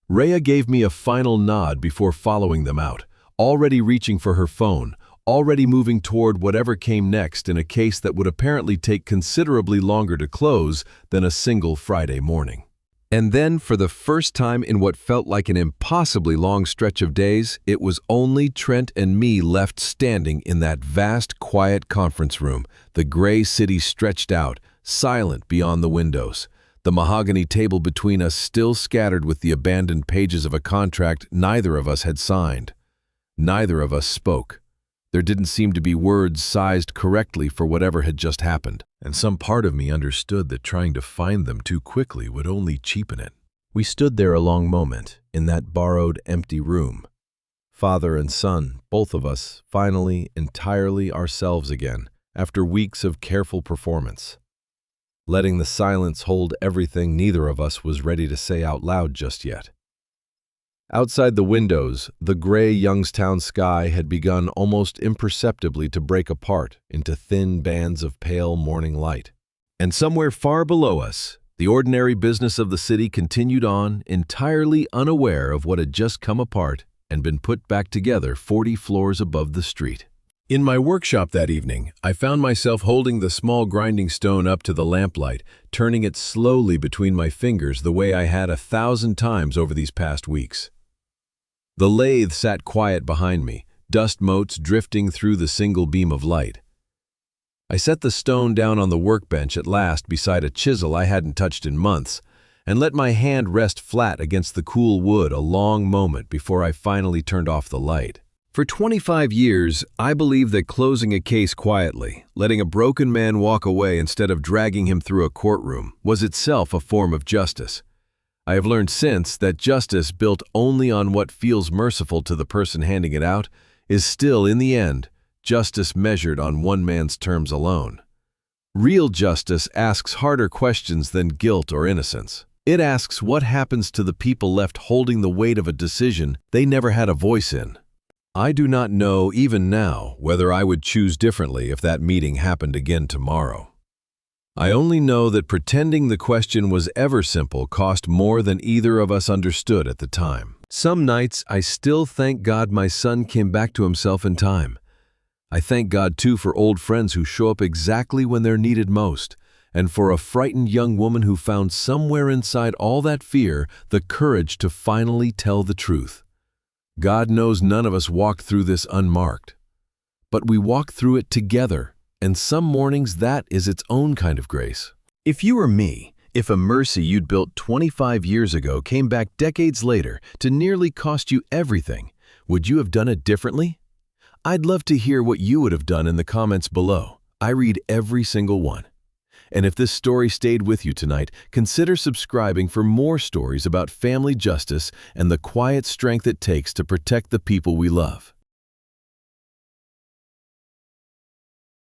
Speaker 1: Rhea gave me a final nod before following them out, already reaching for her phone, already moving toward whatever came next in a case that would apparently take considerably longer to close than a single Friday morning. And then, for the first time in what felt like an impossibly long stretch of days, it was only Trent and me left standing in that vast, quiet conference room, the gray city stretched out, silent beyond the windows, the mahogany table between us still scattered with the abandoned pages of a contract neither of us had signed. Neither of us spoke. There didn't seem to be words sized correctly for whatever had just happened, and some part of me understood that trying to find them too quickly would only cheapen it. We stood there a long moment, in that borrowed, empty room. Father and son, both of us, finally, entirely ourselves again, after weeks of careful performance. Letting the silence hold everything neither of us was ready to say out loud just yet. Outside the windows, the gray Youngstown sky had begun almost imperceptibly to break apart into thin bands of pale morning light. And somewhere far below us, the ordinary business of the city continued on, entirely unaware of what had just come apart and been put back together 40 floors above the street. In my workshop that evening, I found myself holding the small grinding stone up to the lamplight, turning it slowly between my fingers the way I had 1,000 times over these past weeks. The lathe sat quiet behind me, dust motes drifting through the single beam of light. I set the stone down on the workbench at last beside a chisel I hadn't touched in months, and let my hand rest flat against the cool wood a long moment before I finally turned off the light. For 25 years, I believed that closing a case quietly, letting a broken man walk away instead of dragging him through a courtroom, was itself a form of justice. I have learned since that justice built only on what feels merciful to the person handing it out is still, in the end, justice measured on one man's terms alone. Real justice asks harder questions than guilt or innocence. It asks what happens to the people left holding the weight of a decision they never had a voice in. I do not know, even now, whether I would choose differently if that meeting happened again tomorrow. I only know that pretending the question was ever simple cost more than either of us understood at the time. Some nights I still thank God my son came back to himself in time. I thank God, too, for old friends who show up exactly when they're needed most, and for a frightened young woman who found somewhere inside all that fear the courage to finally tell the truth. God knows none of us walked through this unmarked. But we walk through it together, and some mornings that is its own kind of grace. If you were me, if a mercy you'd built 25 years ago came back decades later to nearly cost you everything, would you have done it differently? I'd love to hear what you would have done in the comments below. I read every single one. And if this story stayed with you tonight, consider subscribing for more stories about family justice and the quiet strength it takes to protect the people we love.